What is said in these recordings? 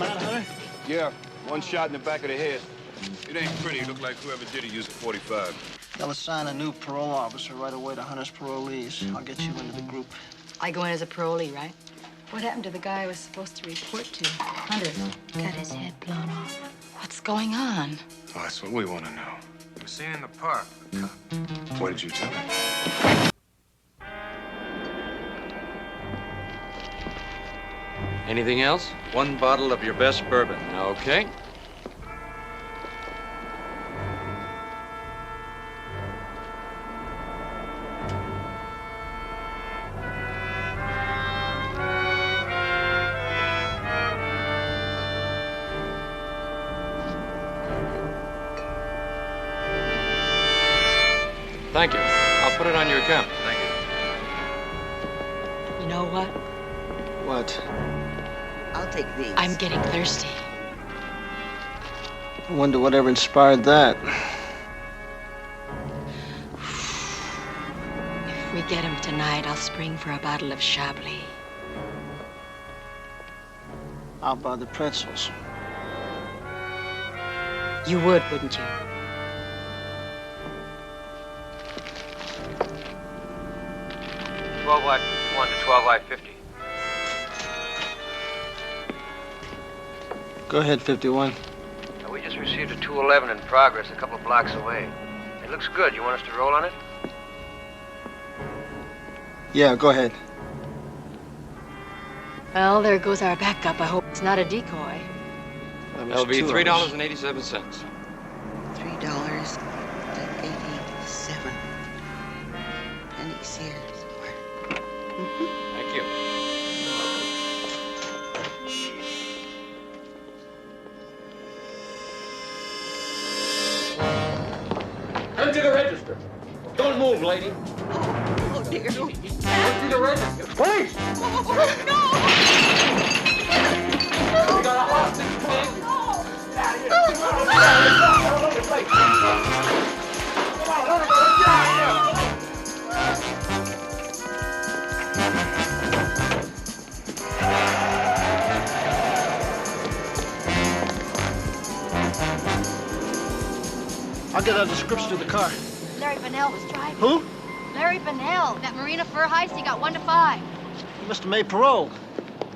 Matt Hunter? Yeah, one shot in the back of the head. It ain't pretty. It looked like whoever did it used a .45. They'll assign a new parole officer right away to Hunter's parolees. I'll get you into the group. I go in as a parolee, right? What happened to the guy I was supposed to report to? Hunter got his head blown off. What's going on? Oh, that's what we want to know. We were seen in the park. What did you tell him? Anything else? One bottle of your best bourbon. Okay. Thank you. I'll put it on your account. Thank you. You know what? What? I'll take these. I'm getting thirsty. I wonder whatever inspired that. If we get him tonight, I'll spring for a bottle of Chablis. How about the pretzels? You would, wouldn't you? $12 Y51 to $12 Y50. Go ahead, 51. We just received a 211 in progress a couple of blocks away. It looks good. You want us to roll on it? Yeah, go ahead. Well, there goes our backup. I hope it's not a decoy. That'll be $2. $3.87. $3.87 pennies here. Thank you. Empty the register. Don't move, lady. Oh, dear. Empty the register. Please. We got a hostage, pig. I'll get a description of the car. Larry Bennell was driving. Who? Larry Bennell, that Marina Fur Heist, he got 1 to 5. He must have made parole.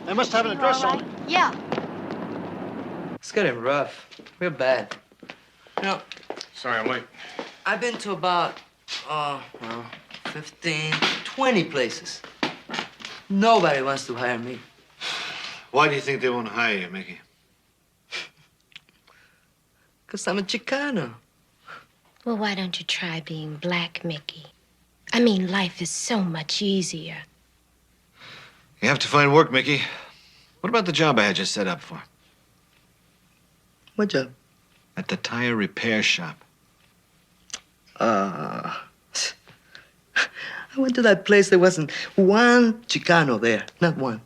They must have an You address all on right? it. Yeah. It's getting rough. Real bad. You know, Sorry, I'm late. I've been to about, 15, 20 places. Nobody wants to hire me. Why do you think they won't hire you, Mickey? Because I'm a Chicano. Well, why don't you try being black, Mickey? I mean, life is so much easier. You have to find work, Mickey. What about the job I had you set up for? What job? At the tire repair shop. I went to that place. There wasn't one Chicano there. Not one.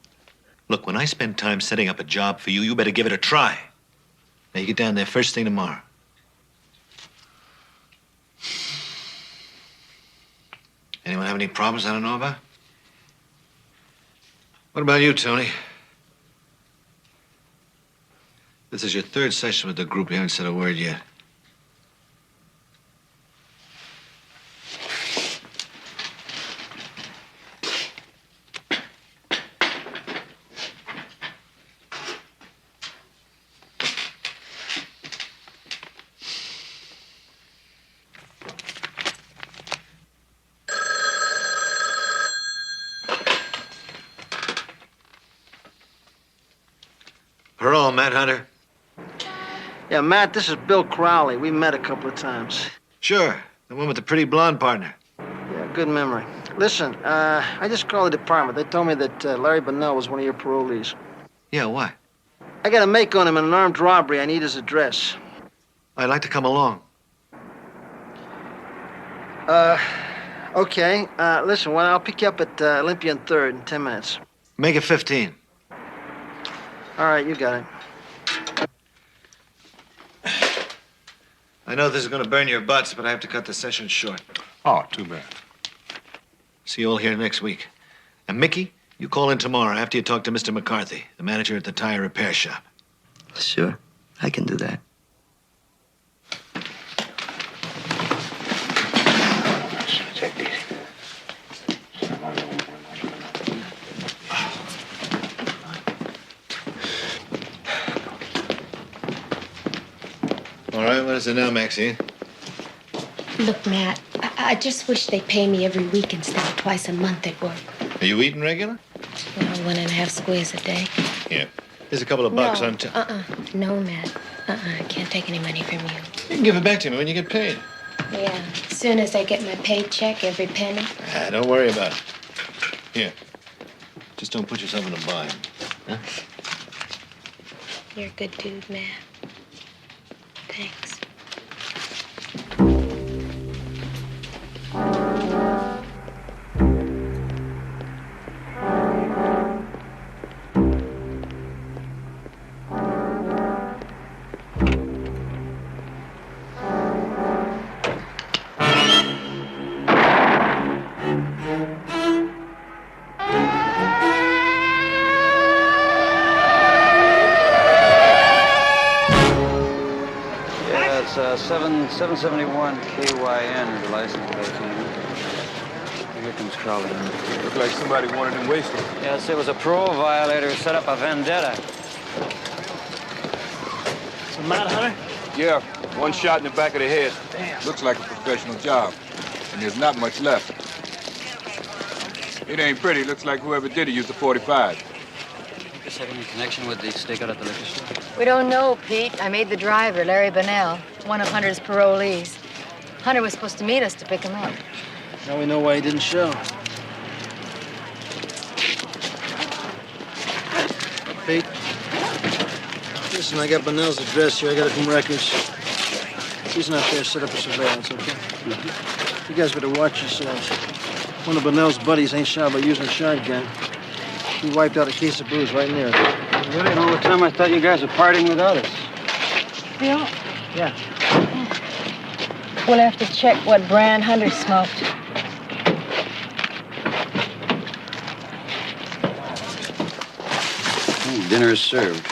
Look, when I spend time setting up a job for you, you better give it a try. Now, you get down there first thing tomorrow. Anyone have any problems I don't know about? What about you, Tony? This is your third session with the group. You haven't said a word yet. Parole, Matt Hunter. Yeah, Matt, this is Bill Crowley. We met a couple of times. Sure, the one with the pretty blonde partner. Yeah, good memory. Listen, I just called the department. They told me that Larry Bennell was one of your parolees. Yeah, why? I got a make on him in an armed robbery. I need his address. I'd like to come along. Okay. Listen, well, I'll pick you up at Olympia and 3rd in 10 minutes. Make it 15. All right, you got it. I know this is going to burn your butts, but I have to cut the session short. Oh, too bad. See you all here next week. And Mickey, you call in tomorrow after you talk to Mr. McCarthy, the manager at the tire repair shop. Sure, I can do that. Take it easy. All right, what is it now, Maxine? Look, Matt, I just wish they'd pay me every week instead of twice a month at work. Are you eating regular? You know, 1.5 squares a day. Yeah. Here's a couple of bucks no, on No, Matt. I can't take any money from you. You can give it back to me when you get paid. Yeah, as soon as I get my paycheck, every penny. Don't worry about it. Here. Just don't put yourself in a bind. Huh? You're a good dude, Matt. Thanks. Yeah, it's 771 KYN, the license plate. Here comes Crowley. Look like somebody wanted him wasted. Yes, it was a parole violator who set up a vendetta. So, Matt Hunter? Yeah, one shot in the back of the head. Damn. Looks like a professional job, and there's not much left. It ain't pretty. Looks like whoever did it used a 45. Does this have any connection with the stakeout at the liquor store? We don't know, Pete. I made the driver, Larry Bonnell, one of Hunter's parolees. Hunter was supposed to meet us to pick him up. Now we know why he didn't show. Pete, listen, I got Bonnell's address here. I got it from records. He's not there. Set up a surveillance, okay? You guys better watch yourselves. One of Bonnell's buddies ain't shy about using a shotgun. He wiped out a case of booze right near it. Really? All the time I thought you guys were partying with others. Yeah. Yeah. We'll have to check what brand Hunter smoked. Dinner is served.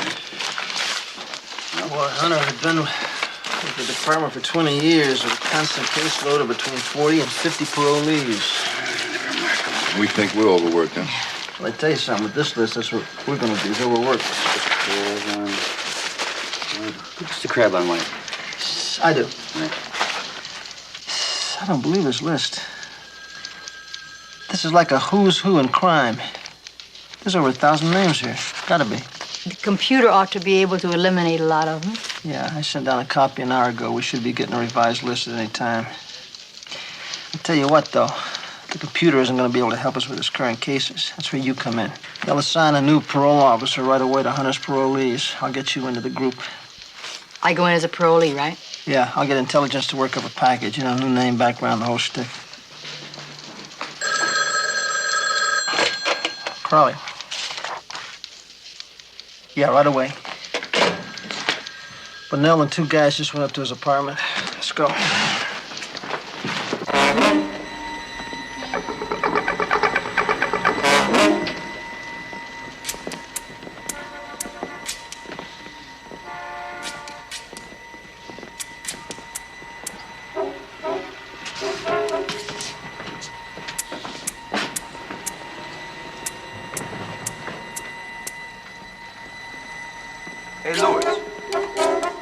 Well, Hunter had been with the department for 20 years with a constant caseload of between 40 and 50 parolees. We think we're overworked, huh? Well, I tell you something, with this list, that's what we're gonna do, is overwork. What's the crab on white? I do. Right. I don't believe this list. This is like a who's who in crime. There's over 1,000 names here. Gotta be. The computer ought to be able to eliminate a lot of them. Yeah, I sent down a copy an hour ago. We should be getting a revised list at any time. I tell you what, though. The computer isn't going to be able to help us with his current cases. That's where you come in. They'll assign a new parole officer right away to Hunter's parolees. I'll get you into the group. I go in as a parolee, right? Yeah, I'll get intelligence to work up a package. You know, new name, background, the whole shtick. Crowley. Yeah, right away. Bonnell and 2 guys just went up to his apartment. Let's go. Hey, Louis.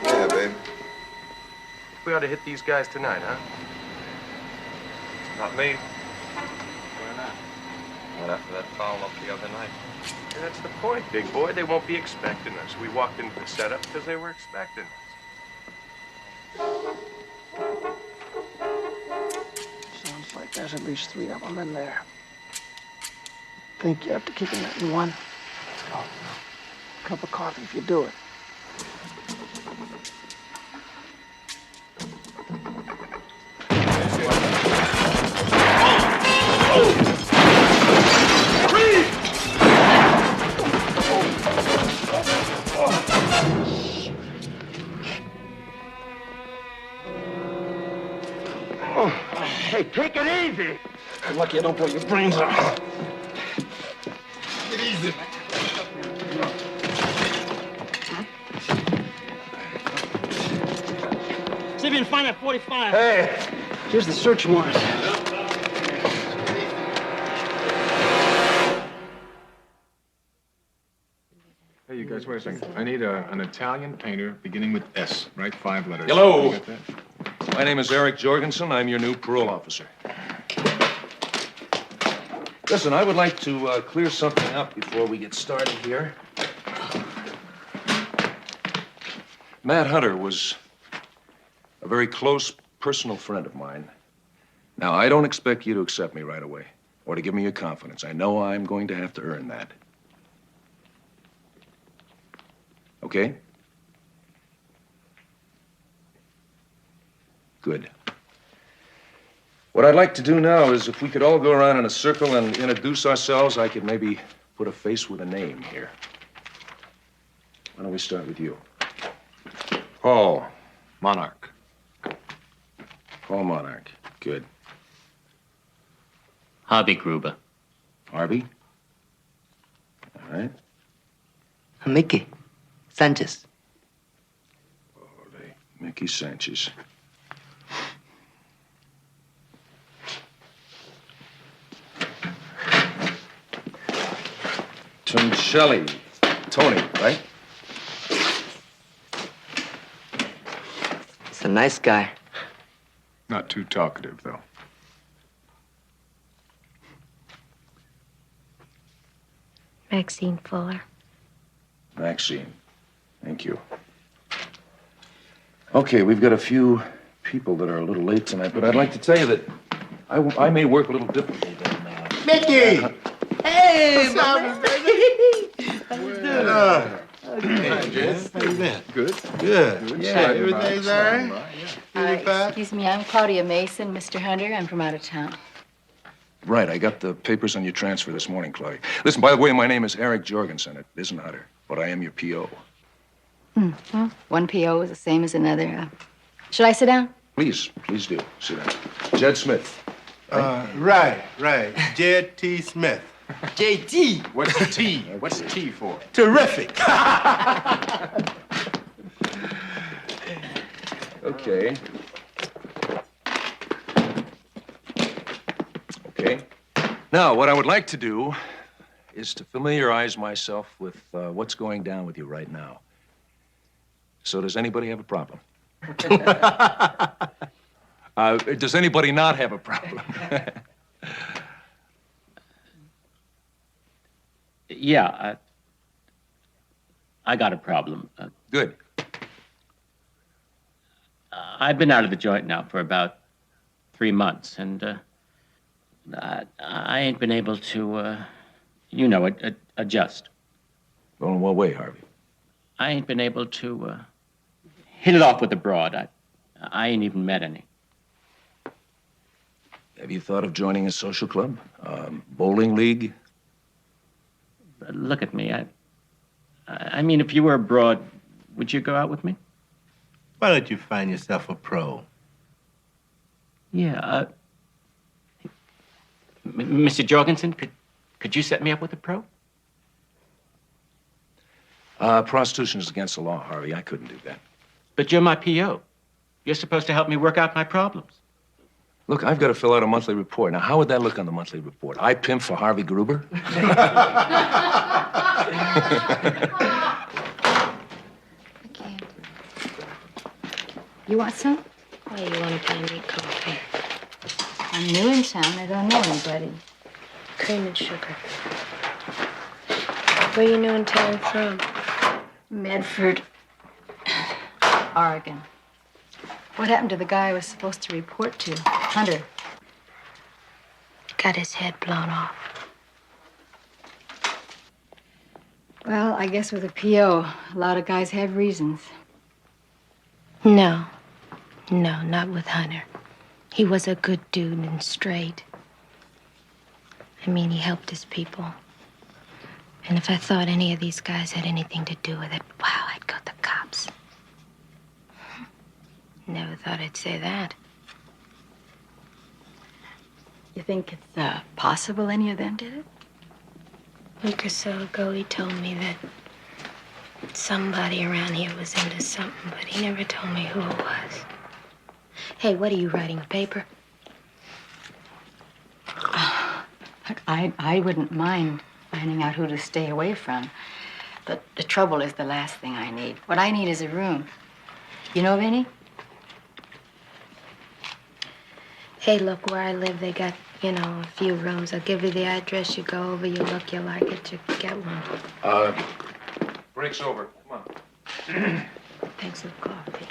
Yeah, babe. We ought to hit these guys tonight, huh? Not me. Why not? Not after that foul up the other night. And that's the point, big boy. They won't be expecting us. We walked into the setup because they were expecting us. Sounds like there's at least 3 of them in there. Think you have to kick them in one? Oh, cup of coffee if you do it. Hey, take it easy. You're lucky I don't blow your brains out. Take it easy. me to find that 45. Hey, here's the search warrant. Hey, you guys, wait a second. I need an Italian painter beginning with S, right? 5 letters. Hello. You got that? My name is Eric Jorgensen. I'm your new parole officer. Listen, I would like to clear something up before we get started here. Matt Hunter was a very close personal friend of mine. Now, I don't expect you to accept me right away or to give me your confidence. I know I'm going to have to earn that. Okay? Good. What I'd like to do now is if we could all go around in a circle and introduce ourselves, I could maybe put a face with a name here. Why don't we start with you? Paul Monarch. Paul Monarch. Good. Harvey Gruber. Harvey? All right. Mickey Sanchez. Mickey Sanchez. Tuncelli. Tony, right? He's a nice guy. Not too talkative, though. Maxine Fuller. Maxine. Thank you. Okay, we've got a few people that are a little late tonight, but I'd like to tell you that I may work a little differently than Mickey! Hey, What's up, Hey, Jess. How you been? Good. Good. Yeah, everything's all right? Excuse me, I'm Claudia Mason, Mr. Hunter. I'm from out of town. Right, I got the papers on your transfer this morning, Chloe. Listen, by the way, my name is Eric Jorgensen. It isn't Hunter, but I am your P.O. Well, one PO is the same as another. Should I sit down? Please do. Sit down. Jed Smith. Right. Jed T. Smith. JT. What's the T? What's the T for? Terrific. Okay. Now, what I would like to do is to familiarize myself with what's going down with you right now. So does anybody have a problem? Does anybody not have a problem? Yeah, I got a problem. Good. I've been out of the joint now for about 3 months, and I ain't been able to, adjust. Well, in what way, Harvey? I ain't been able to hit it off with the broad. I ain't even met any. Have you thought of joining a social club? Bowling league? Look at me. I mean, if you were abroad, would you go out with me? Why don't you find yourself a pro? Yeah. Mr. Jorgensen, could you set me up with a pro? Prostitution is against the law, Harvey. I couldn't do that. But you're my P.O. You're supposed to help me work out my problems. Look, I've got to fill out a monthly report. Now, how would that look on the monthly report? I pimp for Harvey Gruber? I can't. You want some? Why you want to buy me coffee? I'm new in town. I don't know anybody. Cream and sugar. Where you new in town from? Medford, Oregon. What happened to the guy I was supposed to report to? Hunter. Got his head blown off. Well, I guess with a PO, a lot of guys have reasons. No, not with Hunter. He was a good dude and straight. I mean, he helped his people. And if I thought any of these guys had anything to do with it, wow, I'd go to the cops. Never thought I'd say that. You think it's possible any of them did it? A week or so ago, he told me that somebody around here was into something, but he never told me who it was. Hey, what are you writing, a paper? I wouldn't mind finding out who to stay away from. But the trouble is the last thing I need. What I need is a room. You know of any? Hey, look, where I live, they got, a few rooms. I'll give you the address. You go over, you look, you like it, you get one. Break's over. Come on. Thanks for the coffee.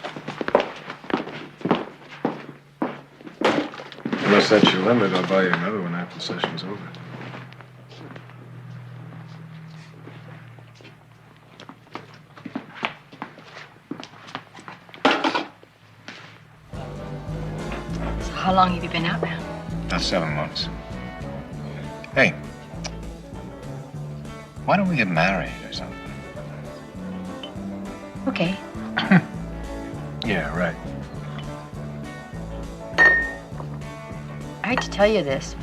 Unless that's your limit, I'll buy you another one after the session's over. So how long have you been out now? About 7 months. Hey, why don't we get married or something? Okay. Yeah, right. I hate to tell you this,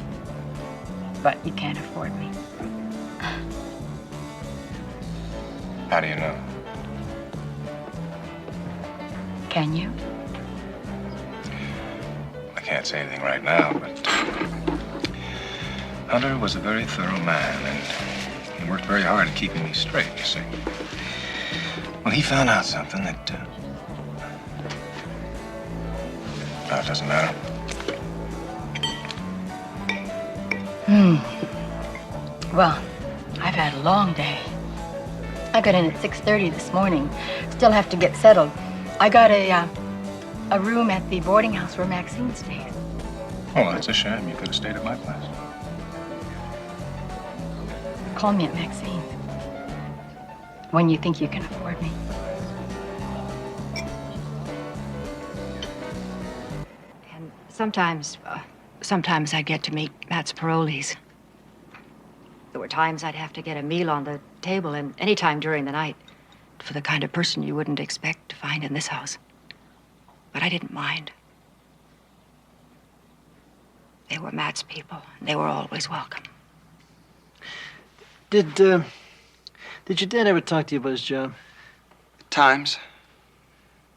but you can't afford me. How do you know? Can you? I can't say anything right now, but Hunter was a very thorough man, and he worked very hard at keeping me straight, you see. Well, he found out something that, no, it doesn't matter. Well, I've had a long day. I got in at 6:30 this morning. Still have to get settled. I got a room at the boarding house where Maxine stays. Oh, that's a shame. You could have stayed at my place. Call me at Maxine when you think you can afford me. And sometimes I get to meet Matt's parolees. There were times I'd have to get a meal on the table and any time during the night for the kind of person you wouldn't expect to find in this house. But I didn't mind. They were Matt's people, and they were always welcome. Did your dad ever talk to you about his job? Times.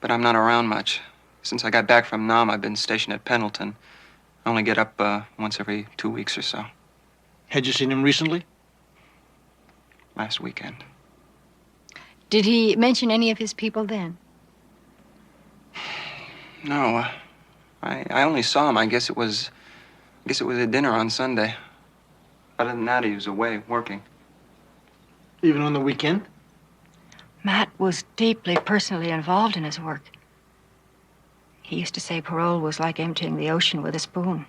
But I'm not around much. Since I got back from Nam, I've been stationed at Pendleton. I only get up once every 2 weeks or so. Had you seen him recently? Last weekend. Did he mention any of his people then? No, I only saw him. I guess it was at dinner on Sunday. Other than that, he was away working. Even on the weekend? Matt was deeply personally involved in his work. He used to say parole was like emptying the ocean with a spoon.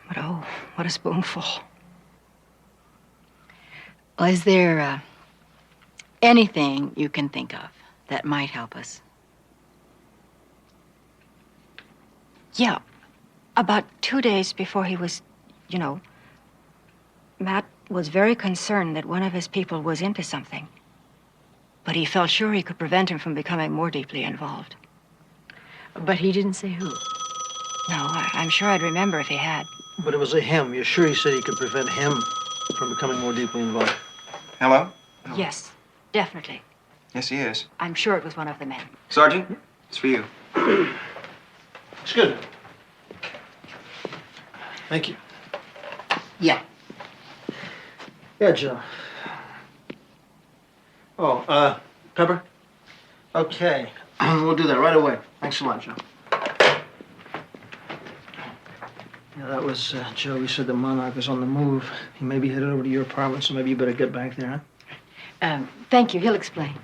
But oh, what a spoonful. Well, is there anything you can think of that might help us? Yeah, about 2 days before he was, Matt was very concerned that one of his people was into something. But he felt sure he could prevent him from becoming more deeply involved. But he didn't say who? No, I'm sure I'd remember if he had. But it was a him. You're sure he said he could prevent him from becoming more deeply involved? Hello? Yes, definitely. Yes, he is. I'm sure it was one of the men. Sergeant, it's for you. Excuse me. Thank you. Yeah. Yeah, Joe. Oh, Pepper? Okay. We'll do that right away. Thanks a lot, Joe. Yeah, that was Joe. He said the Monarch was on the move. He may be headed over to your apartment, so maybe you better get back there, huh? Thank you. He'll explain.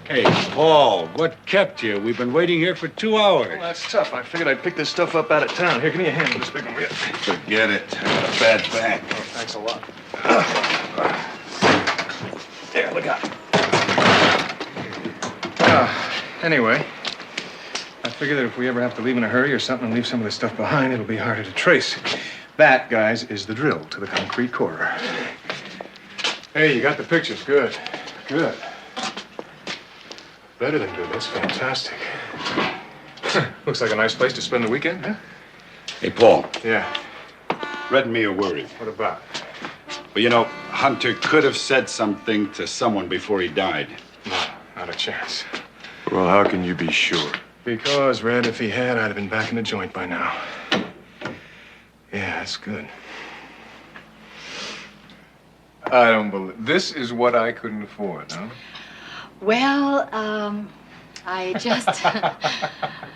Hey, Paul, what kept you? We've been waiting here for 2 hours. Well, that's tough. I figured I'd pick this stuff up out of town. Here, give me a hand with this big one. Forget it. I got a bad back. Oh, thanks a lot. There, look out. Anyway, I figure that if we ever have to leave in a hurry or something and leave some of this stuff behind, it'll be harder to trace. That, guys, is the drill to the concrete quarter. Hey, you got the pictures. Good. Good. Better than good. That's fantastic. Looks like a nice place to spend the weekend, huh? Hey, Paul. Yeah. Read me a worry. What about? Well, you know, Hunter could have said something to someone before he died. No, not a chance. Well, how can you be sure? Because, Red, if he had, I'd have been back in the joint by now. Yeah, that's good. I don't believe... This is what I couldn't afford, huh? Well, I just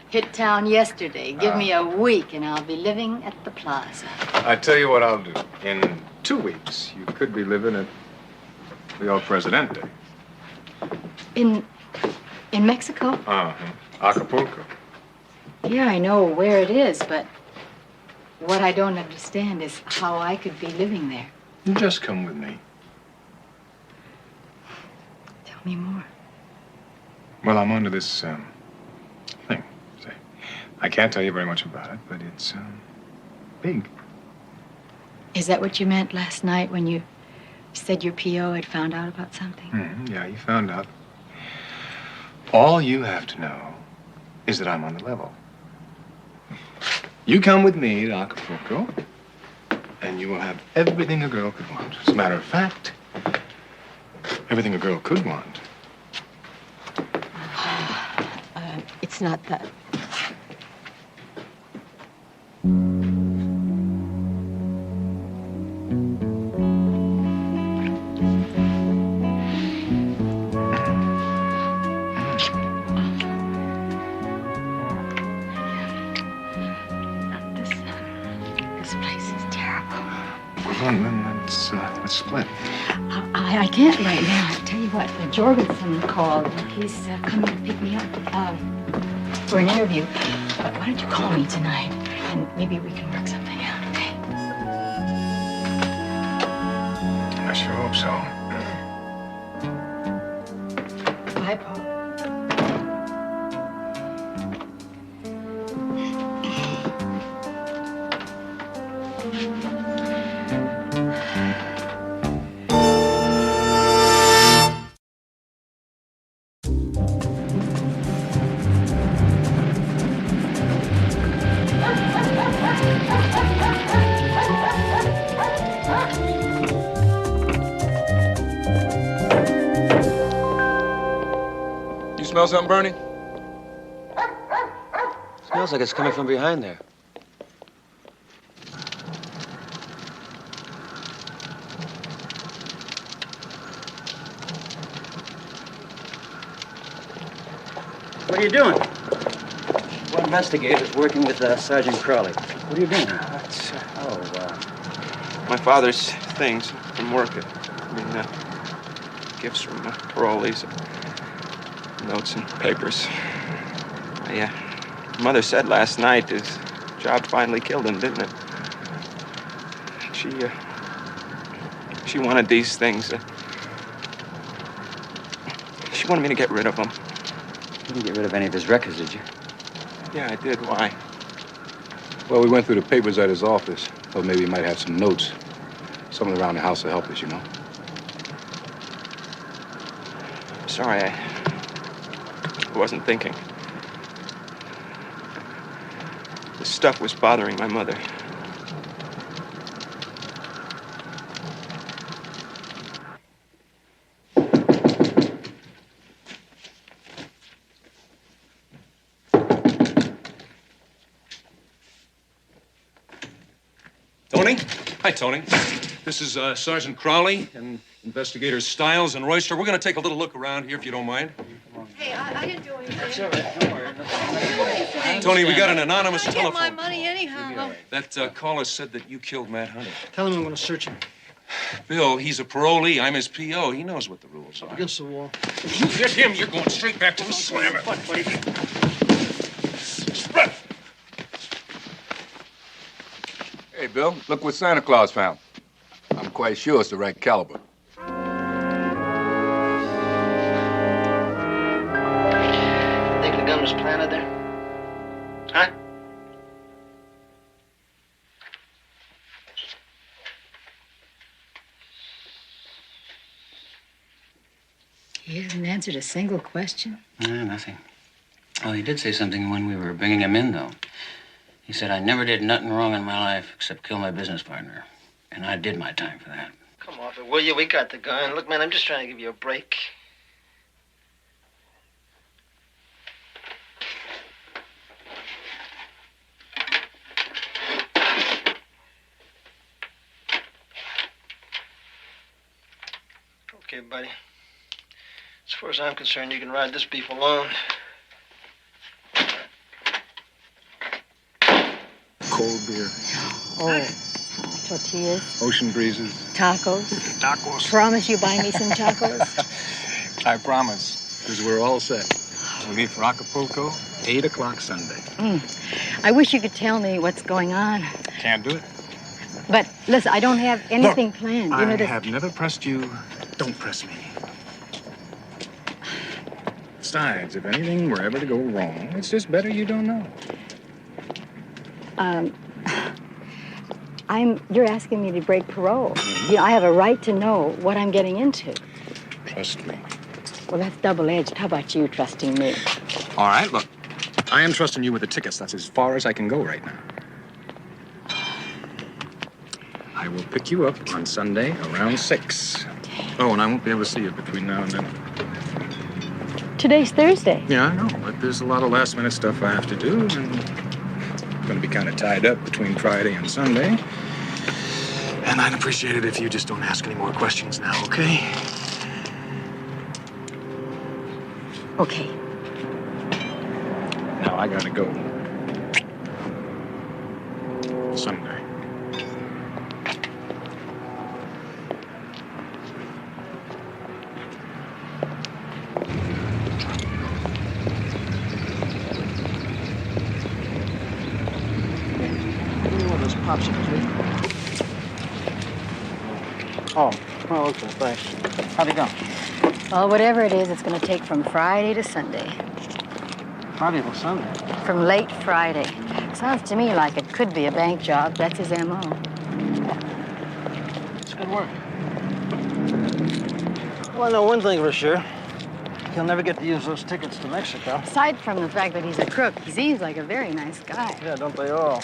hit town yesterday. Give me a week and I'll be living at the plaza. I tell you what I'll do. In 2 weeks, you could be living at the El Presidente. In Mexico? Uh-huh. Acapulco. Yeah, I know where it is, but what I don't understand is how I could be living there. You just come with me. Tell me more. Well, I'm onto this, thing, say. I can't tell you very much about it, but it's, big. Is that what you meant last night when you said your P.O. had found out about something? Yeah, you found out. All you have to know is that I'm on the level. You come with me to Acapulco, and you will have everything a girl could want. As a matter of fact, everything a girl could want. It's not that. This place is terrible. Let's split. I can't right now. I tell you what, Jorgensen called. He's coming to pick me up for an interview. But why don't you call me tonight, and maybe we can work something out, okay? I sure hope so. Bye, Paul. Smell something burning? Smells like it's coming from behind there. What are you doing? We're investigators working with Sergeant Crowley. What are you doing? My father's things from work. Gifts from parolees. Notes and papers. Mother said last night his job finally killed him, didn't it? She wanted these things. She wanted me to get rid of them. You didn't get rid of any of his records, did you? Yeah, I did. Why? Well, we went through the papers at his office. Thought maybe he might have some notes. Something around the house to help us, you know. Sorry, I wasn't thinking. This stuff was bothering my mother. Tony? Hi, Tony. This is Sergeant Crowley and investigators Stiles and Royster. We're going to take a little look around here, if you don't mind. Hey, I didn't do anything. That's all right. Don't worry. Tony, we got an anonymous I get my telephone. money anyhow. That caller said that you killed Matt Hunter. Tell him I'm going to search him. Bill, he's a parolee. I'm his P.O. He knows what the rules are. Against the wall. You hit him, you're going straight back to the slammer. Spread. Hey, Bill, look what Santa Claus found. I'm quite sure it's the right caliber. Think the gun was planted there? Huh? He hasn't answered a single question. No, nothing. Oh, he did say something when we were bringing him in, though. He said, I never did nothing wrong in my life except kill my business partner. And I did my time for that. Come off it, will you? We got the gun. Look, man, I'm just trying to give you a break. Okay, buddy. As far as I'm concerned, you can ride this beef alone. Cold beer, Oh, tortillas, ocean breezes. tacos. Tacos. Promise you buy me some tacos? I promise, because we're all set. We leave for Acapulco, 8 o'clock Sunday. I wish you could tell me what's going on. Can't do it. But listen, I don't have anything Look, planned. I this- have never pressed you. Don't press me. Besides, if anything were ever to go wrong, it's just better you don't know. You're asking me to break parole. You know, I have a right to know what I'm getting into. Trust me. Well, that's double-edged. How about you trusting me? All right, look. I am trusting you with the tickets. That's as far as I can go right now. I will pick you up on Sunday around 6. Oh, and I won't be able to see you between now and then. Today's Thursday. Yeah, I know, but there's a lot of last-minute stuff I have to do, and I'm going to be kind of tied up between Friday and Sunday. And I'd appreciate it if you just don't ask any more questions now, okay? Okay. Now I gotta go. Sunday. Those popsicles, Oh, okay, thanks. How'd it go? Well, whatever it is, it's going to take from Friday to Sunday. Friday till Sunday. From late Friday. Sounds to me like it could be a bank job. That's his M.O. It's good work. Well, I know one thing for sure. He'll never get to use those tickets to Mexico. Aside from the fact that he's a crook, he seems like a very nice guy. Yeah, don't they all?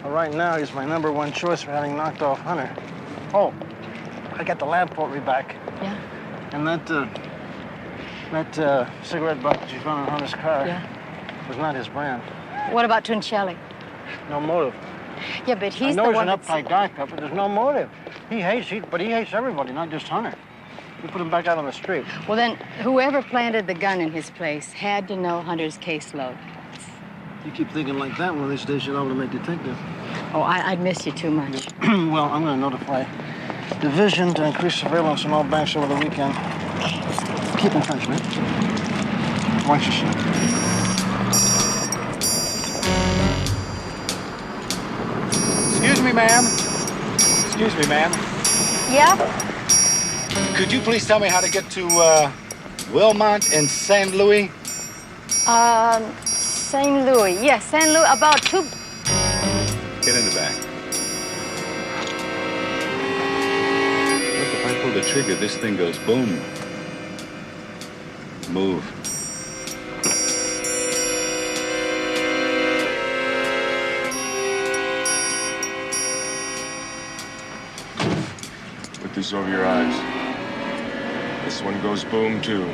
Well, right now, he's my #1 choice for having knocked off Hunter. Oh, I got the lab pottery back. Yeah? And that cigarette butt that you found in Hunter's car was not his brand. What about Tuncelli? No motive. Yeah, but he's I know the he's one an that's... uptight guy, but there's no motive. He hates everybody, not just Hunter. You put him back out on the street. Well, then, whoever planted the gun in his place had to know Hunter's caseload. You keep thinking like that, one of these days you'll all make detective. Oh, I'd miss you too much. Well, I'm going to notify Division to increase surveillance on all banks over the weekend. Keep in touch, man. Watch yourself. Excuse me, ma'am. Excuse me, ma'am. Yeah? Could you please tell me how to get to Wilmont and St. Louis? St. Louis. Yes, St. Louis, about 2... Get in the back. Look, if I pull the trigger, this thing goes boom. Move. Put this over your eyes. This one goes boom, too.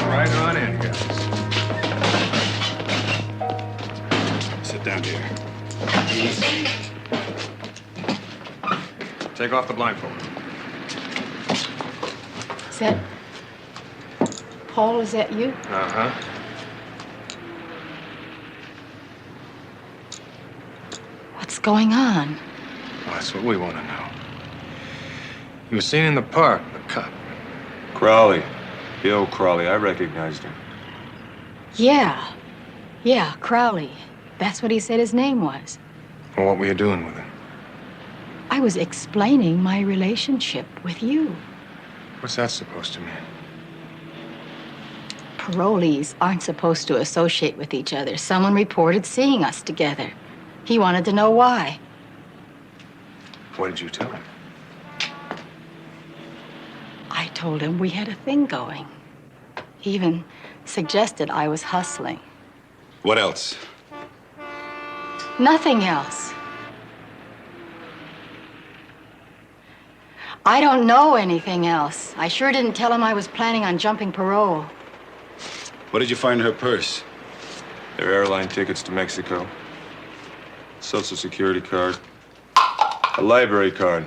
Right on in, guys. Sit down here. Take off the blindfold. Is that... Paul, is that you? Uh-huh. What's going on? Well, that's what we want to know. He was seen in the park, the cop. Crowley. Bill Crowley. I recognized him. Yeah. Yeah, Crowley. That's what he said his name was. Well, what were you doing with him? I was explaining my relationship with you. What's that supposed to mean? Parolees aren't supposed to associate with each other. Someone reported seeing us together. He wanted to know why. What did you tell him? I told him we had a thing going. He even suggested I was hustling. What else? Nothing else. I don't know anything else. I sure didn't tell him I was planning on jumping parole. What did you find in her purse? Their airline tickets to Mexico. Social Security card. A library card.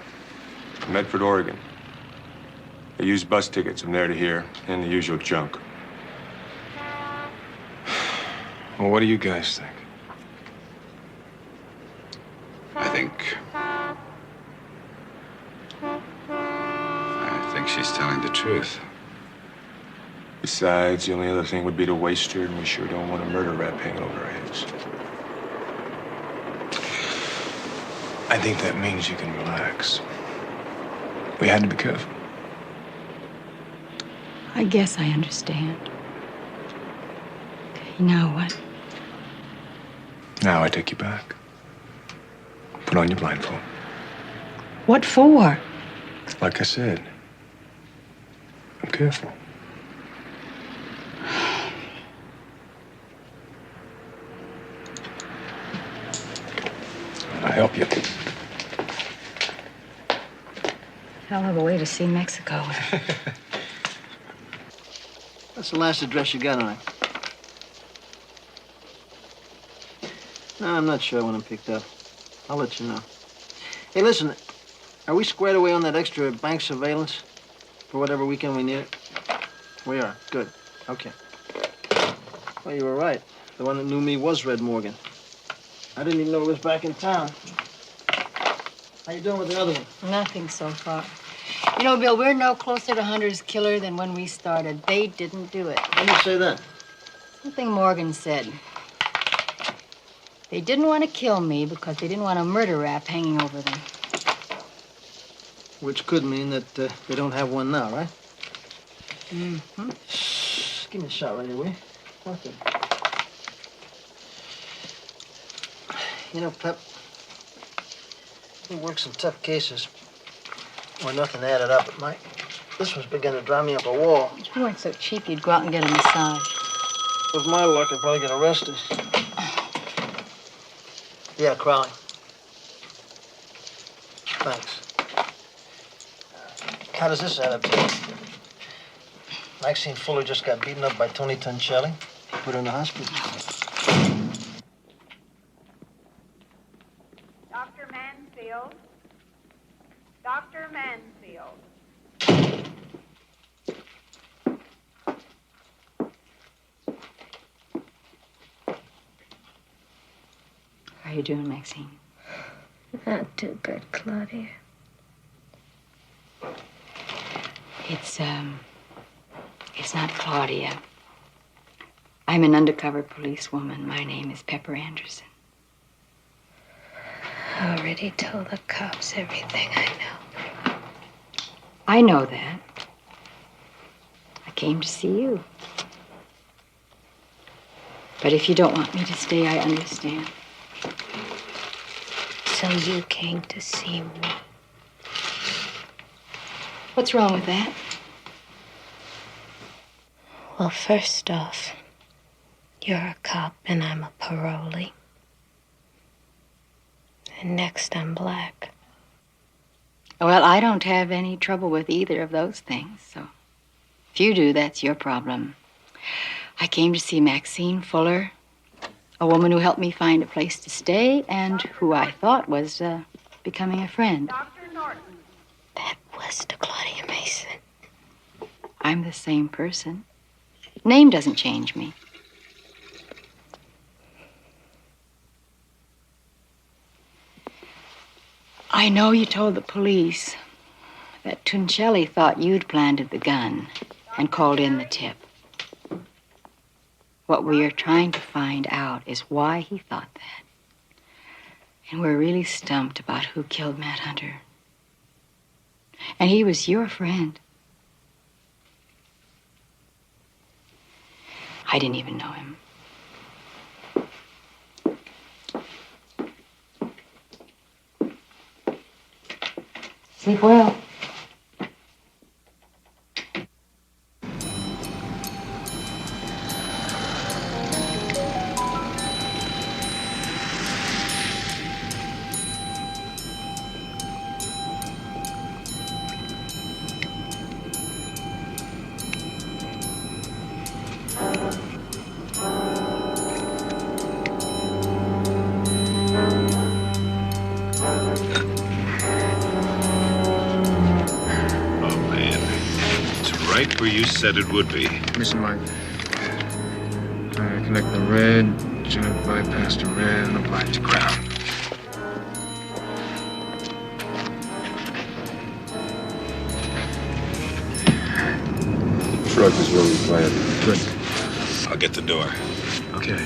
From Medford, Oregon. They used bus tickets from there to here, and the usual junk. Well, what do you guys think? I think she's telling the truth. Besides, the only other thing would be to waste her, and we sure don't want a murder rap hanging over our heads. I think that means you can relax. We had to be careful. I guess I understand. Now what? Now I take you back. Put on your blindfold. What for? Like I said, I'm careful. I'll help you. Hell of a way to see Mexico. That's the last address you got on it. No, I'm not sure when I'm picked up. I'll let you know. Hey, listen, are we squared away on that extra bank surveillance for whatever weekend we need it? We are. Good. Okay. Well, you were right. The one that knew me was Red Morgan. I didn't even know he was back in town. How you doing with the other one? Nothing so far. You know, Bill, we're no closer to Hunter's killer than when we started. They didn't do it. How do you say that? Something Morgan said. They didn't want to kill me because they didn't want a murder rap hanging over them. Which could mean that they don't have one now, right? Mm-hmm. Shh, give me a shot right here, will you? Okay. You know, Pep, we worked some tough cases where nothing added up, but this one's beginning to drive me up a wall. You weren't so cheap you'd go out and get a massage. With my luck, I'd probably get arrested. Yeah, Crowley. Thanks. How does this add up to you? Maxine Fuller just got beaten up by Tony Toncelli. Put her in the hospital. Dr. Mansfield. Dr. Mansfield. How are you doing, Maxine? Not too good, Claudia. It's not Claudia. I'm an undercover policewoman. My name is Pepper Anderson. I already told the cops everything I know. I know that. I came to see you. But if you don't want me to stay, I understand. So you came to see me. What's wrong with that? Well, first off, you're a cop and I'm a parolee. And next, I'm black. Well, I don't have any trouble with either of those things, so if you do, that's your problem. I came to see Maxine Fuller. A woman who helped me find a place to stay and who I thought was becoming a friend. Dr. Norton. That was to Claudia Mason. I'm the same person. Name doesn't change me. I know you told the police that Tuncelli thought you'd planted the gun and called in the tip. What we are trying to find out is why he thought that. And we're really stumped about who killed Matt Hunter. And he was your friend. I didn't even know him. Sleep well. Where you said it would be. Mission line. Connect the red, joint bypass to red, and apply it to ground. Truck is where we planned. Good. I'll get the door. Okay.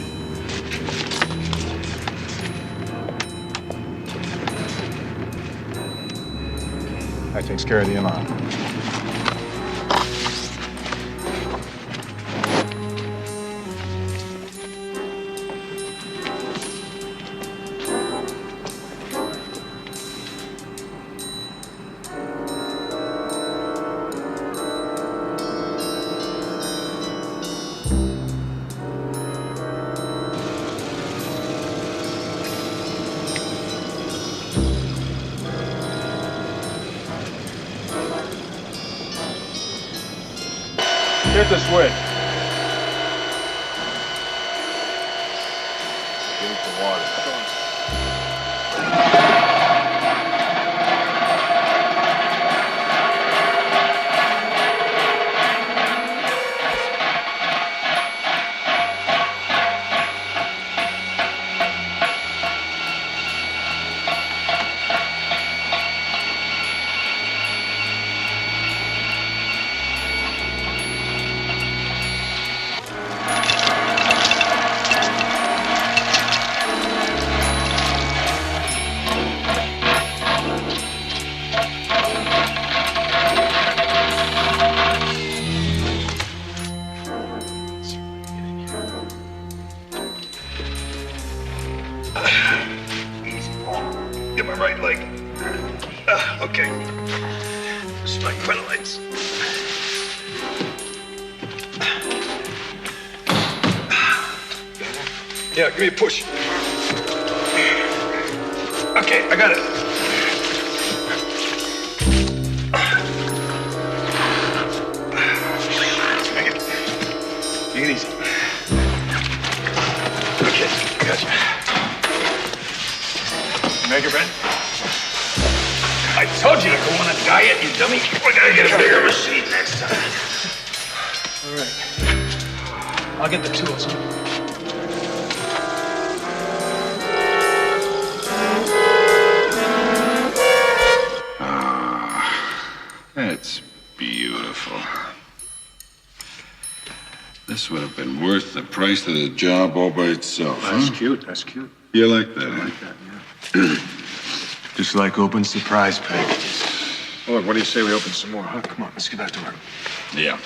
That takes care of the alarm. Hit the switch. Give me some water. Get my right leg. Okay. Strike lights. Yeah, give me a push. Okay, I got it. Make it. Take it easy. Okay, gotcha. Make it, Red. I told you to go on a diet, you dummy. We're gonna get a bigger machine next time. All right. I'll get the tools. That's beautiful. This would have been worth the price of the job all by itself. That's cute. That's cute. You like that, I huh? like that, yeah. Just like open surprise packages. Well, look, what do you say we open some more, huh? Come on, let's get back to work. Yeah.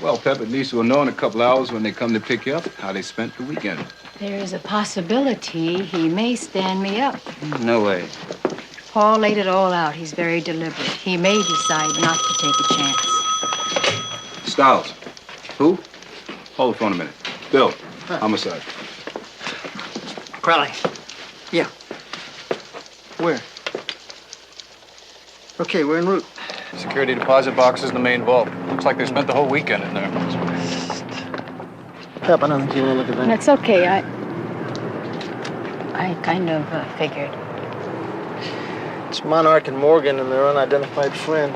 Well, Pep, at least we'll know in a couple hours when they come to pick you up how they spent the weekend. There's a possibility he may stand me up. No way. Paul laid it all out. He's very deliberate. He may decide not to take a chance. Stiles. Who? Hold the phone a minute. Bill. Homicide. Crowley. Yeah. Where? Okay, we're en route. Security deposit box is the main vault. Looks like they spent the whole weekend in there. Pep, I don't think you want to look at that. That's okay. I kind of figured. It's Monarch and Morgan and their unidentified friend.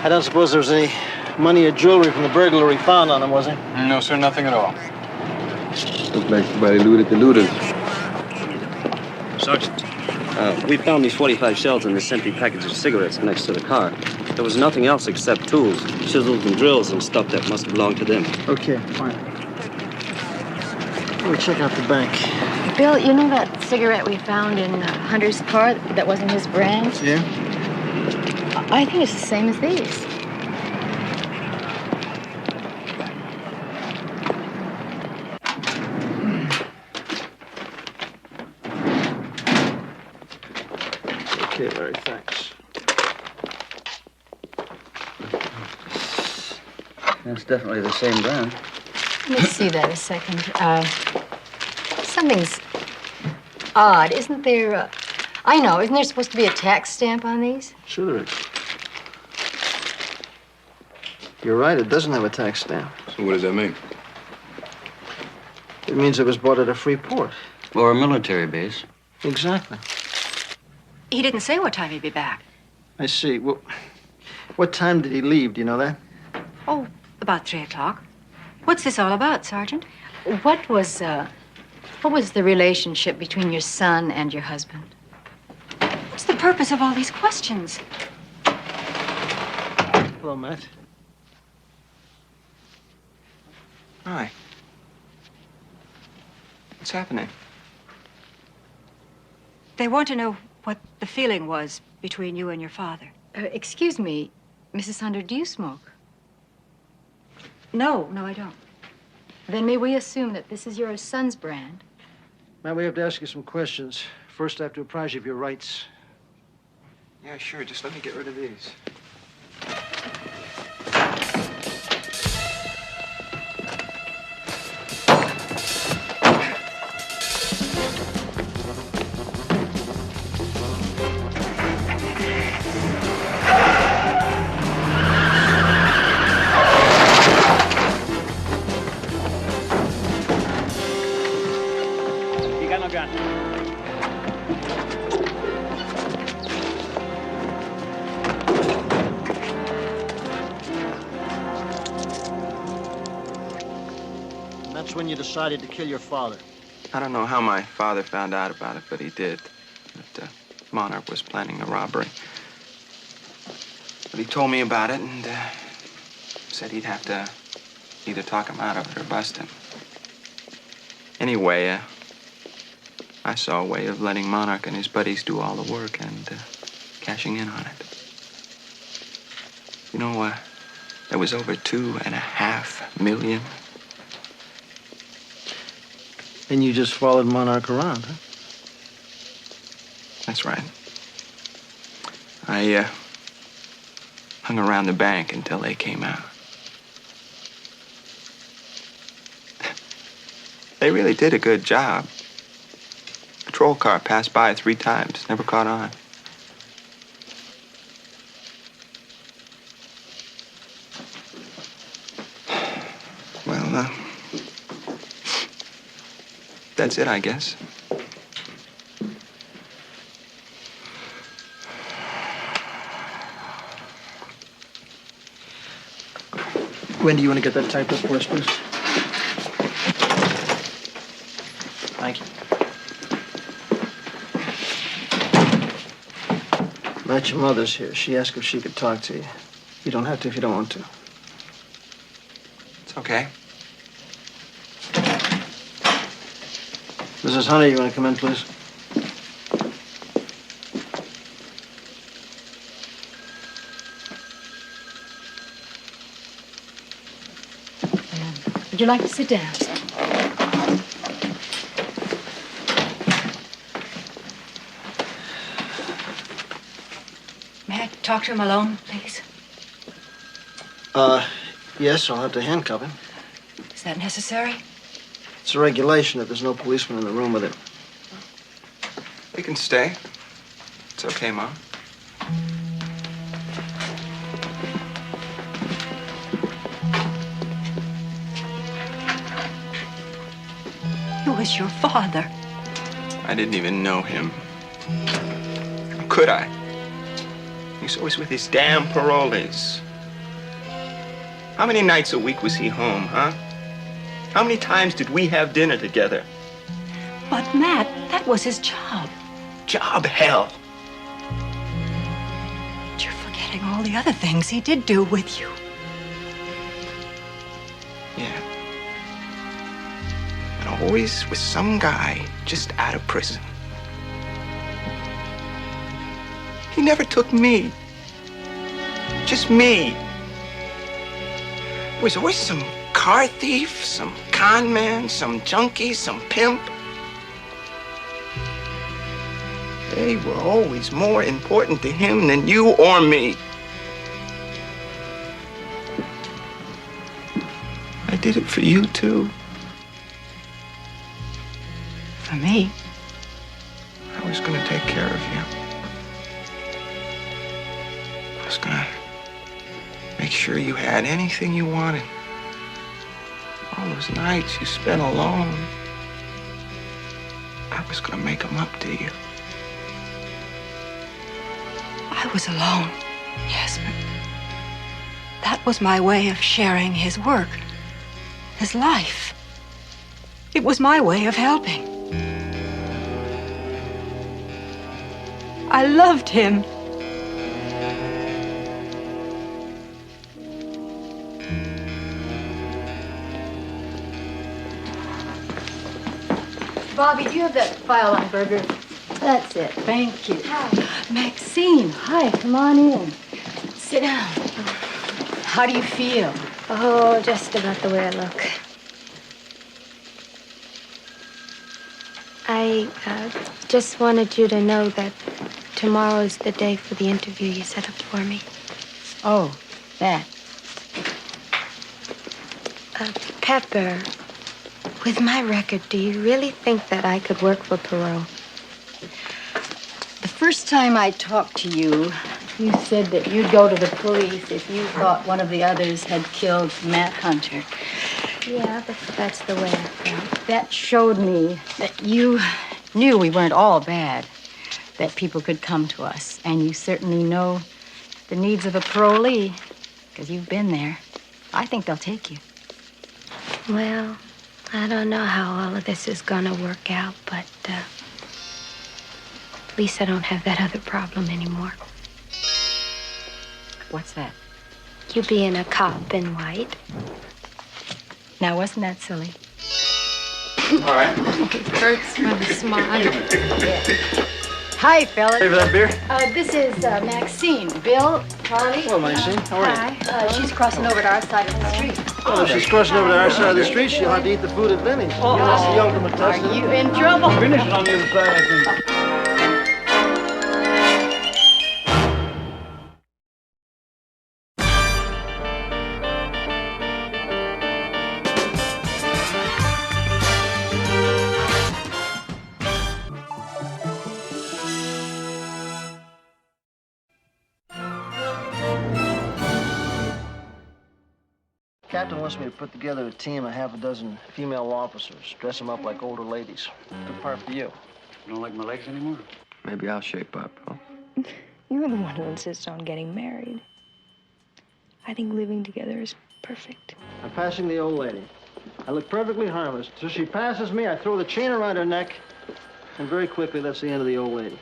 I don't suppose there was any money or jewelry from the burglary found on them, was there? No, sir, nothing at all. Looks like somebody looted the looters. Sergeant, we found these 45 shells in this empty package of cigarettes next to the car. There was nothing else except tools, chisels and drills and stuff that must have belonged to them. Okay, fine. We'll check out the bank. Bill, you know that cigarette we found in Hunter's car that wasn't his brand? Yeah? I think it's the same as these. Okay, Larry, thanks. That's definitely the same brand. Let me see that a second. Something's odd. Isn't there... I know. Isn't there supposed to be a tax stamp on these? Sure there is. You're right, it doesn't have a tax stamp. So what does that mean? It means it was bought at a free port. Or a military base. Exactly. He didn't say what time he'd be back. I see. Well, what time did he leave? Do you know that? Oh, about 3 o'clock. What's this all about, Sergeant? What was the relationship between your son and your husband? What's the purpose of all these questions? Hello, Matt. Hi. What's happening? They want to know what the feeling was between you and your father. Excuse me, Mrs. Hunter, do you smoke? No, I don't. Then may we assume that this is your son's brand? Matt, we have to ask you some questions. First, I have to apprise you of your rights. Yeah, sure. Just let me get rid of these. You got no gun. And that's when you decided to kill your father. I don't know how my father found out about it, but he did. That Monarch was planning a robbery. But he told me about it and said he'd have to either talk him out of it or bust him. Anyway, I saw a way of letting Monarch and his buddies do all the work and cashing in on it. You know, there was over $2.5 million. And you just followed Monarch around, huh? That's right. I hung around the bank until they came out. They really did a good job. Patrol car passed by 3 times, never caught on. Well, that's it, I guess. When do you want to get that typed up for us, please? Thank you. Matt, your mother's here. She asked if she could talk to you. You don't have to if you don't want to. It's okay. Mrs. Hunter, you want to come in, please? Would you like to sit down? May I talk to him alone, please? Yes, I'll have to handcuff him. Is that necessary? It's a regulation that there's no policeman in the room with him. We can stay. It's okay, Mom. It was your father. I didn't even know him. How could I? He's always with his damn parolees. How many nights a week was he home, huh? How many times did we have dinner together? But, Matt, that was his job. Job hell. But you're forgetting all the other things he did do with you. Yeah. And always with some guy just out of prison. He never took me. Just me. There was always some car thief, some con man, some junkie, some pimp. They were always more important to him than you or me. I did it for you, too. For me? I was gonna take care of you. I was gonna make sure you had anything you wanted. All those nights you spent alone, I was gonna make them up to you. I was alone, yes, but that was my way of sharing his work, his life. It was my way of helping. I loved him. Bobby, do you have that file on Berger? That's it. Thank you. Hi. Maxine, hi. Come on in. Sit down. How do you feel? Oh, just about the way I look. I just wanted you to know that tomorrow is the day for the interview you set up for me. Oh, that. Pepper, with my record, do you really think that I could work for Perot? The first time I talked to you, you said that you'd go to the police if you thought one of the others had killed Matt Hunter. Yeah, but that's the way I felt. That showed me that you knew we weren't all bad, that people could come to us. And you certainly know the needs of a parolee, because you've been there. I think they'll take you. Well, I don't know how all of this is gonna work out, but at least I don't have that other problem anymore. What's that? You being a cop in white. Now, wasn't that silly? All right. It hurts from the smile. Yeah. Hi, fellas. Hey for that beer? This is Maxine. Bill, Charlie. Hello, Maxine. How are you? She's crossing over to our side of the street. Oh, if she's crossing over to our side of the street, she'll have to eat the food at Vinny's. Oh, That's the young from a are you in trouble? Finish it on the other side, I think. Captain wants me to put together a team of half a dozen female officers, dress them up like older ladies. Good part for you. You don't like my legs anymore? Maybe I'll shape up, huh? You're the one who insists on getting married. I think living together is perfect. I'm passing the old lady. I look perfectly harmless. Till she passes me, I throw the chain around her neck, and very quickly, that's the end of the old lady.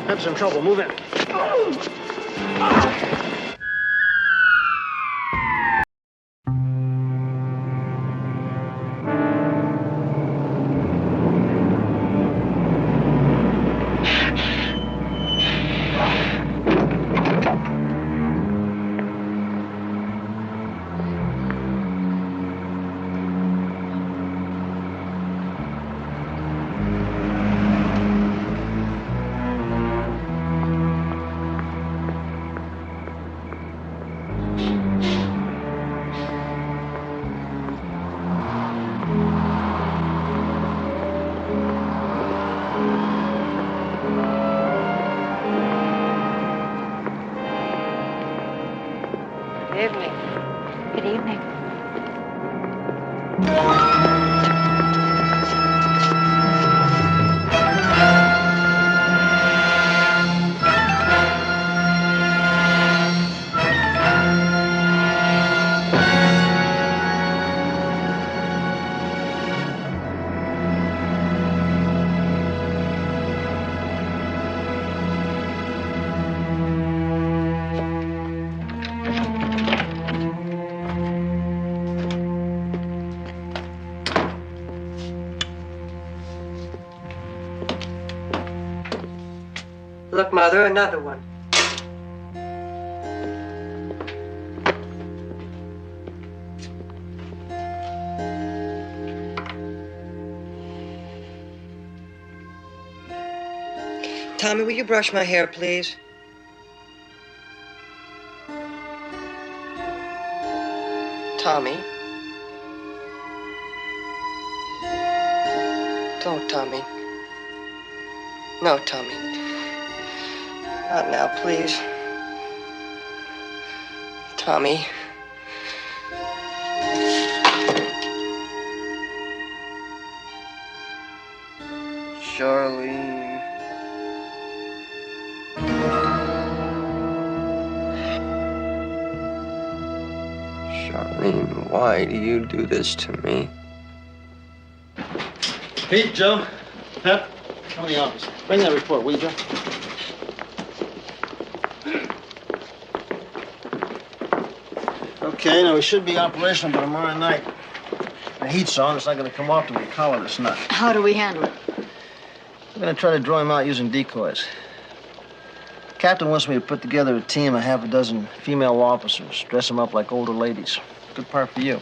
Pep's in trouble. Move in. evening. Good evening. Look, Mother, another one. Tommy, will you brush my hair, please? Tommy. Don't, Tommy. No, Tommy. Not now, please. Tommy. Charlene. Charlene, why do you do this to me? Pete, Joe, Pep, come in the office. Bring that report, will you, Joe? Okay, now we should be operational by tomorrow night. The heat's on. It's not going to come off till we collar this nut. How do we handle it? We're going to try to draw him out using decoys. The captain wants me to put together a team of half a dozen female officers, dress them up like older ladies. Good part for you.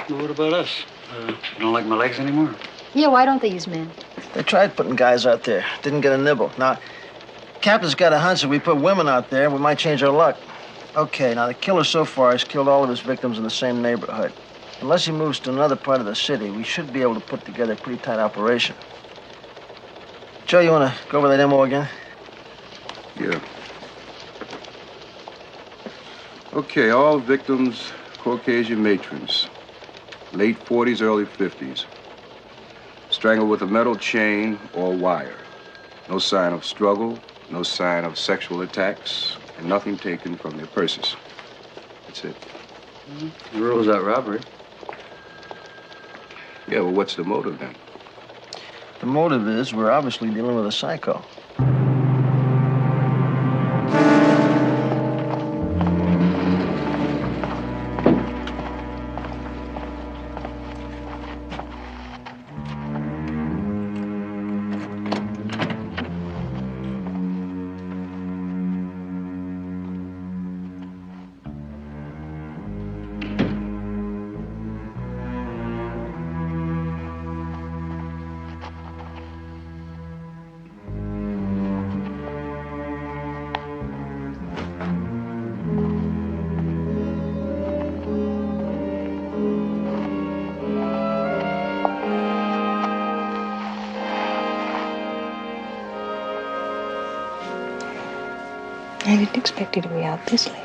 Well, what about us? You don't like my legs anymore? Yeah, why don't they use men? They tried putting guys out there. Didn't get a nibble. Now, captain's got a hunch if we put women out there, we might change our luck. Okay, now the killer so far has killed all of his victims in the same neighborhood. Unless he moves to another part of the city, we should be able to put together a pretty tight operation. Joe, you want to go over that MO again? Yeah. Okay, all victims, Caucasian matrons. Late 40s, early 50s. Strangled with a metal chain or wire. No sign of struggle, no sign of sexual attacks, and nothing taken from their purses. That's it. The rules out robbery. Yeah, well, what's the motive then? The motive is we're obviously dealing with a psycho. I didn't expect you to be out this late.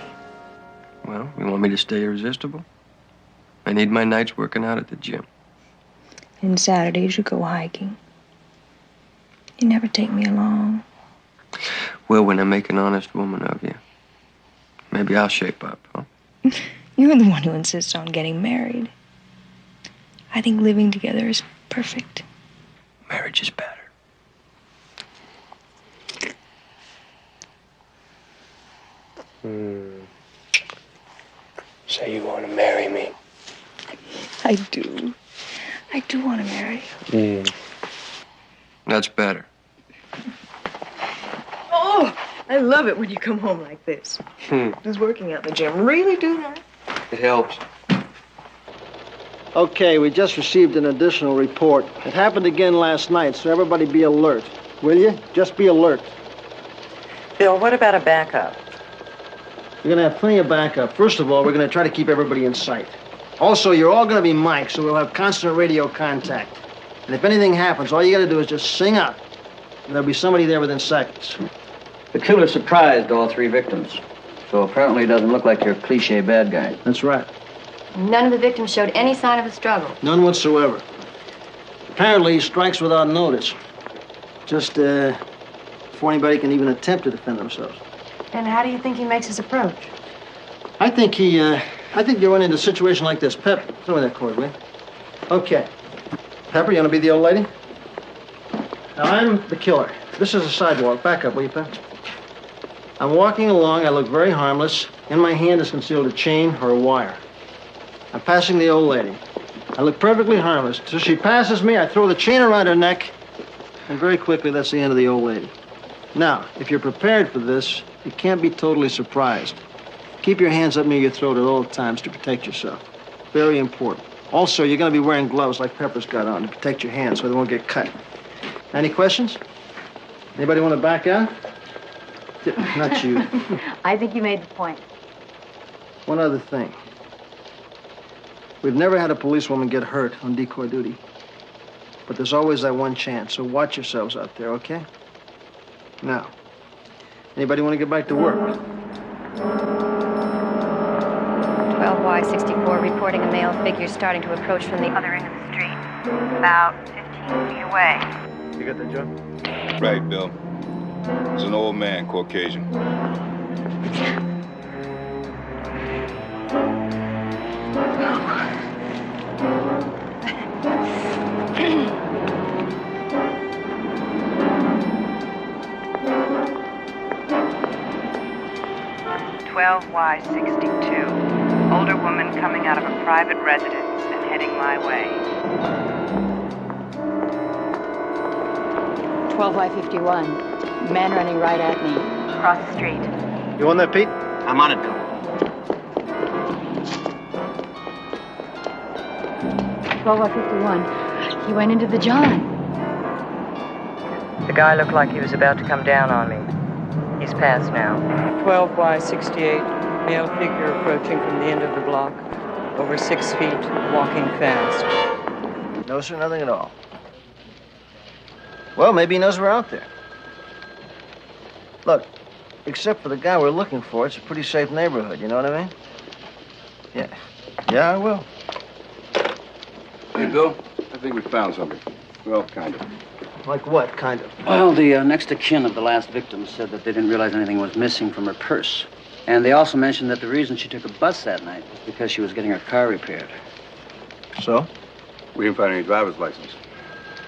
Well, you want me to stay irresistible? I need my nights working out at the gym. And Saturdays you go hiking. You never take me along. Well, when I make an honest woman of you, maybe I'll shape up, huh? You're the one who insists on getting married. I think living together is perfect. Marriage is better. So you want to marry me? I do. I do want to marry you. That's better. Oh, I love it when you come home like this. Just working out in the gym. Really do that? It helps. Okay, we just received an additional report. It happened again last night, so everybody be alert. Will you? Just be alert. Bill, what about a backup? We're going to have plenty of backup. First of all, we're going to try to keep everybody in sight. Also, you're all going to be mic'd, so we'll have constant radio contact. And if anything happens, all you got to do is just sing out. And there'll be somebody there within seconds. The killer surprised all three victims. So So apparently he doesn't look like your cliche bad guy. That's right. None of the victims showed any sign of a struggle. None whatsoever. Apparently, he strikes without notice. Just before anybody can even attempt to defend themselves. And how do you think he makes his approach? I think you run into a situation like this. Pep, throw me that cord, will you? Okay. Pepper, you want to be the old lady? Now, I'm the killer. This is a sidewalk. Back up, will you, Pep? I'm walking along. I look very harmless. In my hand is concealed a chain or a wire. I'm passing the old lady. I look perfectly harmless. So she passes me, I throw the chain around her neck, and very quickly, that's the end of the old lady. Now, if you're prepared for this, you can't be totally surprised. Keep your hands up near your throat at all times to protect yourself. Very important. Also, you're going to be wearing gloves like Pepper's got on to protect your hands so they won't get cut. Any questions? Anybody want to back out? Not you. I think you made the point. One other thing. We've never had a policewoman get hurt on decoy duty. But there's always that one chance, so watch yourselves out there, okay? Now, anybody want to get back to work? 12Y64 reporting a male figure starting to approach from the other end of the street. About 15 feet away. You got that, Joe? Right, Bill. He's an old man, Caucasian. 12Y62. Older woman coming out of a private residence and heading my way. 12Y51. Man running right at me. Across the street. You on that, Pete? I'm on it, Bill. 12Y51. He went into the John. The guy looked like he was about to come down on me. He's passed now. 12Y68, male figure approaching from the end of the block. Over 6 feet, walking fast. No, sir, nothing at all. Well, maybe he knows we're out there. Look, except for the guy we're looking for, it's a pretty safe neighborhood, you know what I mean? Yeah. Yeah, I will. Hey, Bill, I think we found something. Well, kind of. Like what, kind of? Well, the next of kin of the last victim said that they didn't realize anything was missing from her purse. And they also mentioned that the reason she took a bus that night was because she was getting her car repaired. So? We didn't find any driver's license.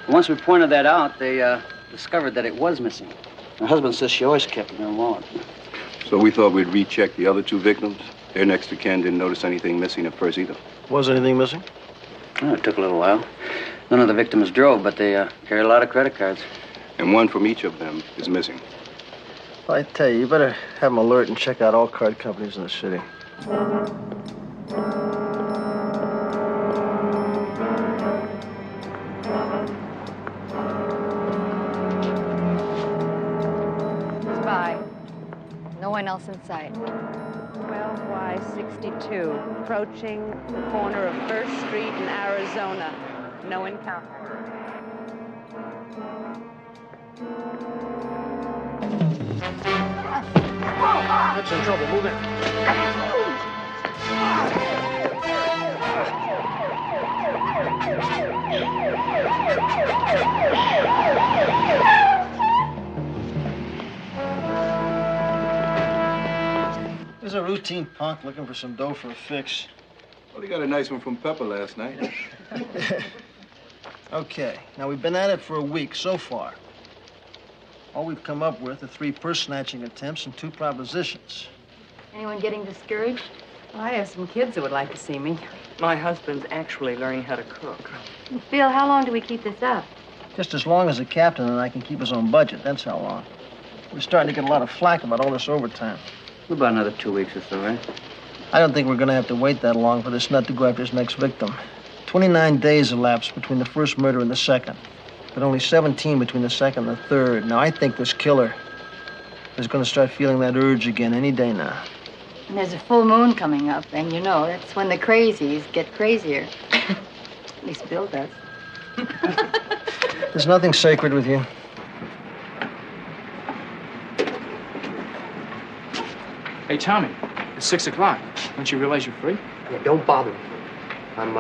Once we pointed that out, they discovered that it was missing. Her husband says she always kept it in her wallet. So we thought we'd recheck the other two victims. Their next of kin didn't notice anything missing at purse either. Was anything missing? Well, it took a little while. None of the victims drove, but they carried a lot of credit cards. And one from each of them is missing. Well, I tell you, you better have them alert and check out all card companies in the city. Spy. No one else in sight. 12Y62. Approaching the corner of First Street in Arizona. No encounter. That's in trouble. Move in. There's a routine punk looking for some dough for a fix. Well, he got a nice one from Pepper last night. Okay, now we've been at it for a week so far. All we've come up with are 3 purse-snatching attempts and 2 propositions. Anyone getting discouraged? I have some kids that would like to see me. My husband's actually learning how to cook. Phil, how long do we keep this up? Just as long as the captain and I can keep his own budget, that's how long. We're starting to get a lot of flack about all this overtime. About another 2 weeks or so, right? I don't think we're going to have to wait that long for this nut to go after his next victim. 29 days elapsed between the first murder and the second, but only 17 between the second and the third. Now, I think this killer is going to start feeling that urge again any day now. And there's a full moon coming up, and you know, that's when the crazies get crazier. At least Bill does. There's nothing sacred with you. Hey, Tommy, it's 6 o'clock. Don't you realize you're free? Yeah, don't bother me. I'm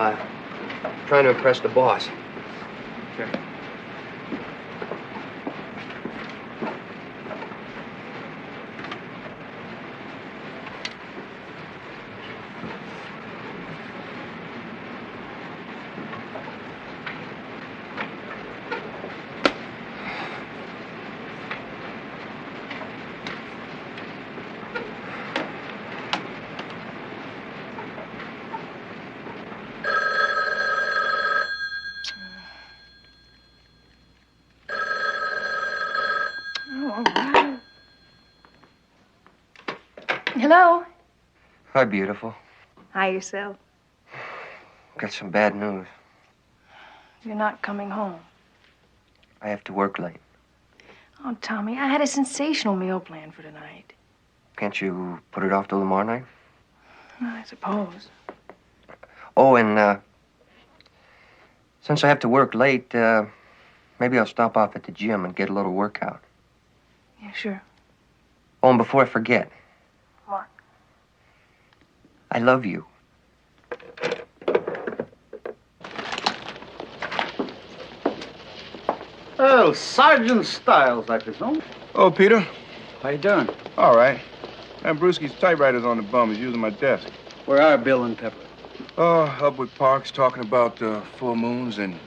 trying to impress the boss. Okay. Hello. Hi, beautiful. Hi, yourself. Got some bad news. You're not coming home. I have to work late. Oh, Tommy, I had a sensational meal planned for tonight. Can't you put it off till tomorrow night? I suppose. Oh, and since I have to work late, maybe I'll stop off at the gym and get a little workout. Yeah, sure. Oh, and before I forget. What? I love you. Oh, Sergeant Stiles, I presume. Oh, Peter. How you doing? All right. And Brewski's typewriter's on the bum. He's using my desk. Where are Bill and Pepper? Oh, up with Parks talking about full moons and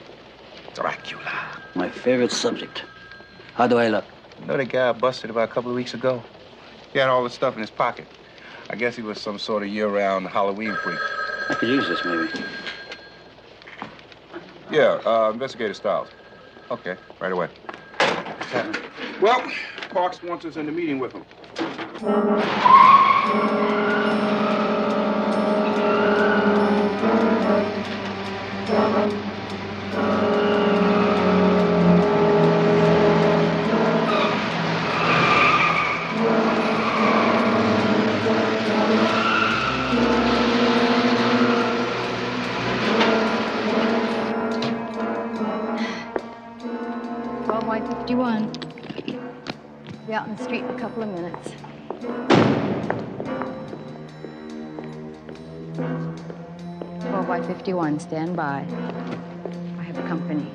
Dracula. My favorite subject. How do I look? You know the guy I busted about a couple of weeks ago? He had all the stuff in his pocket. I guess he was some sort of year-round Halloween freak. I could use this, maybe. Yeah, Investigator Stiles. Okay, right away. Well, Parks wants us in the meeting with him. Be out in the street in a couple of minutes. Well, by 51, stand by. I have company.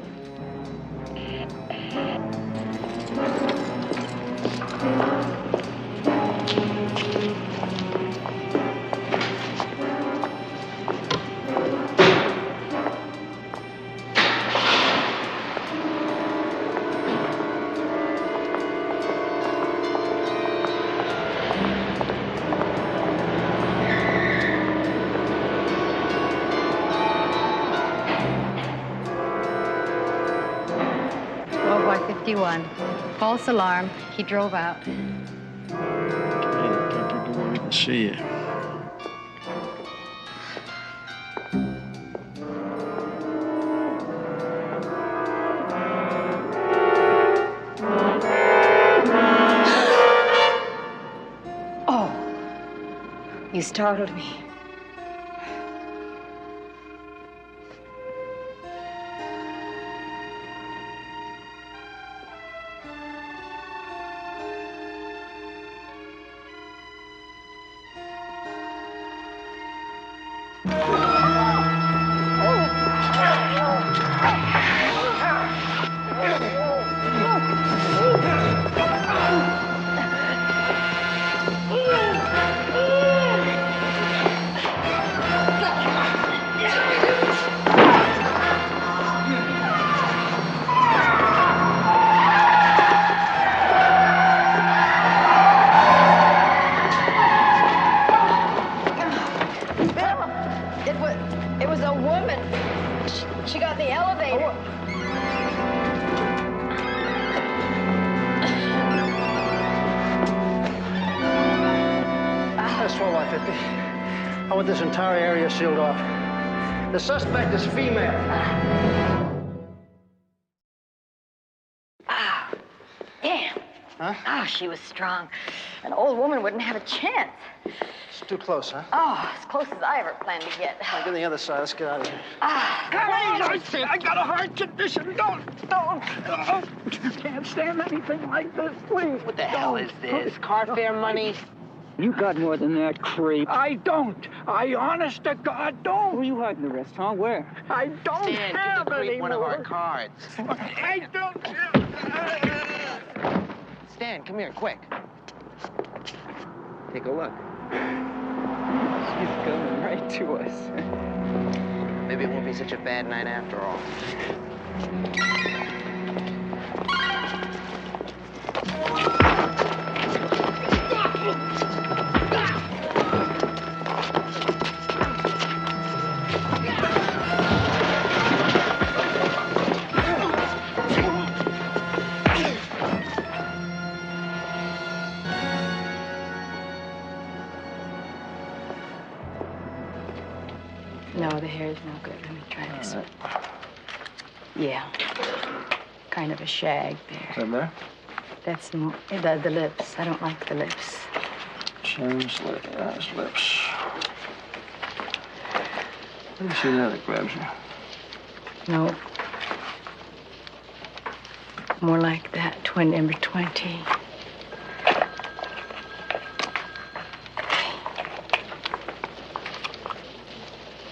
False alarm. He drove out. Okay, Pepper, go where we can see you. Oh, you startled me. It was a woman. She got in the elevator. That's 12-50. I want this entire area sealed off. The suspect is female. Damn. Huh? Oh, she was strong. An old woman wouldn't have a chance. It's too close, huh? Oh, as close as I ever planned to get. All right, get on the other side. Let's get out of here. I got a heart condition. Don't. Can't stand anything like this, please. What the hell is this? Car fare money? You got more than that, creep. I don't. I honest to God don't. Who are you hiding the rest, huh? Where? I don't Stan, have give the creep any one of more. our cards. I don't. Stan, come here, quick. Take a look. She's coming right to us. Maybe it won't be such a bad night after all. No, the hair's no good. Let me try this one. Yeah. Kind of a shag there. Is that there? That's the lips. I don't like the lips. Chin's lips. Let me see that grabs you. No. More like that, number 20.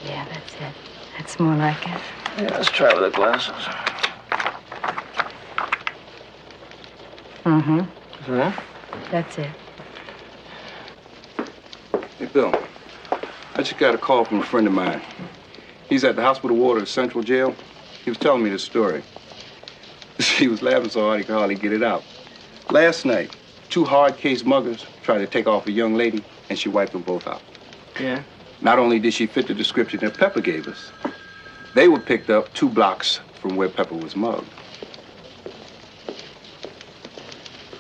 Yeah, that's it. That's more like it. Yeah, let's try with the glasses. Mm-hmm. Is that? That's it. Hey, Bill. I just got a call from a friend of mine. He's at the hospital ward of Central Jail. He was telling me this story. He was laughing so hard he could hardly get it out. Last night, 2 hard-case muggers tried to take off a young lady, and she wiped them both out. Yeah? Not only did she fit the description that Pepper gave us, they were picked up 2 blocks from where Pepper was mugged.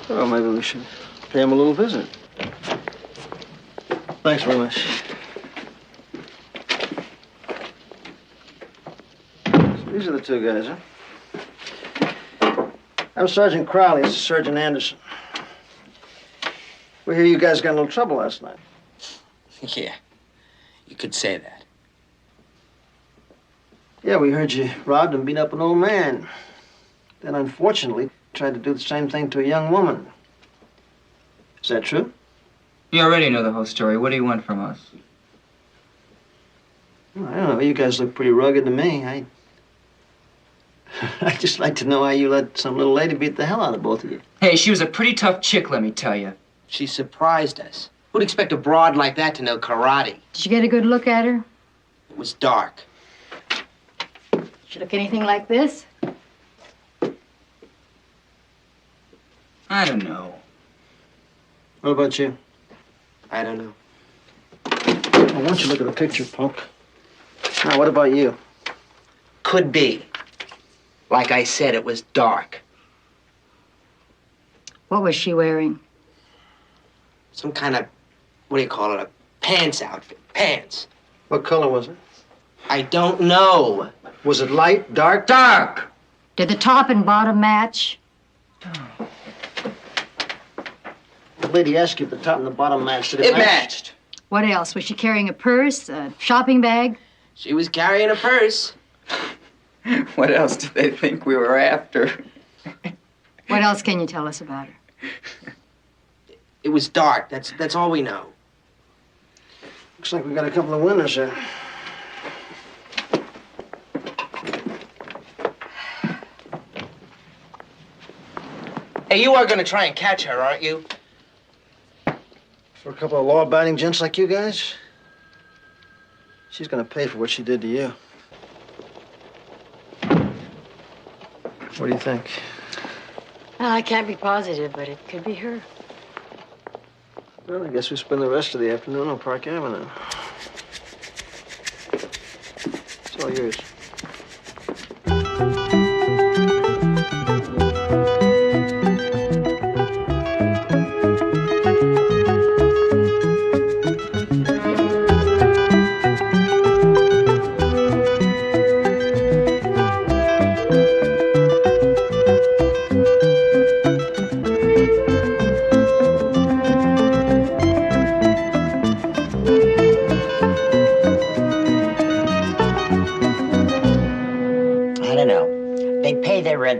Well, maybe we should pay him a little visit. Thanks very much. So these are the 2 guys, huh? I'm Sergeant Crowley. This is Sergeant Anderson. We hear you guys got in a little trouble last night. Yeah, you could say that. Yeah, we heard you robbed and beat up an old man. Then, unfortunately, tried to do the same thing to a young woman. Is that true? You already know the whole story. What do you want from us? Well, I don't know. You guys look pretty rugged to me. I'd just like to know why you let some little lady beat the hell out of both of you. Hey, she was a pretty tough chick, let me tell you. She surprised us. Who'd expect a broad like that to know karate? Did you get a good look at her? It was dark. She look anything like this? I don't know. What about you? I don't know. Well, why don't you look at the picture, punk? Now, what about you? Could be. Like I said, it was dark. What was she wearing? Some kind of, what do you call it, a pants outfit. Pants. What color was it? I don't know. Was it light, dark? Dark! Did the top and bottom match? The lady asked you if the top and the bottom matched. Did It match? matched. What else? Was she carrying a purse, a shopping bag? She was carrying a purse. What else did they think we were after? What else can you tell us about her? It was dark. That's all we know. Looks like we got a couple of winners here. Hey, you are gonna try and catch her, aren't you? For a couple of law-abiding gents like you guys, she's gonna pay for what she did to you. What do you think? Well, I can't be positive, but it could be her. Well, I guess we spend the rest of the afternoon on Park Avenue. It's all yours.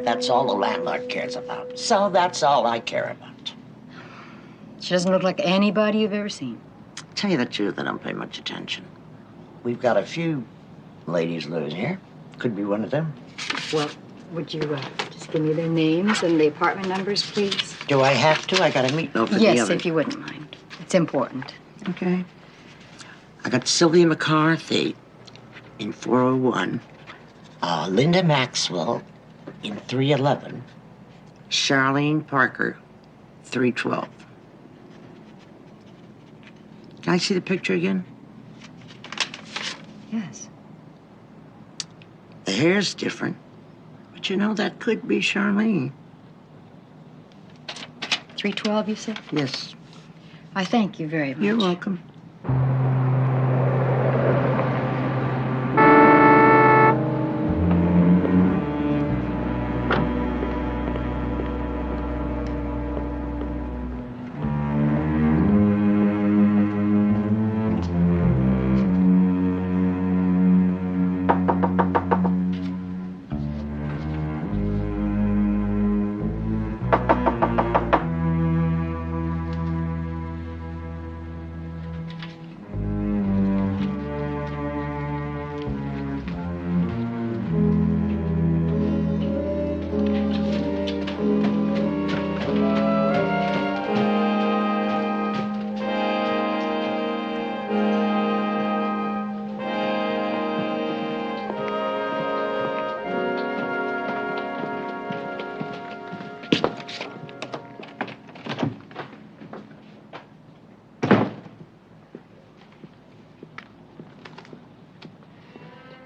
That's all the landlord cares about. So that's all I care about. She doesn't look like anybody you've ever seen. Tell you the truth, I don't pay much attention. We've got a few ladies living here. Could be one of them. Well, would you just give me their names and the apartment numbers, please? Do I have to? I got a meeting over the Yes, oven. if you wouldn't mind. It's important. Okay. I got Sylvia McCarthy in 401. Linda Maxwell in 311. Charlene Parker, 312. Can I see the picture again? Yes. The hair's different. But you know, that could be Charlene. 312, you said? Yes. I thank you very much. You're welcome.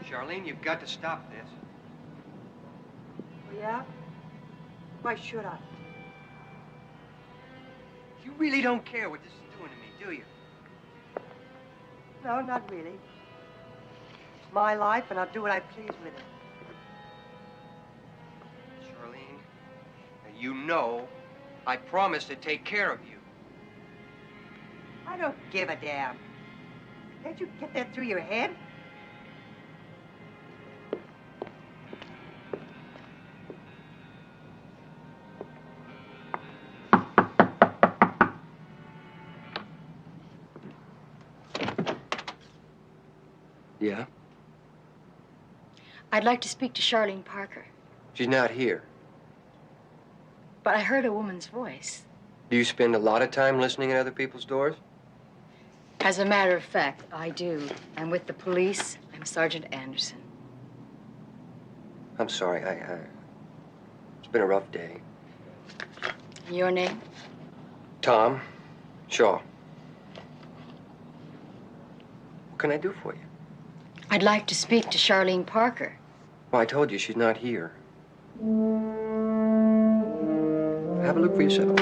Charlene, you've got to stop this. Yeah? Why should I? You really don't care what this is doing to me, do you? No, not really. It's my life, and I'll do what I please with it. Charlene, you know I promised to take care of you. I don't give a damn. Can't you get that through your head? Yeah? I'd like to speak to Charlene Parker, She's not here. but I heard a woman's voice. Do you spend a lot of time listening at other people's doors? As a matter of fact, I do. I'm with the police. I'm Sergeant Anderson. I'm sorry, it's been a rough day. And your name? Tom Shaw. What can I do for you? I'd like to speak to Charlene Parker. Well, I told you she's not here. Have a look for yourself.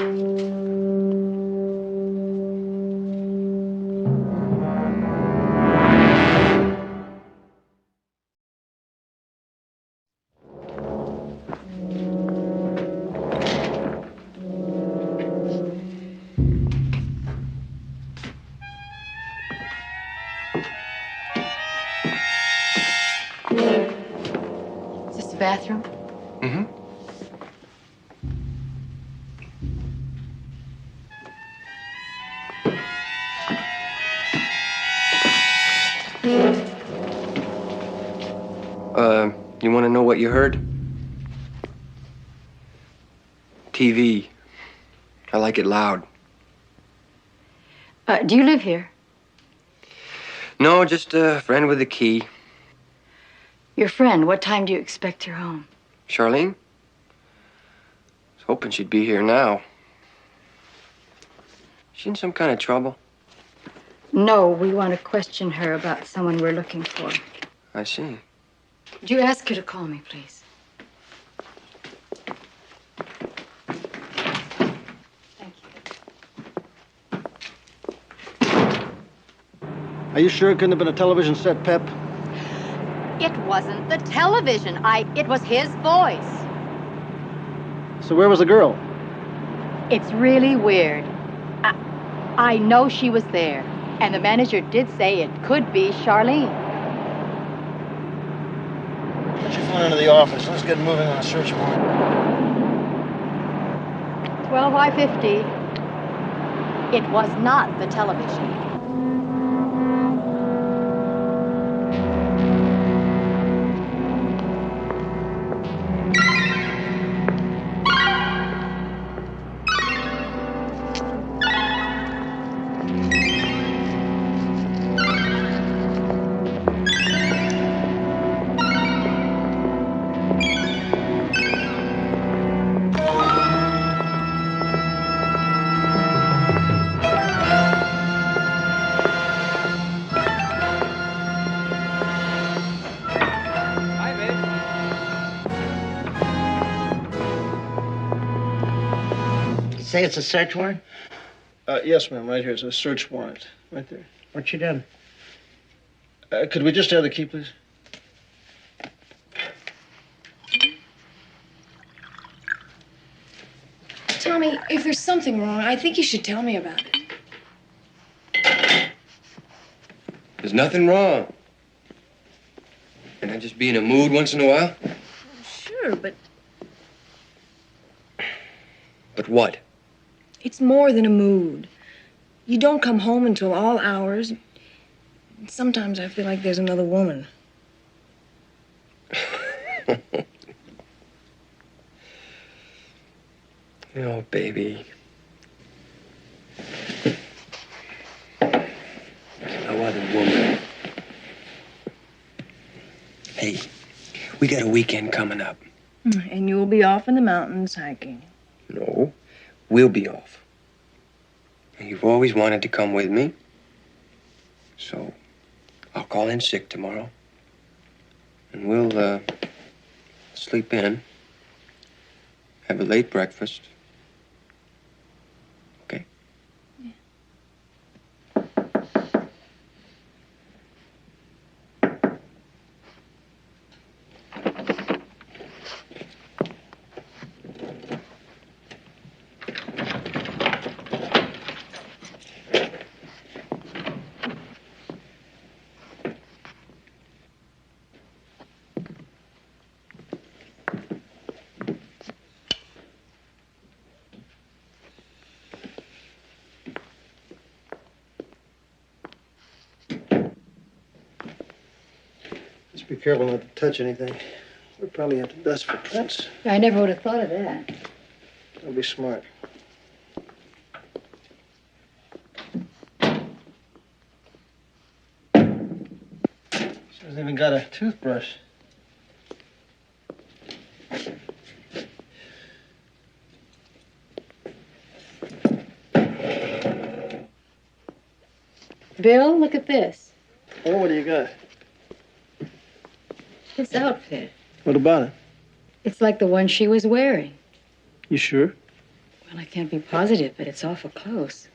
Is this the bathroom? Mm-hmm. You want to know what you heard? TV. I like it loud. Do you live here? No, just a friend with a key. Your friend, what time do you expect her home? Charlene? I was hoping she'd be here now. She in some kind of trouble? No, we want to question her about someone we're looking for. I see. Would you ask her to call me, please? Are you sure it couldn't have been a television set, Pep? It wasn't the television. It was his voice. So where was the girl? It's really weird. I know she was there, and the manager did say it could be Charlene. Put your phone into the office. Let's get moving on a search warrant. 12 by 50. It was not the television. Say it's a search warrant? Yes, ma'am. Right here. It's a search warrant. Right there. What you done? Could we just have the key, please? Tommy, if there's something wrong, I think you should tell me about it. There's nothing wrong. Can I just be in a mood once in a while? Sure, but But what? it's more than a mood. You don't come home until all hours. Sometimes I feel like there's another woman. Oh, baby. No other woman. Hey, we got a weekend coming up. And you'll be off in the mountains hiking. No, we'll be off. And you've always wanted to come with me. So I'll call in sick tomorrow. And we'll sleep in. Have a late breakfast. Okay? Just be careful not to touch anything. We'll probably have to dust for prints. I never would have thought of that. Don't be smart. She hasn't even got a toothbrush. Bill, look at this. Oh, what do you got? This outfit. What about it? It's like the one she was wearing. You sure? Well, I can't be positive, but it's awful close.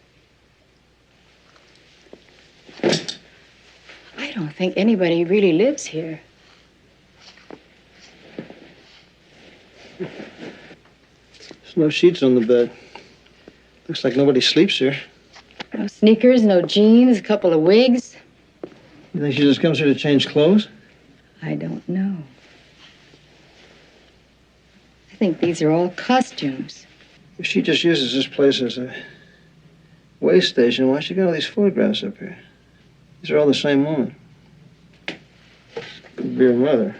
I don't think anybody really lives here. There's no sheets on the bed. Looks like nobody sleeps here. No sneakers, no jeans, a couple of wigs. You think she just comes here to change clothes? I don't know. I think these are all costumes. If she just uses this place as a way station, why she got all these photographs up here? These are all the same woman. Could be her mother.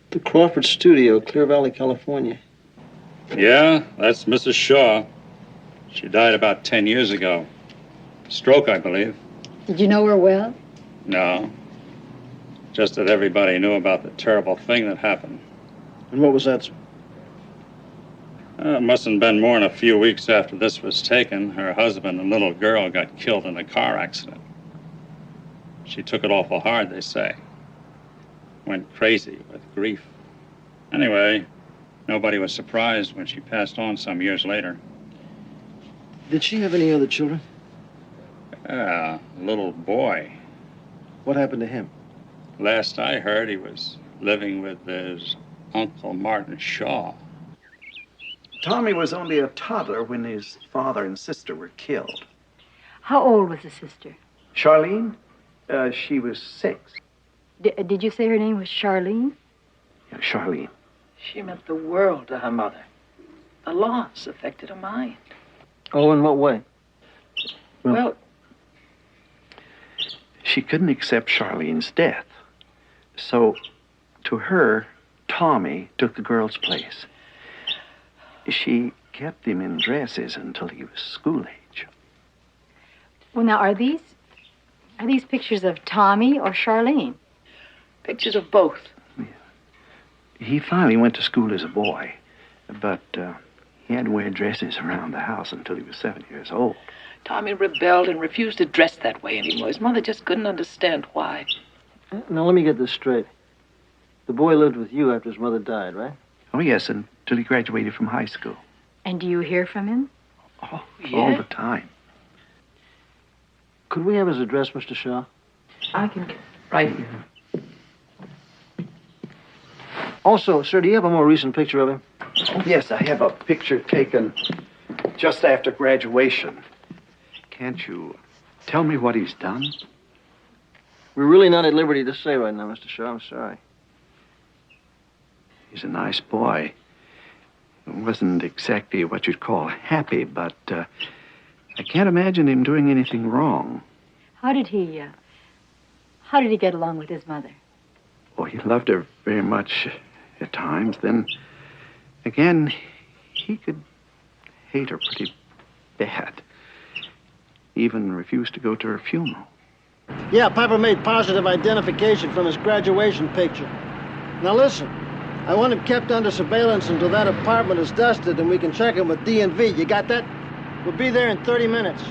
The Crawford Studio, Clear Valley, California. Yeah, that's Mrs. Shaw. She died about 10 years ago. Stroke, I believe. Did you know her well? No. Just that everybody knew about the terrible thing that happened. And what was that? It mustn't have been more than a few weeks after this was taken. Her husband and little girl got killed in a car accident. She took it awful hard, they say. Went crazy with grief. Anyway, nobody was surprised when she passed on some years later. Did she have any other children? A little boy. What happened to him? Last I heard, he was living with his Uncle Martin Shaw. Tommy was only a toddler when his father and sister were killed. How old was the sister? Charlene, she was 6. Did you say her name was Charlene? Yeah, Charlene. She meant the world to her mother. The loss affected her mind. Oh, in what way? Well, she couldn't accept Charlene's death. So, to her, Tommy took the girl's place. She kept him in dresses until he was school age. Well, now, are these pictures of Tommy or Charlene? Pictures of both. He finally went to school as a boy, but he had to wear dresses around the house until he was 7 years old. Tommy rebelled and refused to dress that way anymore. His mother just couldn't understand why. Now, let me get this straight. The boy lived with you after his mother died, right? Oh, yes, until he graduated from high school. And do you hear from him? Oh, all the time. Could we have his address, Mr. Shaw? I can get right here. Also, sir, do you have a more recent picture of him? Oh, yes, I have a picture taken just after graduation. Can't you tell me what he's done? We're really not at liberty to say right now, Mr. Shaw. I'm sorry. He's a nice boy. It wasn't exactly what you'd call happy, but I can't imagine him doing anything wrong. How did he get along with his mother? Oh, he loved her very much at times. Then, again, he could hate her pretty bad. Even refused to go to her funeral. Yeah, Papa made positive identification from his graduation picture. Now listen, I want him kept under surveillance until that apartment is dusted and we can check him with DNV. You got that? We'll be there in 30 minutes.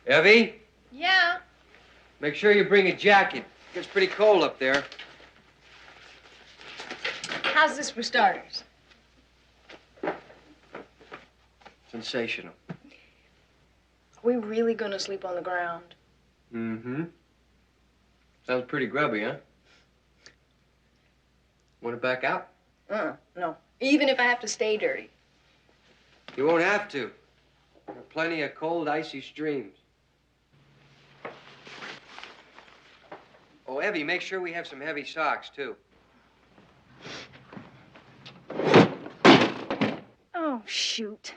Evie, Yeah? make sure you bring a jacket. It gets pretty cold up there. How's this for starters? Sensational. Are we really gonna sleep on the ground? Mm-hmm. Sounds pretty grubby, huh? Want it back out? No. Even if I have to stay dirty. You won't have to. There are plenty of cold, icy streams. Oh, Evie, make sure we have some heavy socks, too. Oh, shoot.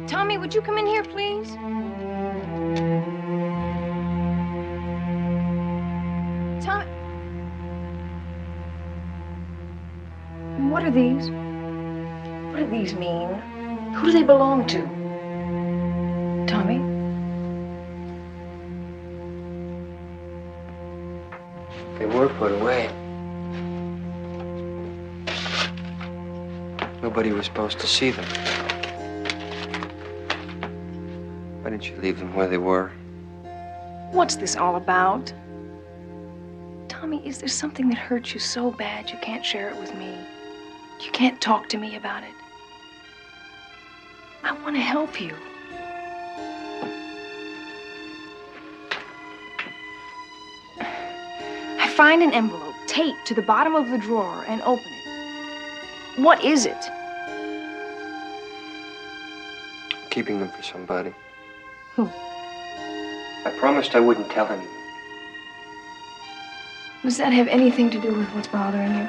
Tommy, would you come in here, please? Tommy. What are these? What do these mean? Who do they belong to? Tommy? They were put away. Nobody was supposed to see them. Why didn't you leave them where they were? What's this all about? Tommy, is there something that hurts you so bad you can't share it with me? You can't talk to me about it? I want to help you. I find an envelope taped to the bottom of the drawer and open it. What is it? I'm keeping them for somebody. Who? I promised I wouldn't tell anyone. Does that have anything to do with what's bothering you?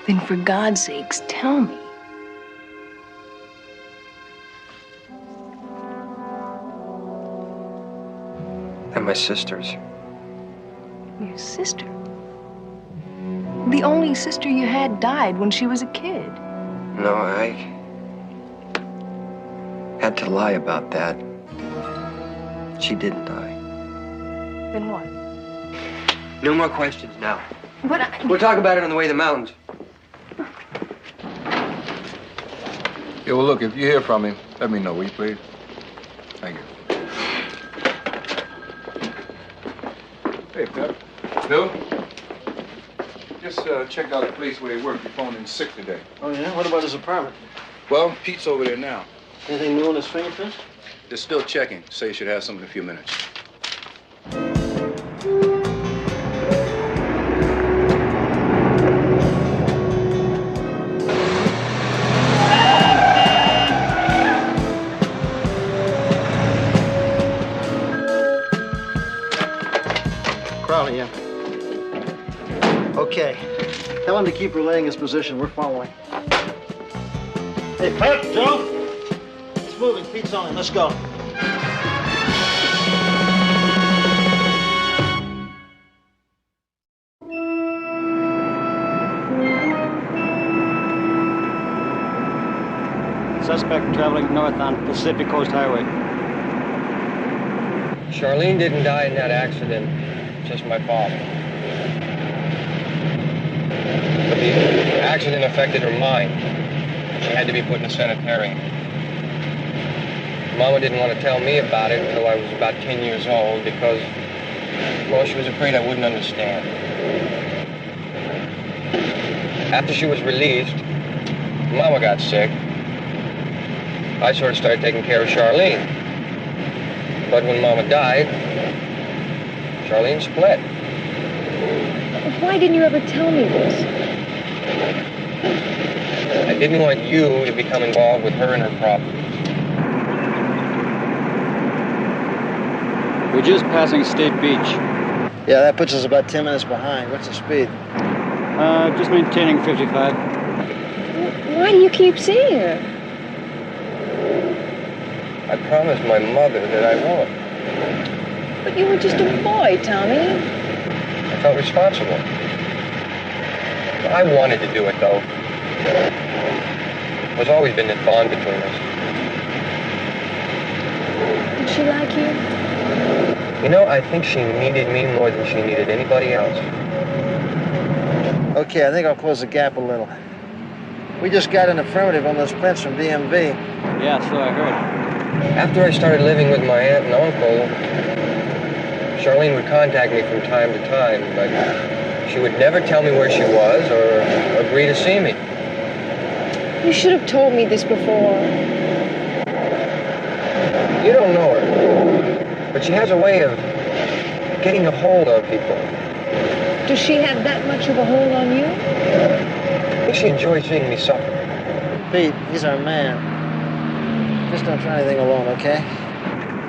Then for God's sakes, tell me. And my sisters. Your sister? The only sister you had died when she was a kid. No, I had to lie about that. She didn't die. Then what? No more questions now. But We'll talk about it on the way to the mountains. Yeah, well, look, if you hear from him, let me know, will you, please? Thank you. Hey, Pep. Bill? Just checked out the place where he worked. He phoned in sick today. Oh, yeah? What about his apartment? Well, Pete's over there now. Anything new on his fingerprints? They're still checking. Say he should have some in a few minutes. Crowley, yeah. Okay. Tell him to keep relaying his position. We're following. Hey, Pep, Joe. It's moving. Pete's on it. Let's go. Suspect traveling north on Pacific Coast Highway. Charlene didn't die in that accident, just my father. But the accident affected her mind. She had to be put in a sanitarium. Mama didn't want to tell me about it until I was about 10 years old because, well, she was afraid I wouldn't understand. After she was released, Mama got sick. I sort of started taking care of Charlene. But when Mama died, Charlene split. Why didn't you ever tell me this? I didn't want you to become involved with her and her problems. We're just passing State Beach. Yeah, that puts us about 10 minutes behind. What's the speed? Just maintaining 55. Why do you keep seeing her? I promised my mother that I would. But you were just a boy, Tommy. I felt responsible. I wanted to do it, though. There's always been that bond between us. Did she like you? You know, I think she needed me more than she needed anybody else. Okay, I think I'll close the gap a little. We just got an affirmative on those prints from DMV. Yeah, so I heard. After I started living with my aunt and uncle, Charlene would contact me from time to time, but she would never tell me where she was or agree to see me. You should have told me this before. You don't know her, but she has a way of getting a hold on people. Does she have that much of a hold on you? I think she enjoys seeing me suffer. Pete, he's our man. Just don't try anything alone, okay?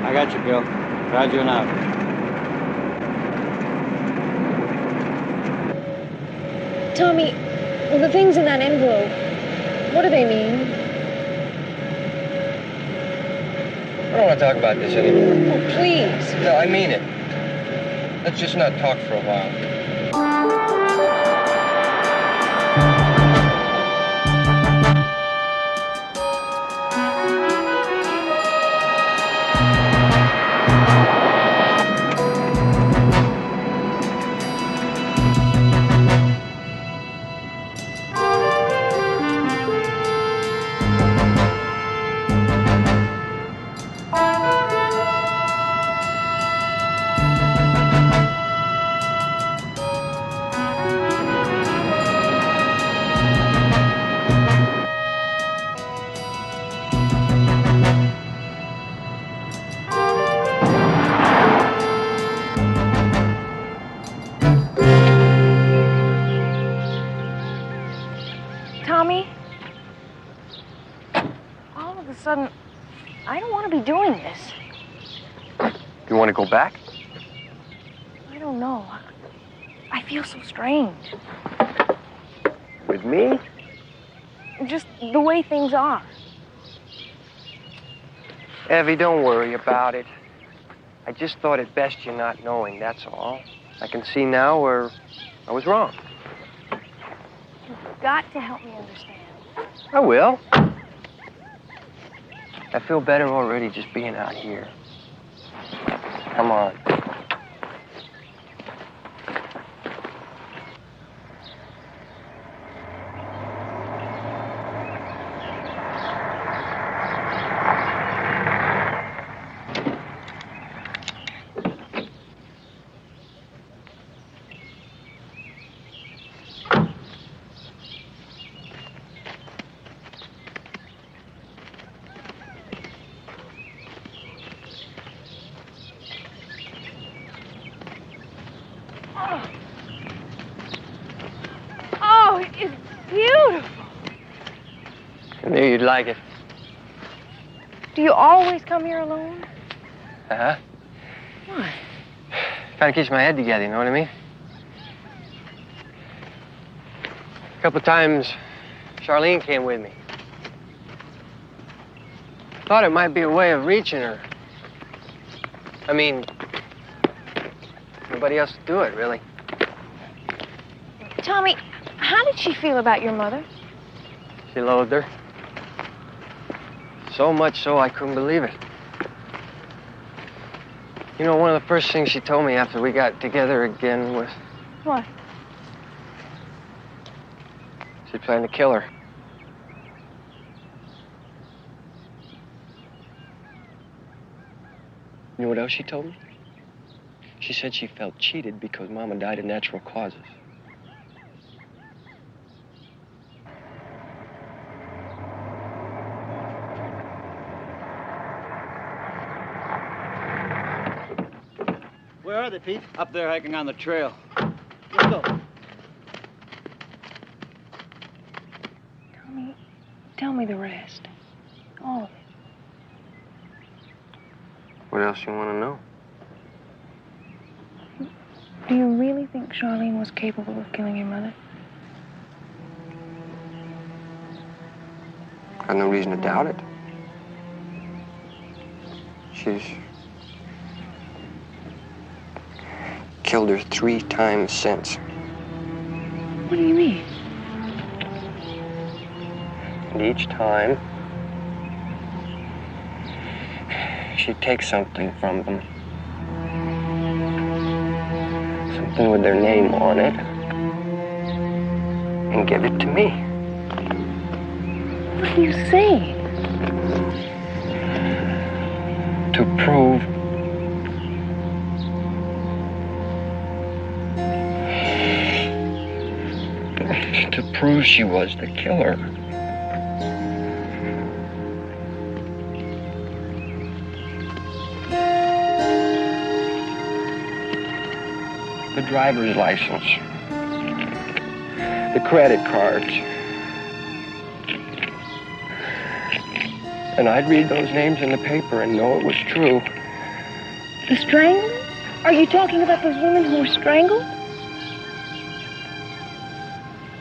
I got you, Bill. Roger and out. Tommy, the things in that envelope, what do they mean? I don't want to talk about this anymore. Oh, please. No, I mean it. Let's just not talk for a while. Tommy, all of a sudden, I don't want to be doing this. You want to go back? I don't know. I feel so strange. With me? Just the way things are. Evie, don't worry about it. I just thought it best you not knowing, that's all. I can see now where I was wrong. You've got to help me understand. I will. I feel better already just being out here. Come on. Oh, it's beautiful. I knew you'd like it. Do you always come here alone? Uh-huh. Why? Kind of keeps my head together, you know what I mean? A couple of times, Charlene came with me. Thought it might be a way of reaching her. I mean, nobody else to do it, really. Tommy, how did she feel about your mother? She loathed her. So much so I couldn't believe it. You know, one of the first things she told me after we got together again was What? she planned to kill her. You know what else she told me? She said she felt cheated because Mama died of natural causes. Where are they, Pete? Up there hiking on the trail. Let's go. Tell me the rest. All of it. What else you want to know? Do you really think Charlene was capable of killing your mother? I've no reason to doubt it. She's killed her 3 times since. What do you mean? And each time, she'd take something from them. Something with their name on it. And give it to me. What are you saying? To prove she was the killer. The driver's license, the credit cards. And I'd read those names in the paper and know it was true. The strangling? Are you talking about those women who were strangled?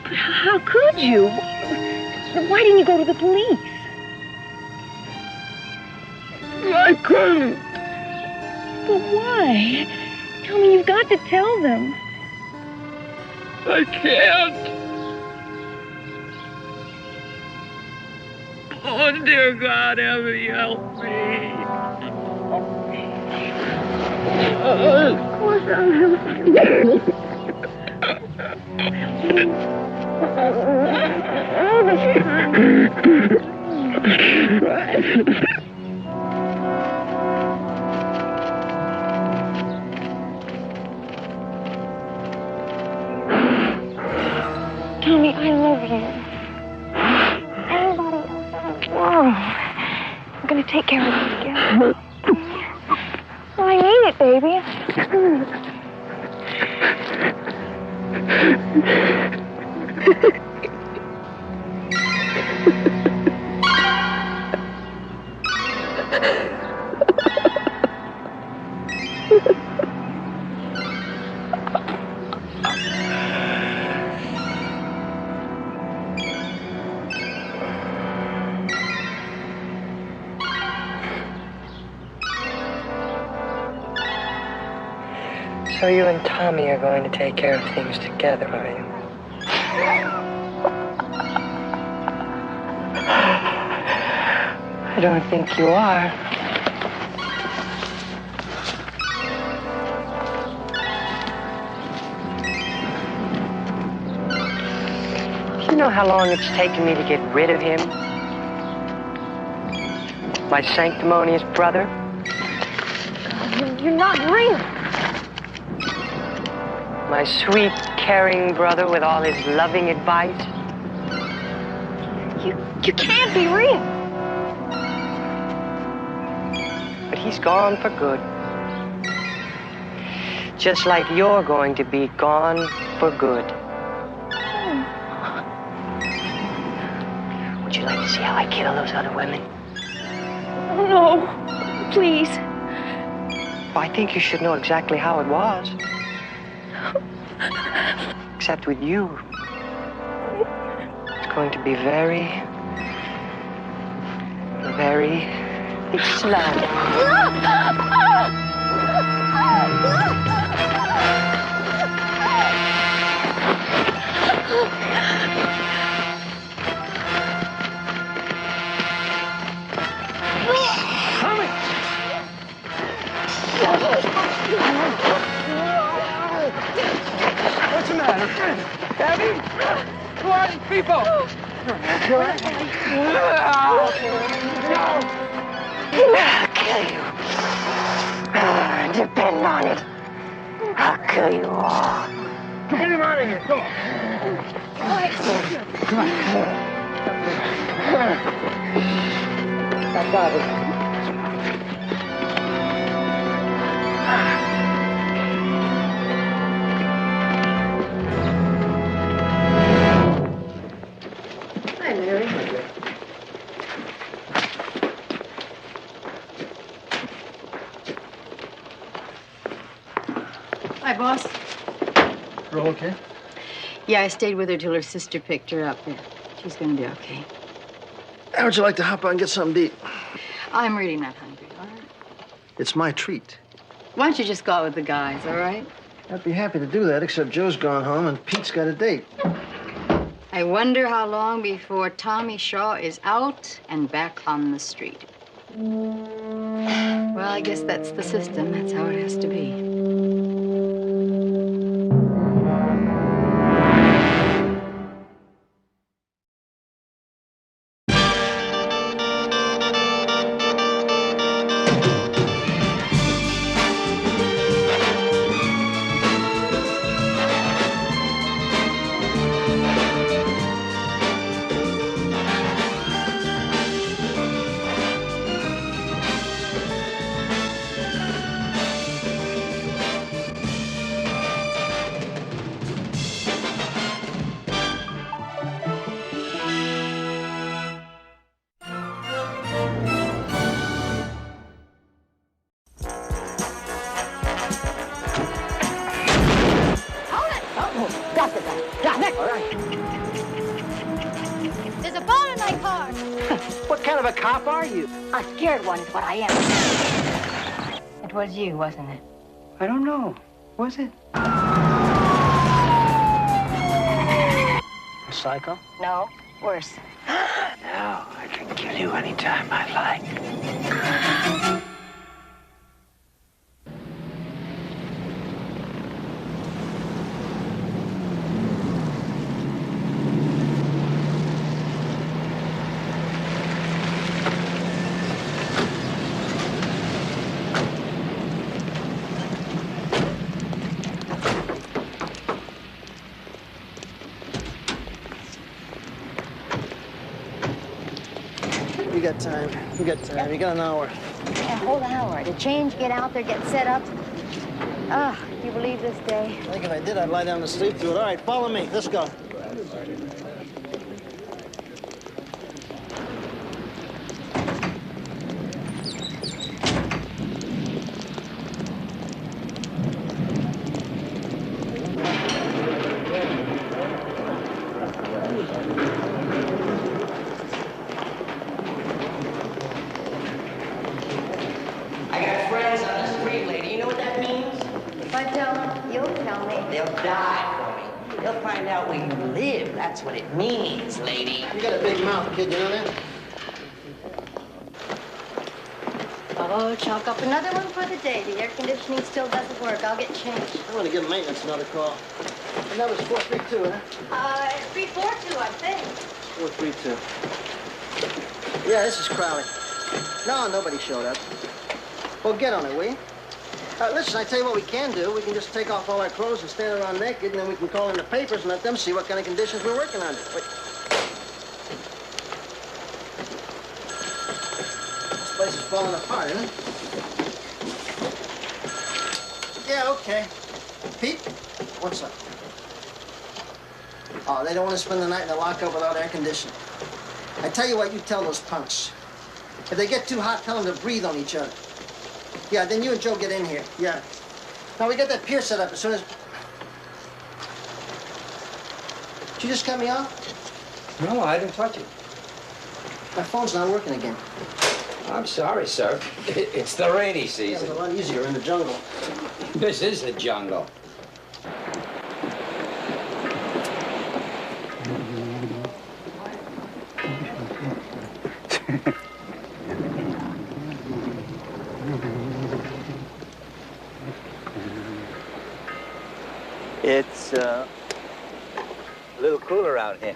But how could you? Why didn't you go to the police? I couldn't. But why? Tell me, you've got to tell them. I can't. Oh, dear God, Emily, help me. Of course I'll help you. Tommy, I love you. Everybody else in the world. We're gonna take care of this together. Well, I mean it, baby. So you and Tommy are going to take care of things together, are you? I don't think you are. You know how long it's taken me to get rid of him? My sanctimonious brother? You're not real. My sweet, caring brother with all his loving advice? You can't be real. But he's gone for good. Just like you're going to be gone for good. Would you like to see how I kill those other women? No, please. I think you should know exactly how it was. Except with you, it's going to be very, very slow. What's the matter? Abby? Who are these people? I'll kill you. Depend on it. I'll kill you all. Get him out of here. Come on. Come on. I got it. Hi, Larry. Hi, boss. We're all okay? Yeah, I stayed with her till her sister picked her up. She's gonna be okay. How would you like to hop on and get something to eat? I'm really not hungry, all right? It's my treat. Why don't you just go out with the guys, all right? I'd be happy to do that, except Joe's gone home and Pete's got a date. I wonder how long before Tommy Shaw is out and back on the street. Well, I guess that's the system. That's how it has to be. There's a ball in my car. What kind of a cop are you? A scared one is what I am. It was you, wasn't it? I don't know. Was it? A psycho? No, worse. No, I can kill you anytime I like. We got time. We got time. You got an hour. A whole hour to change, get out there, get set up. Ah, do you believe this day? I think if I did, I'd lie down to sleep through it. All right, follow me. Let's go. I got friends on the street, lady. You know what that means? If I don't, you'll tell me. They'll die for me. They'll find out where you live. That's what it means, lady. You got a big mouth, kid. You know that? Oh, chalk up another one for the day. The air conditioning still doesn't work. I'll get changed. I'm gonna give maintenance another call. And that was 432, huh? 342, I think. 432. Yeah, this is Crowley. No, nobody showed up. Well, get on it, will you? Listen, I tell you what we can do. We can just take off all our clothes and stand around naked, and then we can call in the papers and let them see what kind of conditions we're working under. Wait. This place is falling apart, isn't it? Yeah, okay. Pete, what's up? Oh, they don't want to spend the night in the lockup without air conditioning. I tell you what, you tell those punks. If they get too hot, tell them to breathe on each other. Yeah, then you and Joe get in here. Yeah. Now, we got that pier set up as soon as... Did you just cut me off? No, I didn't touch it. My phone's not working again. I'm sorry, sir. It's the rainy Yeah, season. it's a lot easier in the jungle. This is the jungle. It's a little cooler out here.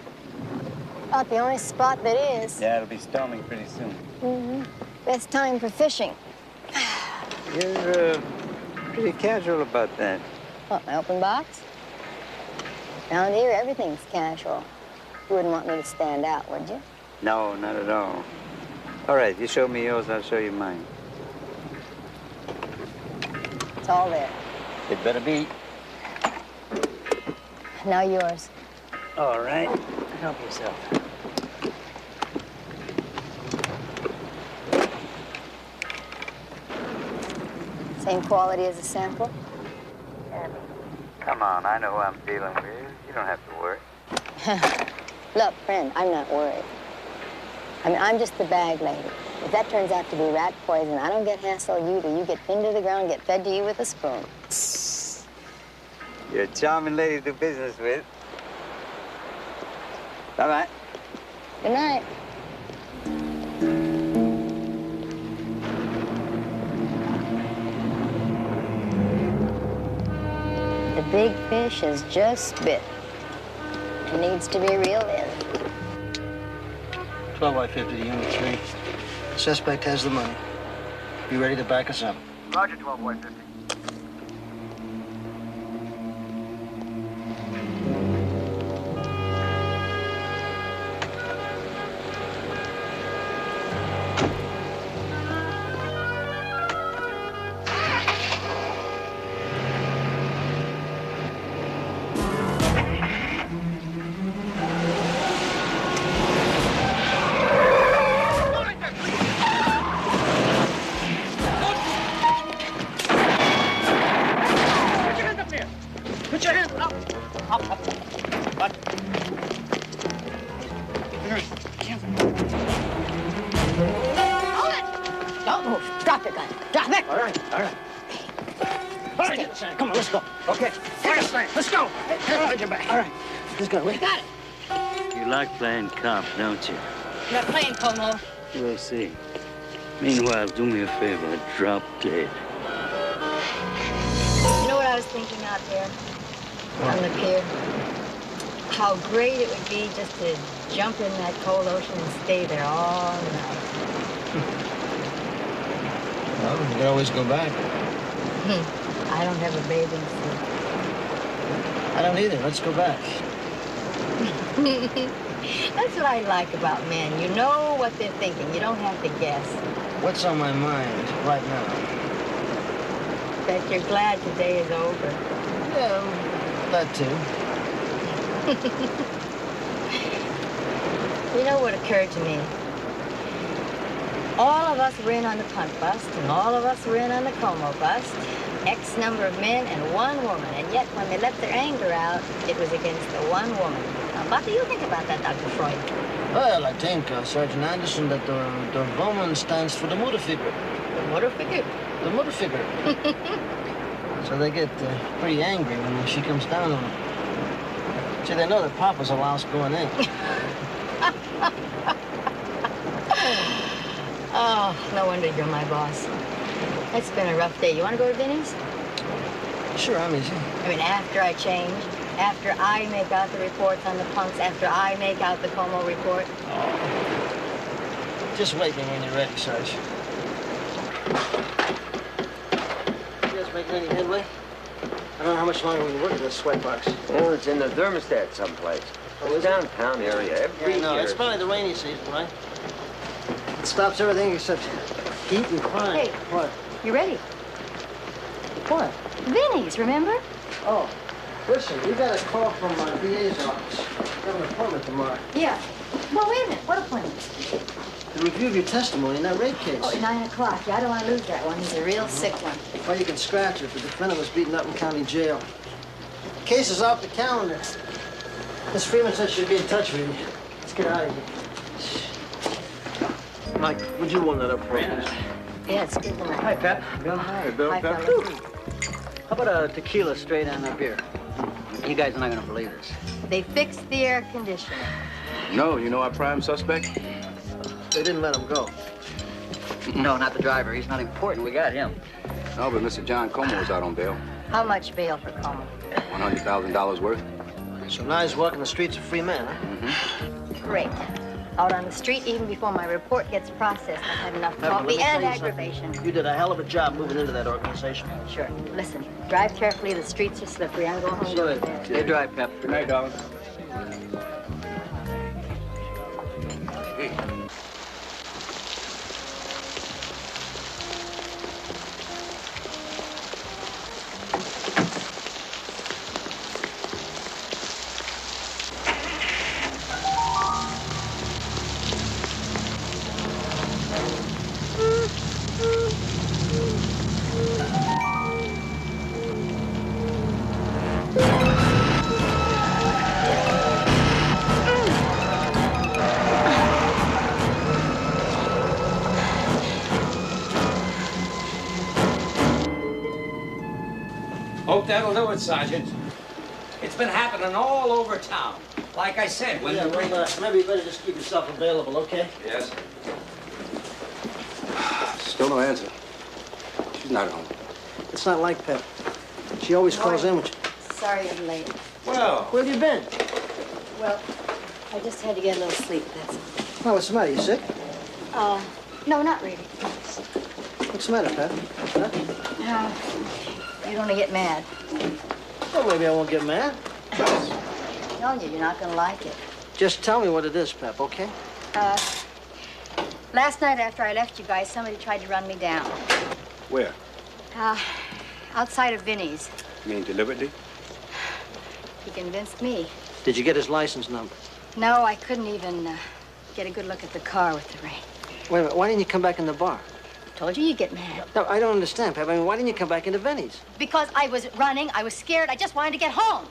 About the only spot that is. Yeah, it'll be storming pretty soon. Mm-hmm. Best time for fishing. You're pretty casual about that. What, my open box? Down here, everything's casual. You wouldn't want me to stand out, would you? No, not at all. All right, you show me yours, I'll show you mine. It's all there. It better be. Now yours. All right, help yourself. Same quality as a sample? Come on, I know who I'm dealing with. You don't have to worry. Look, friend, I'm not worried. I mean, I'm just the bag lady. If that turns out to be rat poison, I don't get hassle you till you get pinned to the ground and get fed to you with a spoon. You're a charming lady to do business with. Bye-bye. Good night. The big fish is just bit. It needs to be reeled in. 12 by 50 to Unit 3. Suspect has the money. Be ready to back us up. Roger, 12 by 50. Put your hands up. Up. What? Hold it! Don't move. Drop your gun. Drop it. All right. All right, come on, let's go. Okay. Let's go. Hold your back. All right. Let's go. We got it. You like playing cop, don't you? I'm not playing, Como. We'll see. Meanwhile, do me a favor. Drop dead. You know what I was thinking out there on the pier? How great it would be just to jump in that cold ocean and stay there all night. Well, we can always go back. I don't have a bathing suit. I don't either. Let's go back. That's what I like about men. You know what they're thinking. You don't have to guess. What's on my mind right now? That you're glad today is over. Yeah, that too. You know what occurred to me? All of us were in on the punt bust, and all of us were in on the Como bust. X number of men and one woman, and yet when they let their anger out, it was against the one woman. Now, what do you think about that, Dr. Freud? Well, I think, Sergeant Anderson, that the woman stands for the motor figure. The motor figure? The motor figure. So they get pretty angry when she comes down on them. See, they know that Papa's a louse going in. Oh, no wonder you're my boss. It's been a rough day. You want to go to Vinny's? Sure, I'm easy. I mean, after I change, after I make out the reports on the punks, after I make out the Como report. Oh. Just wait when you're ready, Sarge. You guys making any headway? I don't know how much longer we can work at this sweatbox. Well, it's in the thermostat someplace. Oh, It's downtown area every Yeah, no, year. it's probably the rainy season, right? It stops everything except heat and crime. Hey. What? You ready? What? Vinny's, remember? Oh, listen, we got a call from my DA's office. We have an appointment tomorrow. Yeah. Well, wait a minute. What appointment? The review of your testimony in that rape case. Oh, 9 o'clock. Yeah, I don't want to lose that one. He's a real sick one. Well, you can scratch it. The defendant was beaten up in county jail. The case is off the calendar. Miss Freeman said she'd be in touch with you. Let's get out of here. Mike, would you warm that up for me? Yeah, it's good tonight. Hi, Pep. Bill. Hi, Bill. Hi, Pep. fella. How about a tequila straight on a beer? You guys are not gonna believe this. They fixed the air conditioner. No, you know our prime suspect? They didn't let him go. No, not the driver. He's not important. We got him. No, but Mr. John Como was out on bail. How much bail for Como? $100,000 worth. So now he's walking the streets a free man, huh? Great. Out on the street even before my report gets processed. I've had enough Pepper, let me coffee tell and you aggravation. something. You did a hell of a job moving into that organization. Sure. Listen, drive carefully. The streets are slippery. I'm going home. Sure. You drive, Pep. Good night, darling. Hope that'll do it, Sergeant. It's been happening all over town. Like I said, when maybe you better just keep yourself available, okay? Yes. Still no answer. She's not home. It's not like Pep. She always calls in when she... Sorry I'm late. Well, where have you been? Well, I just had to get a little sleep, that's all. Oh, what's the matter? You sick? No, not really. What's the matter, Pep? Huh? You'd only get mad. Well, maybe I won't get mad. I'm telling you, you're not gonna like it. Just tell me what it is, Pep, okay? Last night after I left you guys, somebody tried to run me down. Where? Outside of Vinny's. You mean deliberately? He convinced me. Did you get his license number? No, I couldn't even get a good look at the car with the rain. Wait a minute, why didn't you come back in the bar? Told you you'd get mad. No, I don't understand, Pep. I mean, why didn't you come back into Vinny's? Because I was running, I was scared, I just wanted to get home.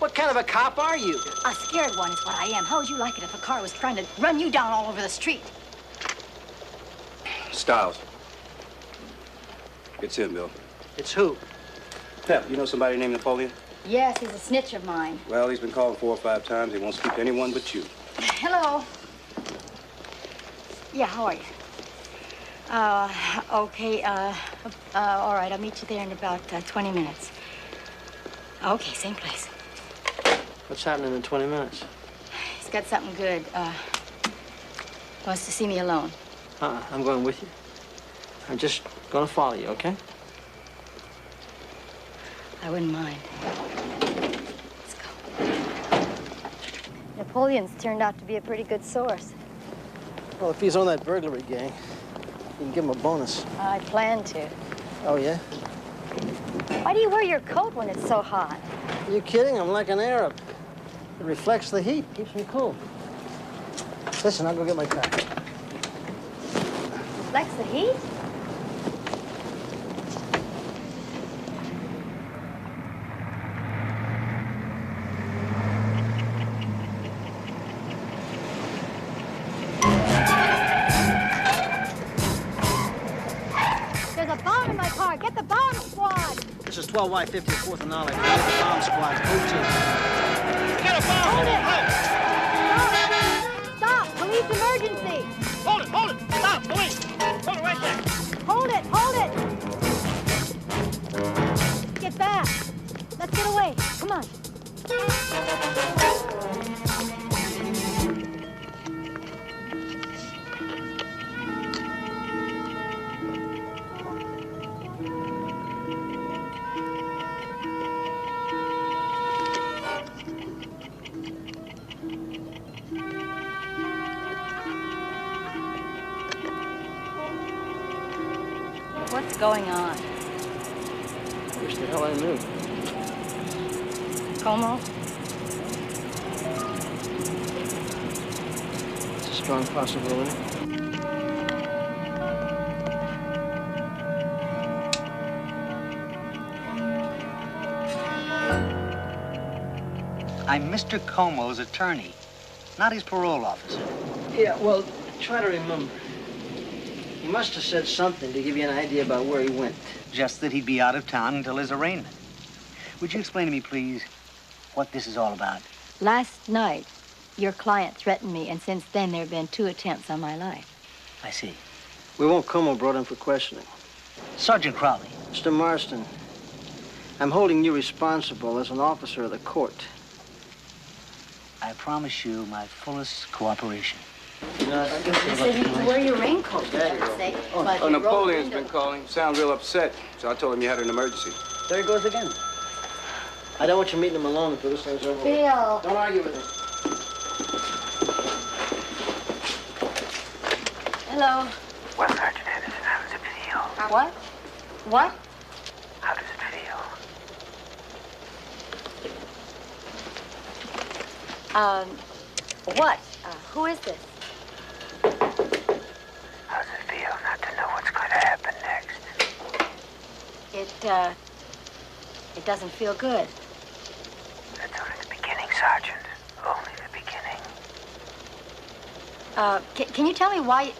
What kind of a cop are you? A scared one is what I am. How would you like it if a car was trying to run you down all over the street? Styles. It's him, Bill. It's who? Pep, you know somebody named Napoleon? Yes, he's a snitch of mine. Well, he's been called 4 or 5 times. He won't speak to anyone but you. Hello. Yeah, how are you? Okay, all right, I'll meet you there in about 20 minutes. Okay, same place. What's happening in 20 minutes? He's got something good. Wants to see me alone. I'm going with you. I'm just gonna follow you, okay? I wouldn't mind. Let's go. Napoleon's turned out to be a pretty good source. Well, if he's on that burglary gang, you can give him a bonus. I plan to. Oh, yeah? Why do you wear your coat when it's so hot? Are you kidding? I'm like an Arab. It reflects the heat, keeps me cool. Listen, I'll go get my car. Reflects the heat? There's a bomb in my car. Get the bomb squad. This is 12Y54th and Olive. The bomb squad. Move to. Get a bomb. Hold it. Stop. Police emergency. Hold it, hold it. Stop, police. Hold it right there. Hold it. Hold it. Get back. Let's get away. Come on. What's going on? Wish the hell I knew. Como? It's a strong possibility. I'm Mr. Como's attorney, not his parole officer. Yeah, well, try to remember. He must have said something to give you an idea about where he went. Just that he'd be out of town until his arraignment. Would you explain to me, please, what this is all about? Last night, your client threatened me, and since then there have been 2 attempts on my life. I see. We won't Como brought in for questioning. Sergeant Crowley. Mr. Marston, I'm holding you responsible as an officer of the court. I promise you my fullest cooperation. You said you could wear your raincoat, for God's sake. But Oh, you rolled the Napoleon's window. been calling. Sounds real upset. So I told him you had an emergency. There he goes again. I don't want you meeting him alone until this thing's over. Bill. Don't argue with him. Hello. Well, Sergeant Anderson, how does it feel? What? What? How does it feel? What? Who is this? How does it feel not to know what's going to happen next? It doesn't feel good. That's only the beginning, Sergeant. Only the beginning. Can you tell me why?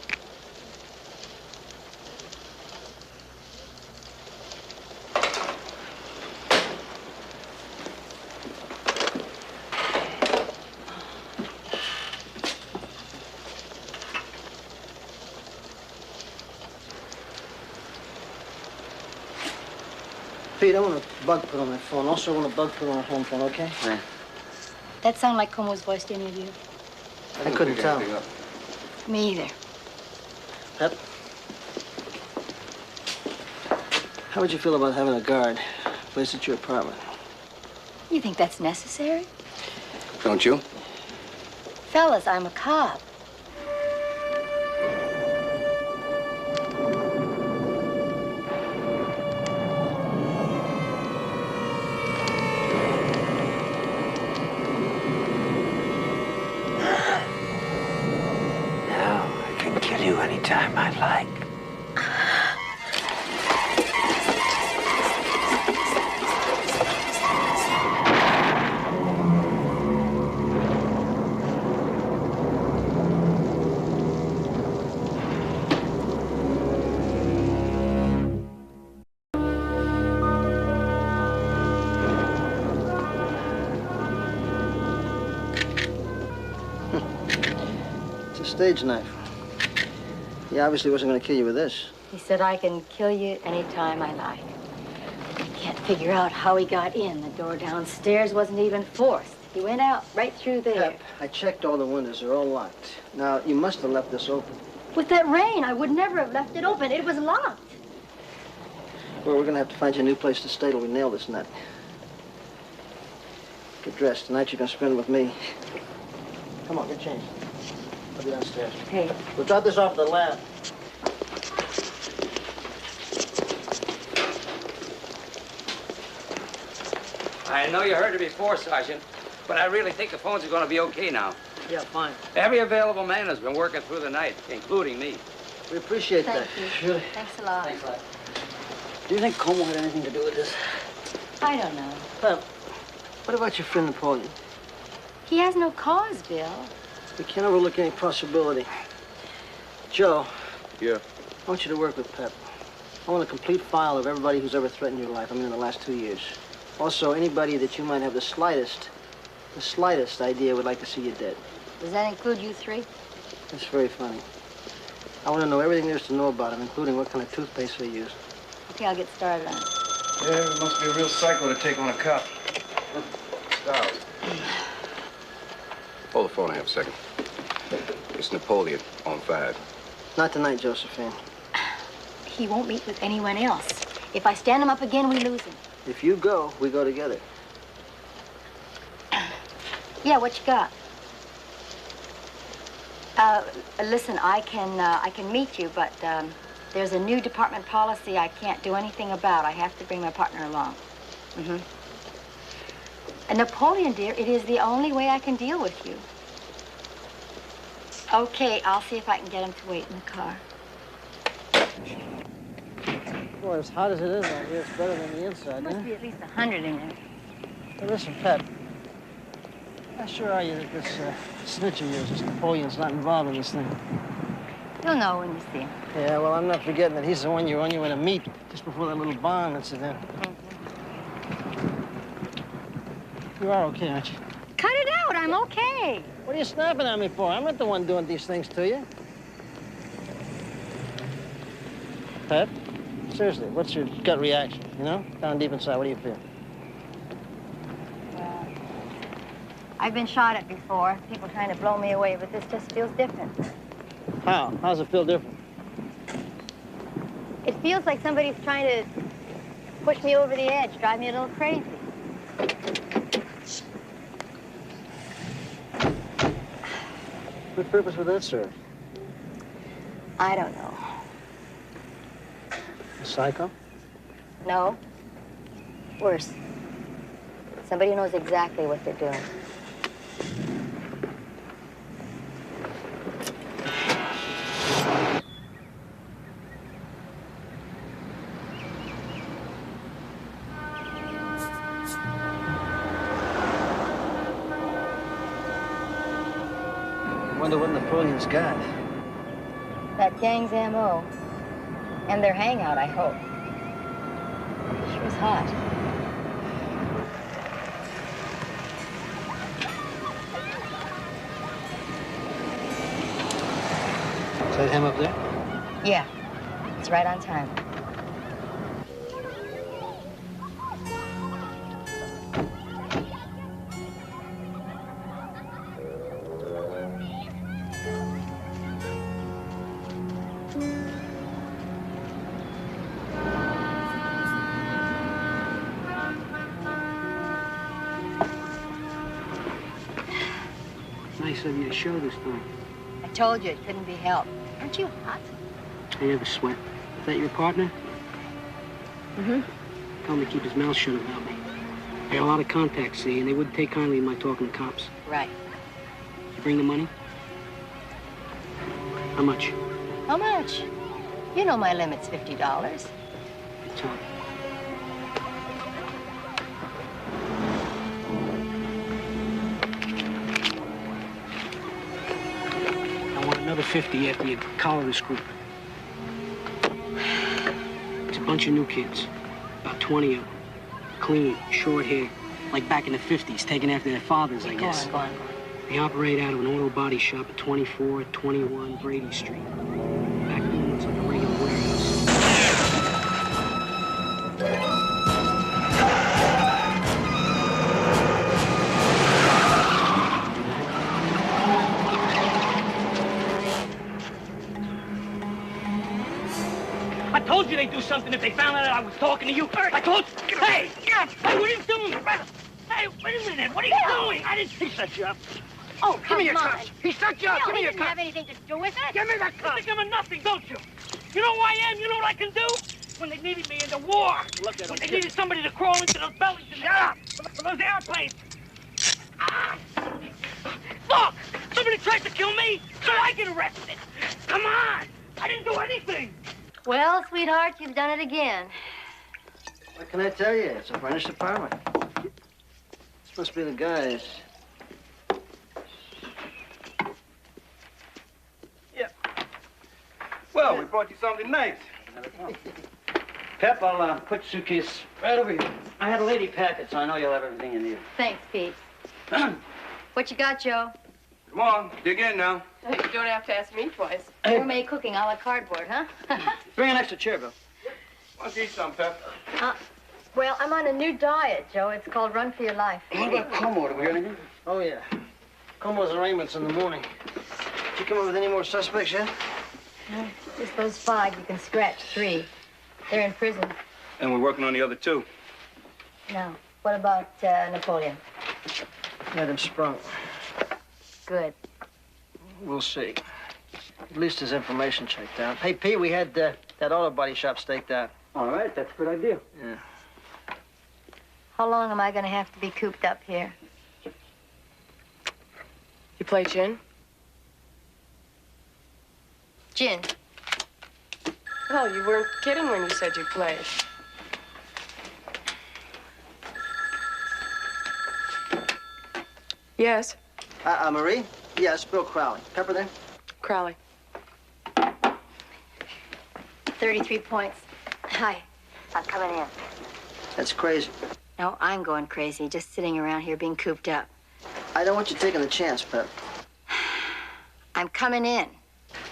Pete, I want a bug put on my phone. Also, I want a bug put on a home phone, okay? Yeah. That sound like Como's voice to any of you? I couldn't tell. Me either. Pep? How would you feel about having a guard placed at your apartment? You think that's necessary? Don't you? Fellas, I'm a cop. Now I can kill you anytime I like. It's a stage knife. He obviously wasn't going to kill you with this. He said I can kill you anytime I like. I can't figure out how he got in. The door downstairs wasn't even forced. He went out right through there. Pep, I checked all the windows. They're all locked. Now, you must have left this open. With that rain, I would never have left it open. It was locked. Well, we're going to have to find you a new place to stay till we nail this nut. Get dressed. Tonight you're going to spend it with me. Come on, get changed. I'll be downstairs. Hey. We'll drop this off at the lab. I know you heard it before, Sergeant, but I really think the phones are going to be okay now. Yeah, fine. Every available man has been working through the night, including me. We appreciate that. Thank you. Really. Thanks a lot. Thanks a lot. Do you think Como had anything to do with this? I don't know. Pep, what about your friend Napoleon? He has no cause, Bill. We can't overlook any possibility. Joe. Yeah. I want you to work with Pep. I want a complete file of everybody who's ever threatened your life, I mean in the last 2 years. Also, anybody that you might have the slightest idea would like to see you dead. Does that include you 3? That's very funny. I want to know everything there is to know about him, including what kind of toothpaste they use. Okay, I'll get started on it. Yeah, it must be a real psycho to take on a cop. Stop. Hold the phone a half second. It's Napoleon on 5. Not tonight, Josephine. He won't meet with anyone else. If I stand him up again, we lose him. If you go, we go together. Yeah, what you got? Listen, I can meet you, but there's a new department policy I can't do anything about. I have to bring my partner along. And Napoleon, dear, it is the only way I can deal with you. Okay, I'll see if I can get him to wait in the car. Boy, as hot as it is out here, it's better than the inside, Must be at least 100 in there. Hey, listen, Pep. How sure are you that this snitch of yours, this Napoleon's not involved in this thing? You'll know when you see him. Yeah, well, I'm not forgetting that he's the one you were going to meet just before that little bomb incident. You are okay, aren't you? Cut it out, I'm okay. What are you snapping at me for? I'm not the one doing these things to you. Pep, seriously, what's your gut reaction, you know? Down deep inside, what do you feel? I've been shot at before, people trying to blow me away, but this just feels different. How? How's it feel different? It feels like somebody's trying to push me over the edge, drive me a little crazy. What purpose would that serve? I don't know. A psycho? No. Worse. Somebody who knows exactly what they're doing. I wonder what Napoleon's got. That gang's M.O. And their hangout, I hope. She was hot. Is that him up there? Yeah. It's right on time. Nice of you to show this time. I told you it couldn't be helped. Aren't you hot? I never sweat. Is that your partner? Mm-hmm. Tell him to keep his mouth shut about me. I got a lot of contacts, see, and they wouldn't take kindly in my talking to cops. Right. You bring the money? How much? How much? You know my limit's $50. It's all. I want another 50 after you collar this group. It's a bunch of new kids. About 20 of them. Clean, short hair. Like back in the 50s, taking after their fathers, I guess. Go on. They operate out of an auto body shop at 2421 Brady Street. Back then, it's like a regular warehouse. I told you they'd do something if they found out that I was talking to you. I told you. Hey, what are you doing? Hey, wait a minute. What are you doing? I didn't think set you up. Oh, Give me your come on. cuffs. He set you up. Give me your didn't cuffs. have anything to do with it. Give me the cuffs. You think I'm a nothing, don't you? You know who I am? You know what I can do? When they needed me in the war. Look at when him. they needed somebody to crawl into those bellies and shut up for those airplanes. Ah. Look! Somebody tried to kill me, so I get arrested. Come on! I didn't do anything. Well, sweetheart, you've done it again. What can I tell you? It's a furnished apartment. This must be the guys. Well, we brought you something nice. Pep, I'll put the suitcase right over here. I had a lady pack it, so I know you'll have everything you need. Thanks, Pete. What you got, Joe? Come on, dig in now. You don't have to ask me twice. Gourmet cooking a la cardboard, huh? Bring an extra chair, Bill. Why don't you eat some, Pep? Well, I'm on a new diet, Joe. It's called Run for Your Life. How about Como? Did we hear anything? Oh, yeah. Como's arraignments in the morning. Did you come up with any more suspects yet? No, just those 5. You can scratch 3. They're in prison. And we're working on the other 2. Now, what about Napoleon? Had him sprung. Good. We'll see. At least his information checked out. Hey, Pete, we had that auto body shop staked out. All right, that's a good idea. Yeah. How long am I going to have to be cooped up here? You play gin? Gin. Well, you weren't kidding when you said you played. Yes? Marie? Yes, Bill Crowley. Pepper there? Crowley. 33 points. Hi. I'm coming in. That's crazy. No, I'm going crazy, just sitting around here being cooped up. I don't want you taking the chance, Pep. I'm coming in.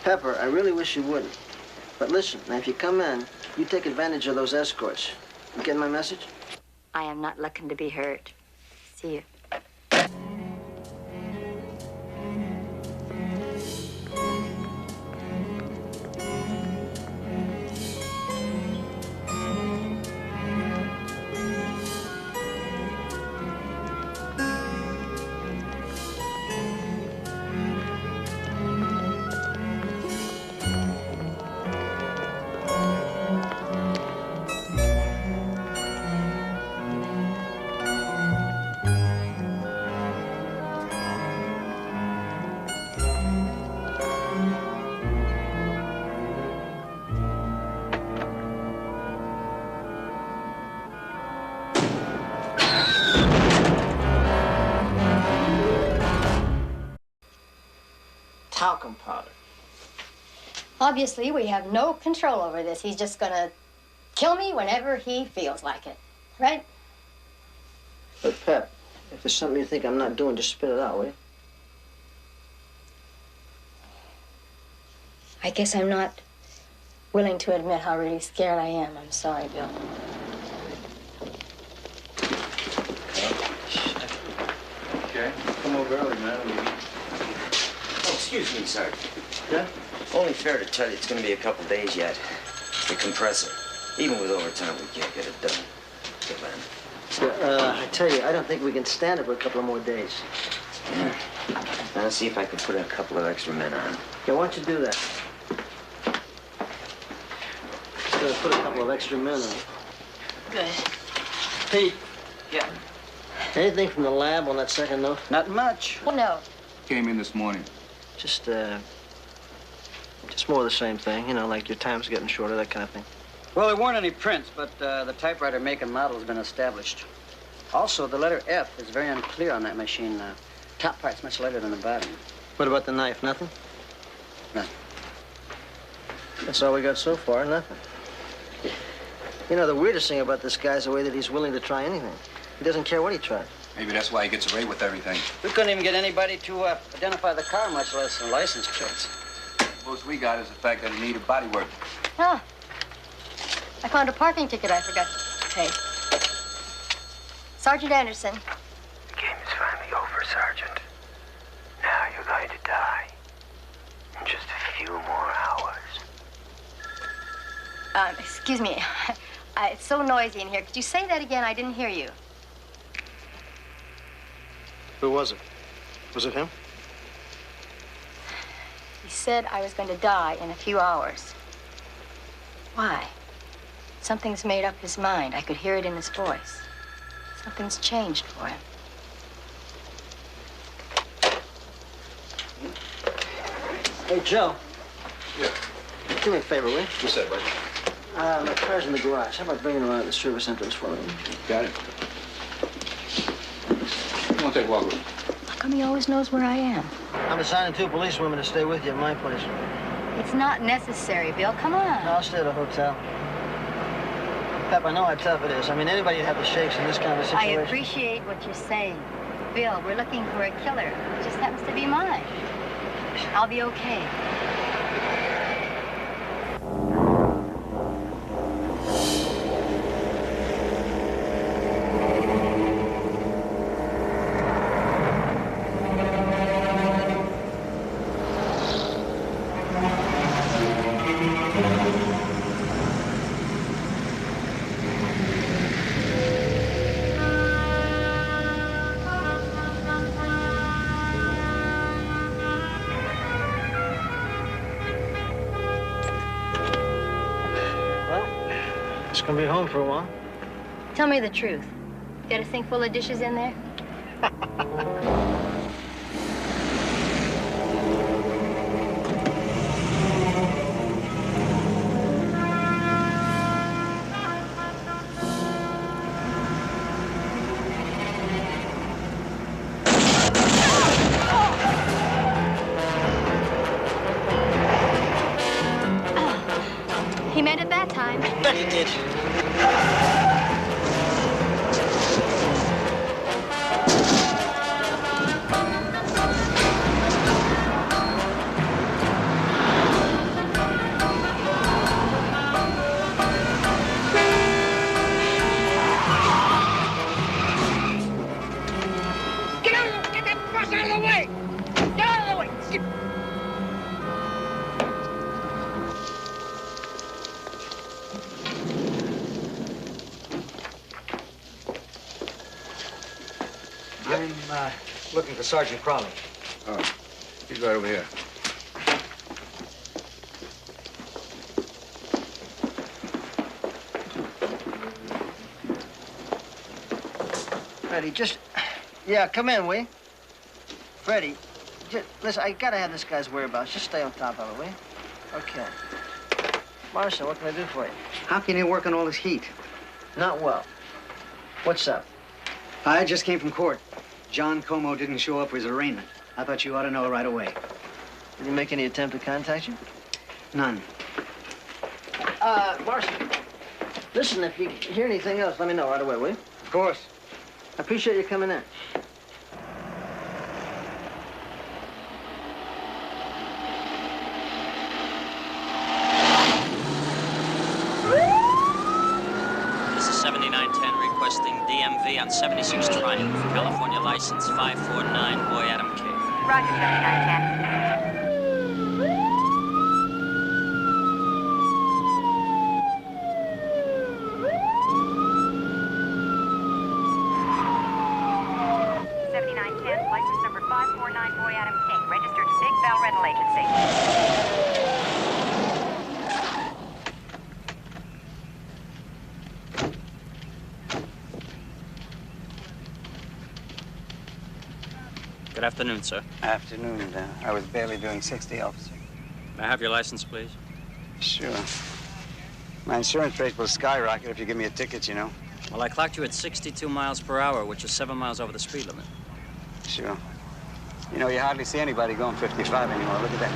Pepper, I really wish you wouldn't. But listen, now if you come in, you take advantage of those escorts. You getting my message? I am not looking to be hurt. See you. Talcum powder. Obviously, we have no control over this. He's just gonna kill me whenever he feels like it. Right? But Pep, if there's something you think I'm not doing, just spit it out, will you? I guess I'm not willing to admit how really scared I am. I'm sorry, Bill. Okay. Come over early, man. Oh, excuse me, Sergeant. Yeah? Only fair to tell you it's going to be a couple days yet. The compressor. Even with overtime, we can't get it done. Good man. I tell you, I don't think we can stand it for a couple of more days. Now, let's see if I can put a couple of extra men on. Yeah, why don't you do that? Just gonna put a couple of extra men on. Good. Pete. Yeah. Anything from the lab on that second note? Not much. Well, no. Came in this morning. Just more of the same thing, you know, like your time's getting shorter, that kind of thing. Well, there weren't any prints, but the typewriter make and model has been established. Also, the letter F is very unclear on that machine. Top part's much lighter than the bottom. What about the knife? Nothing? Nothing. That's all we got so far, nothing. You know, the weirdest thing about this guy is the way that he's willing to try anything. He doesn't care what he tries. Maybe that's why he gets away with everything. We couldn't even get anybody to identify the car, much less the license plates. Most we got is the fact that he needed body work. Ah. I found a parking ticket I forgot to pay. Sergeant Anderson. The game is finally over, Sergeant. Now you're going to die. In just a few more hours. Excuse me. It's so noisy in here. Could you say that again? I didn't hear you. Who was it? Was it him? He said I was going to die in a few hours. Why? Something's made up his mind. I could hear it in his voice. Something's changed for him. Hey, Joe. Yeah. Do me a favor, will you? What's that, buddy? My car's in the garage. How about bringing it around to the service entrance for me? Got it. You want to take a walk with me? How come he always knows where I am? I'm assigning 2 policewomen to stay with you at my place. It's not necessary, Bill. Come on. No, I'll stay at a hotel. Pep, I know how tough it is. I mean, anybody would have the shakes in this kind of situation. I appreciate what you're saying. Bill, we're looking for a killer. It just happens to be mine. I'll be okay. Gonna be home for a while. Tell me the truth. Got a sink full of dishes in there? He meant it that time. Bet he did. Get out of the way! Get that bus out of the way! Get out of the way! I'm looking for Sergeant Crowley. Oh, he's right over here. Freddie, just... Yeah, come in, will you? Freddie, just, listen, I gotta have this guy's whereabouts. Just stay on top of it, will you? Okay. Marshal, what can I do for you? How can you work on all this heat? Not well. What's up? I just came from court. John Como didn't show up for his arraignment. I thought you ought to know right away. Did he make any attempt to contact you? None. Marshal, listen, if you hear anything else, let me know right away, will you? Of course. I appreciate you coming in. This is 7910 requesting DMV on 76 Triumph, California license 549, boy Adam K. Roger, 7910. License number 549, boy Adam King, registered to Big Bell Rental Agency. Good afternoon, sir. Afternoon. I was barely doing 60, officer. May I have your license, please? Sure. My insurance rate will skyrocket if you give me a ticket, you know. Well, I clocked you at 62 miles per hour, which is 7 miles over the speed limit. Sure. You know, you hardly see anybody going 55 anymore. Look at that.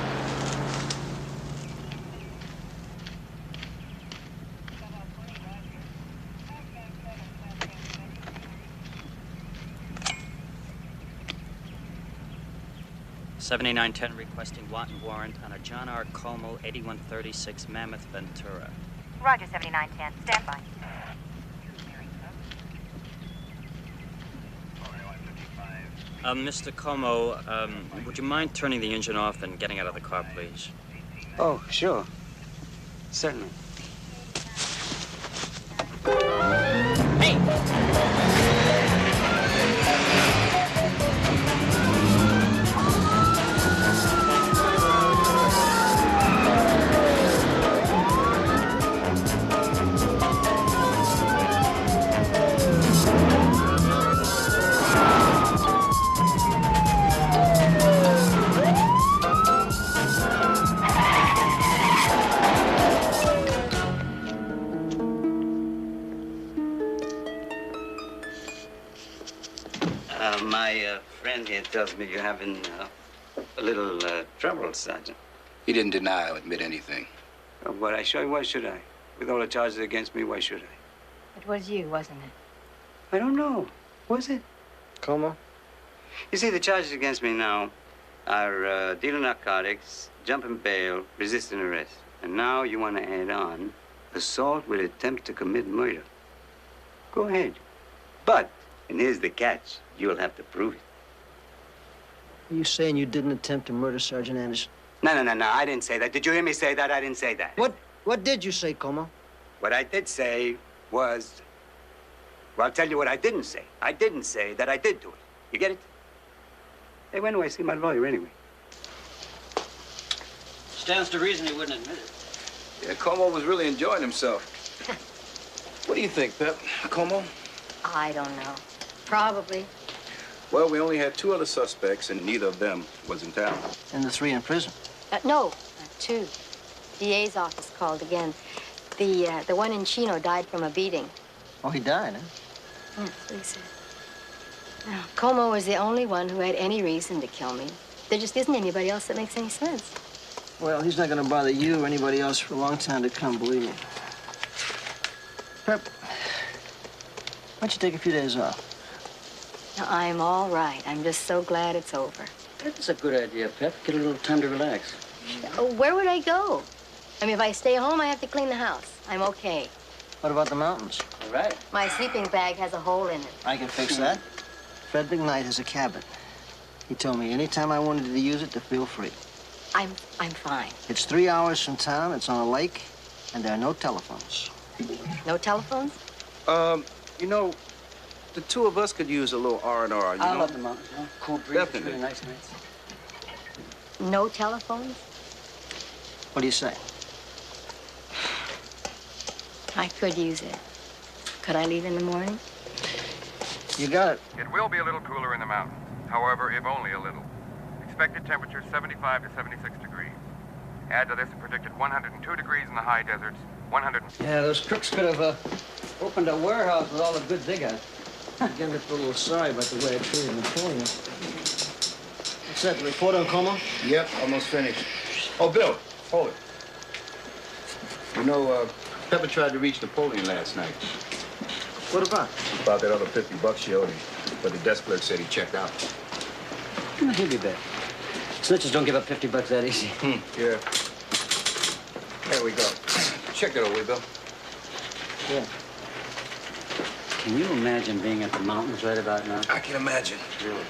$79.10 requesting wanton warrant on a John R. Como, 8136 Mammoth, Ventura. Roger, 7910. Stand by. Mr. Como, would you mind turning the engine off and getting out of the car, please? Oh, sure. Certainly. My friend here tells me you're having a little trouble, Sergeant. He didn't deny or admit anything. But why should I? With all the charges against me, why should I? It was you, wasn't it? I don't know. Was it? Como? You see, the charges against me now are dealing narcotics, jumping bail, resisting arrest. And now you want to add on assault with attempt to commit murder. Go ahead. But, and here's the catch, you'll have to prove it. Are you saying you didn't attempt to murder Sergeant Anderson? No, I didn't say that. Did you hear me say that? I didn't say that. What did you say, Como? What I did say was... Well, I'll tell you what I didn't say. I didn't say that I did do it. You get it? Hey, when do I see my lawyer anyway? Stands to reason he wouldn't admit it. Yeah, Como was really enjoying himself. What do you think, Pep? Como? I don't know. Probably. Well, we only had 2 other suspects, and neither of them was in town. And the 3 in prison? No, 2. DA's office called again. The one in Chino died from a beating. Oh, he died, huh? Yes, so he said. Now, Como was the only one who had any reason to kill me. There just isn't anybody else that makes any sense. Well, he's not going to bother you or anybody else for a long time to come, believe me. Pep, why don't you take a few days off? Now, I'm all right. I'm just so glad it's over. That's a good idea, Pep. Get a little time to relax. Where would I go? I mean, if I stay home, I have to clean the house. I'm okay. What about the mountains? All right. My sleeping bag has a hole in it. I can fix that. Fred McKnight has a cabin. He told me anytime I wanted to use it to feel free. I'm fine. It's 3 hours from town, it's on a lake, and there are no telephones. No telephones? You know, the 2 of us could use a little R&R, you I know? love the mountains, you know? Cool breeze, Definitely. really nice nights. No telephones? What do you say? I could use it. Could I leave in the morning? You got it. It will be a little cooler in the mountains. However, if only a little. Expected temperature 75 to 76 degrees. Add to this a predicted 102 degrees in the high deserts, 100... Yeah, those crooks could have opened a warehouse with all the goods they got. Again, I feel a little sorry about the way I treated Napoleon. What's that, the report on Como? Yep, almost finished. Oh, Bill, hold it. You know, Pepper tried to reach Napoleon last night. What about? About that other $50 she owed him. But the desk clerk said he checked out. He'll be back. Snitches don't give up $50 that easy. Yeah. There we go. Check that over, Bill. Yeah. Can you imagine being at the mountains right about now? I can imagine. Really?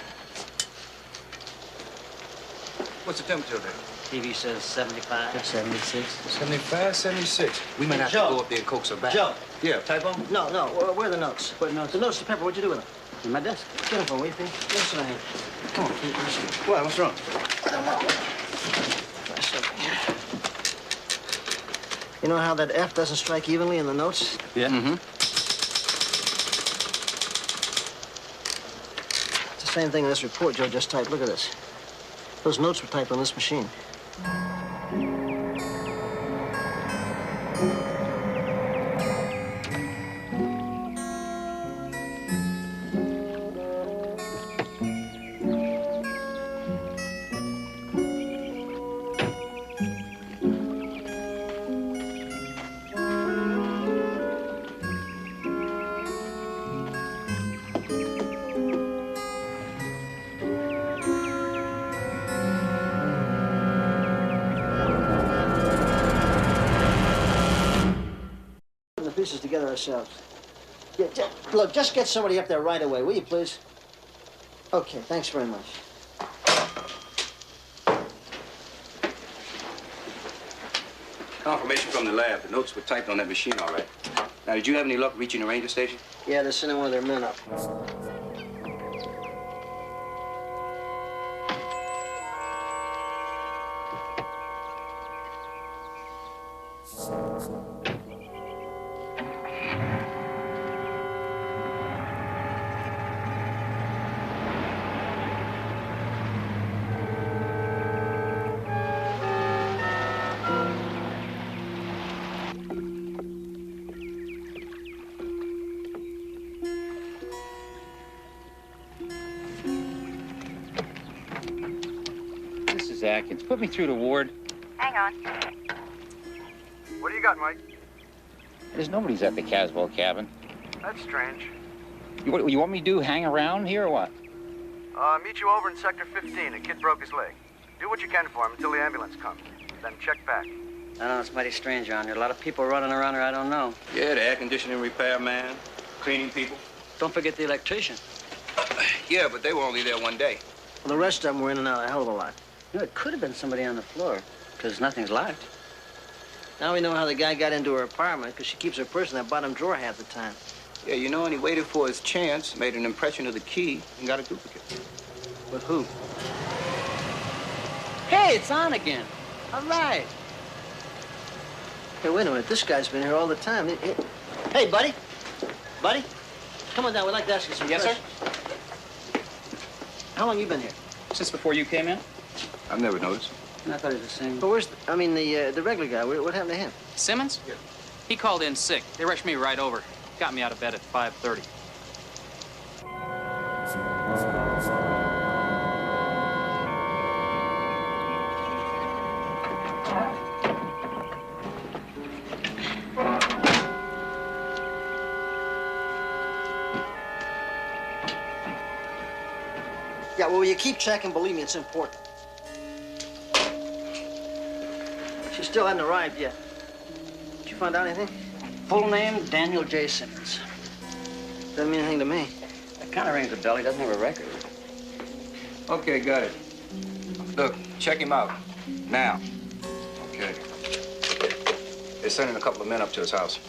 What's the temperature there? TV says 75. 76. 75, 76. We might have Joe. to go up there and coax her back. Joe. Yeah, typo? No, where are the notes? What notes? The notes to Pepper, what'd you do with them? In my desk. Get them for me, please. Yes, I have. Come on, please. What? What's wrong? You know how that F doesn't strike evenly in the notes? Yeah. Mm-hmm. It's the same thing in this report Joe just typed. Look at this. Those notes were typed on this machine. Pieces together ourselves. Yeah, look, just get somebody up there right away, will you, please? Okay, thanks very much. Confirmation from the lab. The notes were typed on that machine, all right. Now, did you have any luck reaching the ranger station? Yeah, they're sending one of their men up. Atkins, put me through to Ward. Hang on. What do you got, Mike? There's nobody's at the Caswell cabin. That's strange. You want me to do? Hang around here or what? Meet you over in Sector 15. A kid broke his leg. Do what you can for him until the ambulance comes. Then check back. I know, it's mighty strange around here. A lot of people running around here I don't know. Yeah, the air conditioning repair man, cleaning people. Don't forget the electrician. Yeah, but they were only there one day. Well, the rest of them were in and out a hell of a lot. You know, it could have been somebody on the floor, because nothing's locked. Now we know how the guy got into her apartment, because she keeps her purse in that bottom drawer half the time. Yeah, you know, and he waited for his chance, made an impression of the key, and got a duplicate. With who? Hey, it's on again. All right. Hey, wait a minute. This guy's been here all the time. Hey, buddy. Buddy. come on down. We'd like to ask you some Yes, sir? questions. How long you been here? Since before you came in? I've never noticed. I thought he was the same. But where's, the regular guy? What happened to him? Simmons? Yeah. He called in sick. They rushed me right over. Got me out of bed at 5:30. Yeah, well, you keep checking. Believe me, it's important. She still hadn't arrived yet. Did you find out anything? Full name, Daniel J. Simmons. Doesn't mean anything to me. That kind of rings a bell. He doesn't have a record. Okay, got it. Look, check him out. Now. Okay. They're sending a couple of men up to his house.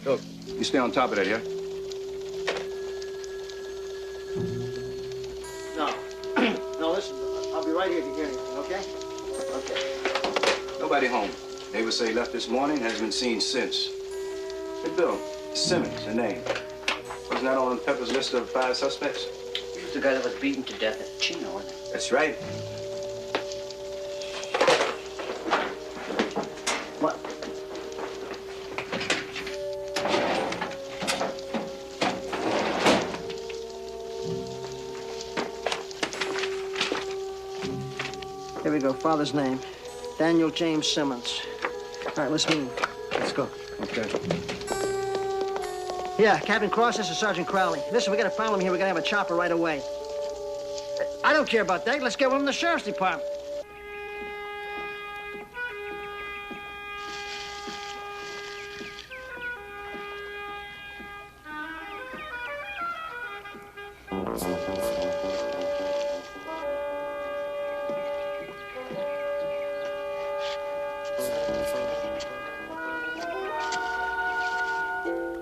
Look, you stay on top of that, yeah? No. No, listen. I'll be right here if you hear anything, okay? Okay. Nobody home. Neighbors say he left this morning, hasn't been seen since. Hey, Bill, Simmons, the name. Wasn't that on Pepper's list of 5 suspects? He was the guy that was beaten to death at Chino, wasn't he? That's right. What? Here we go. Father's name. Daniel James Simmons. All right, let's meet him. Let's go. Okay. Yeah, Captain Cross, this is Sergeant Crowley. Listen, we got a problem here. We're gonna have a chopper right away. I don't care about that. Let's get one from the sheriff's department.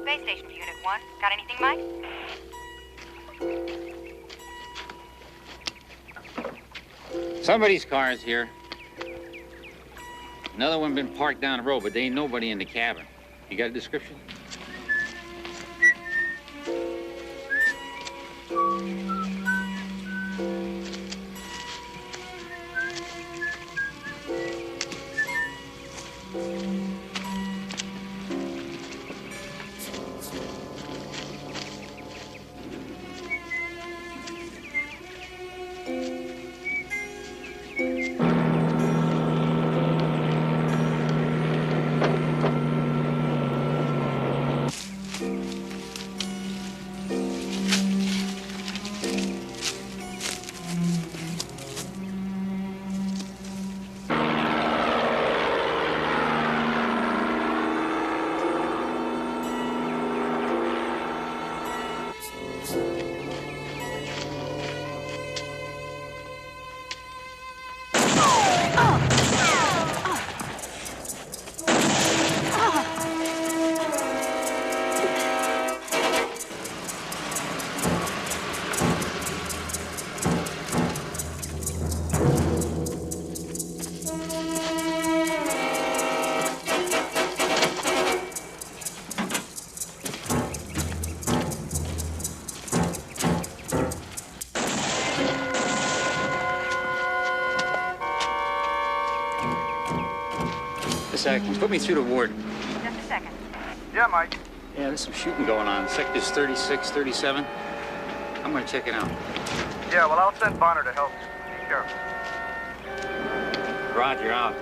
Base station to Unit 1. Got anything, Mike? Somebody's car is here. Another one been parked down the road, but there ain't nobody in the cabin. You got a description? Atkins, put me through to Ward. Just a second. Yeah, Mike. Yeah, there's some shooting going on. Sectors 36, 37. I'm gonna check it out. Yeah, well, I'll send Bonner to help you. Be careful. Roger, out.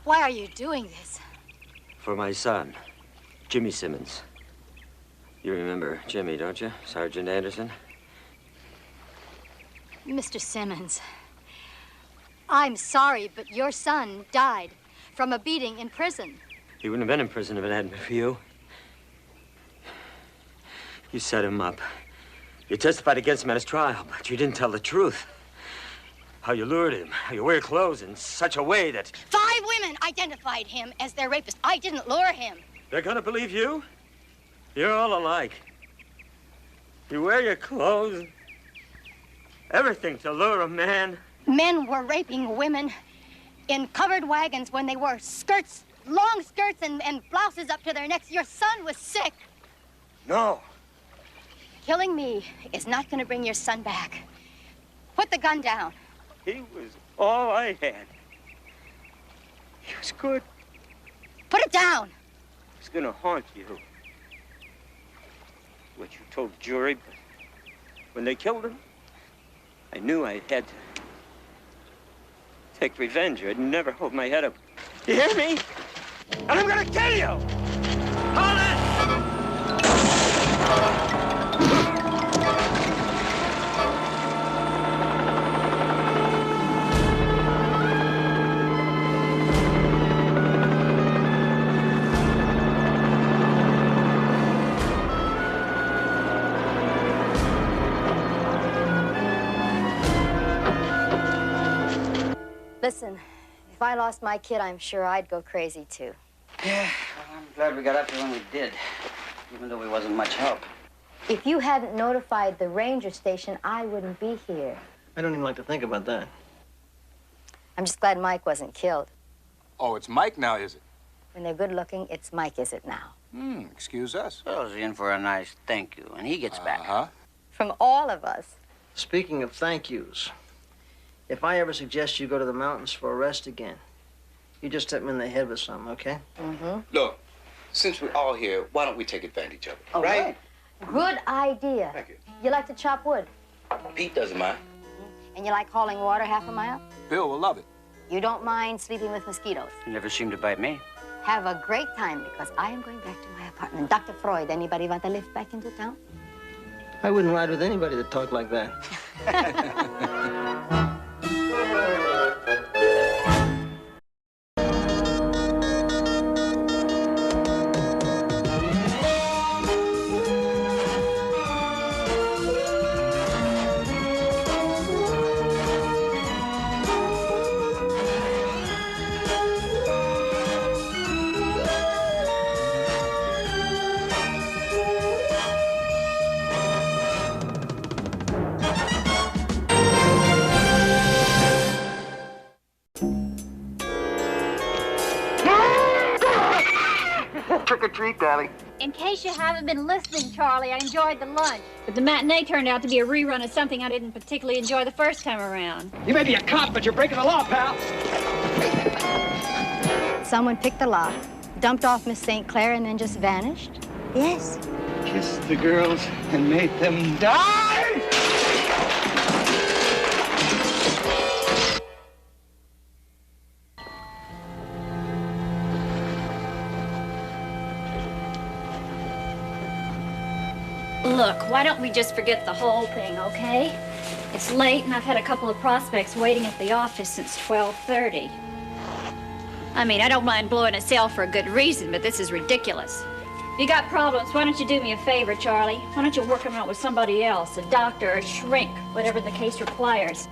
Why are you doing this? For my son, Jimmy Simmons. You remember Jimmy, don't you? Sergeant Anderson? Mr. Simmons, I'm sorry, but your son died from a beating in prison. He wouldn't have been in prison if it hadn't been for you. You set him up. You testified against him at his trial, but you didn't tell the truth. How you lured him, how you wear clothes in such a way that... 5 women identified him as their rapist. I didn't lure him. They're gonna believe you? You're all alike. You wear your clothes, everything to lure a man. Men were raping women in covered wagons when they wore skirts, long skirts and blouses up to their necks. Your son was sick. No. Killing me is not going to bring your son back. Put the gun down. He was all I had. He was good. Put it down. It's gonna haunt you. What you told the jury, but when they killed him, I knew I had to take revenge. I'd never hold my head up. You hear me? And I'm gonna kill you! Hold it! Listen, if I lost my kid, I'm sure I'd go crazy too. Yeah, well, I'm glad we got up here when we did, even though we wasn't much help. If you hadn't notified the ranger station, I wouldn't be here. I don't even like to think about that. I'm just glad Mike wasn't killed. Oh, it's Mike now, is it? When they're good looking, it's Mike, is it now? Excuse us. Well, he's in for a nice thank you, and he gets back. From all of us. Speaking of thank yous, if I ever suggest you go to the mountains for a rest again, you just hit me in the head with something, okay? Mm-hmm. Look, since we're all here, why don't we take advantage of it? Oh, right? Good idea. Thank you. You like to chop wood? Pete doesn't mind. And you like hauling water half a mile? Bill will love it. You don't mind sleeping with mosquitoes? He never seemed to bite me. Have a great time, because I am going back to my apartment. Dr. Freud, anybody want to lift back into town? I wouldn't ride with anybody that talked like that. Trick or treat, Daddy. In case you haven't been listening, Charlie, I enjoyed the lunch. But the matinee turned out to be a rerun of something I didn't particularly enjoy the first time around. You may be a cop, but you're breaking the law, pal. Someone picked the lock, dumped off Miss St. Clair, and then just vanished? Yes. Kissed the girls and made them die! Look, why don't we just forget the whole thing, okay? It's late, and I've had a couple of prospects waiting at the office since 12:30. I mean, I don't mind blowing a cell for a good reason, but this is ridiculous. If you got problems, why don't you do me a favor, Charlie? Why don't you work them out with somebody else, a doctor, a shrink, whatever the case requires.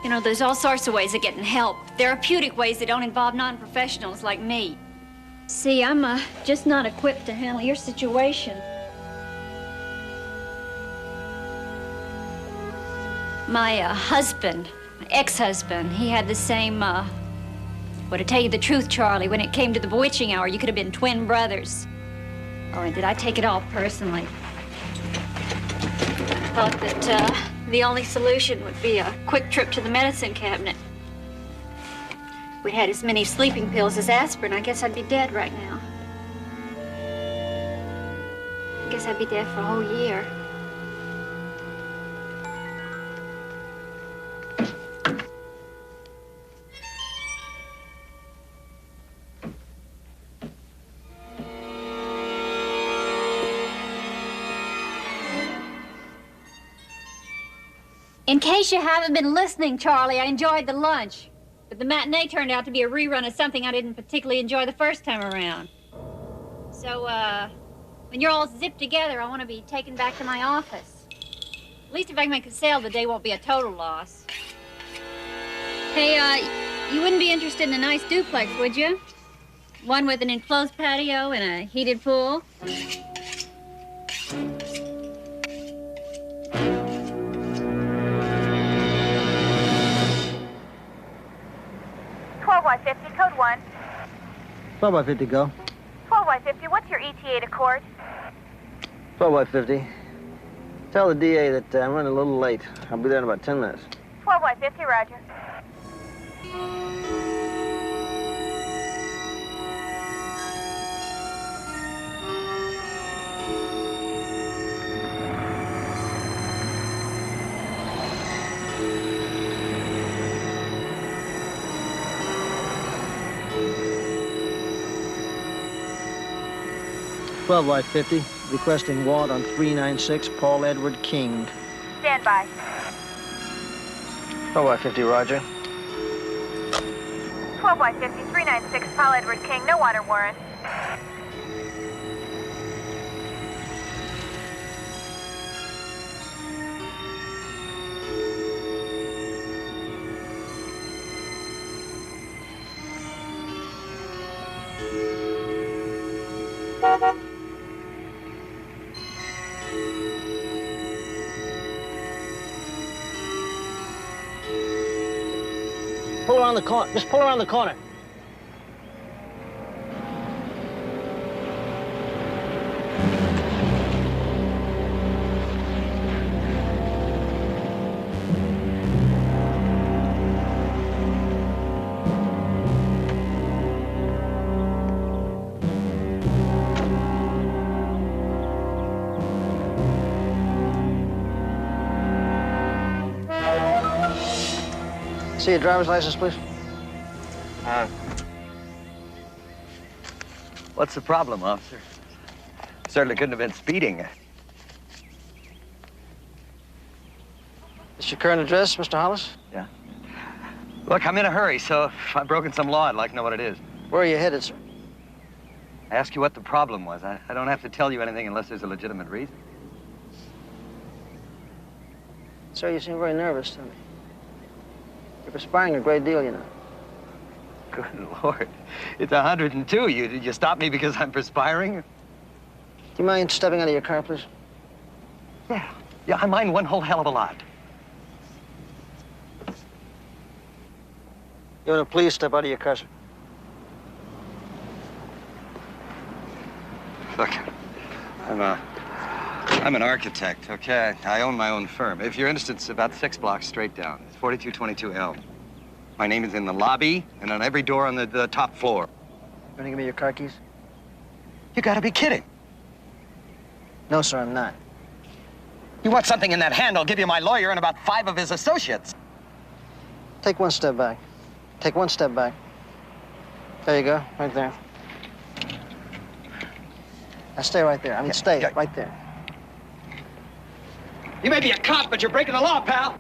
You know, there's all sorts of ways of getting help. Therapeutic ways that don't involve non-professionals like me. See, I'm just not equipped to handle your situation. My husband, my ex-husband, he had the same, well, to tell you the truth, Charlie, when it came to the bewitching hour, you could have been twin brothers. Oh, and did I take it all personally? Thought that the only solution would be a quick trip to the medicine cabinet. If we'd had as many sleeping pills as aspirin, I guess I'd be dead right now. I guess I'd be dead for a whole year. In case you haven't been listening, Charlie, I enjoyed the lunch. But the matinee turned out to be a rerun of something I didn't particularly enjoy the first time around. So, when you're all zipped together, I want to be taken back to my office. At least if I can make a sale, the day won't be a total loss. Hey, you wouldn't be interested in a nice duplex, would you? One with an enclosed patio and a heated pool? 12Y50, code 1. 12Y50, go. 12Y50, what's your ETA to court? 12Y50. Tell the DA that I'm running a little late. I'll be there in about 10 minutes. 12Y50, roger. Y50, requesting warrant on 396 Paul Edward King. Stand by. 12Y50, roger. 12Y50, 396 Paul Edward King, no water warrant. Pull around the corner. Just pull around the corner. See your driver's license, please. What's the problem, officer? Certainly couldn't have been speeding. This your current address, Mr. Hollis? Yeah. Look, I'm in a hurry, so if I've broken some law, I'd like to know what it is. Where are you headed, sir? I asked you what the problem was. I don't have to tell you anything unless there's a legitimate reason. Sir, you seem very nervous to me. You're perspiring a great deal, you know. Good Lord. It's 102. You stop me because I'm perspiring? Do you mind stepping out of your car, please? Yeah, I mind one whole hell of a lot. You want to please step out of your car, sir? Look, I'm an architect, okay? I own my own firm. If you're interested, it's about 6 blocks straight down. It's 4222L. My name is in the lobby and on every door on the top floor. You want to give me your car keys? You gotta be kidding. No, sir, I'm not. You want something in that hand, I'll give you my lawyer and about 5 of his associates. Take one step back. Take one step back. There you go, right there. Now stay right there. I mean, stay right there. You may be a cop, but you're breaking the law, pal.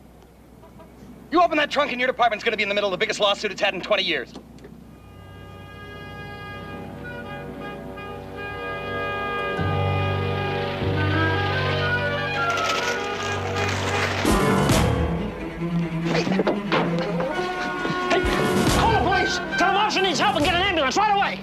You open that trunk and your department's gonna be in the middle of the biggest lawsuit it's had in 20 years. Hey, call the police! Tell them officer needs help and get an ambulance right away!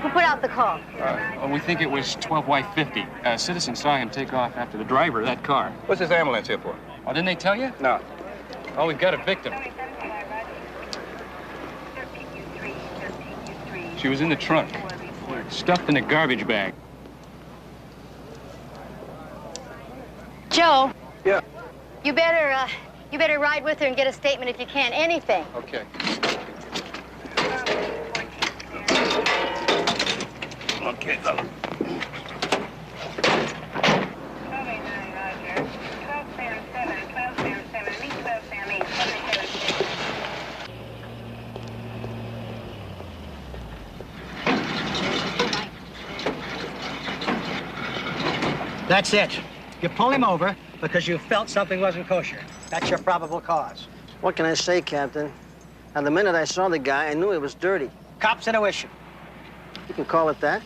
Who put out the call? We think it was 12Y50. A citizen saw him take off after the driver of that car. What's this ambulance here for? Oh, didn't they tell you? No. Oh, we've got a victim. She was in the trunk, stuffed in a garbage bag. Joe. Yeah. You better ride with her and get a statement if you can. Anything. Okay. Okay, fella. That's it. You pull him over because you felt something wasn't kosher. That's your probable cause. What can I say, Captain? And the minute I saw the guy, I knew he was dirty. Cop's intuition. You can call it that.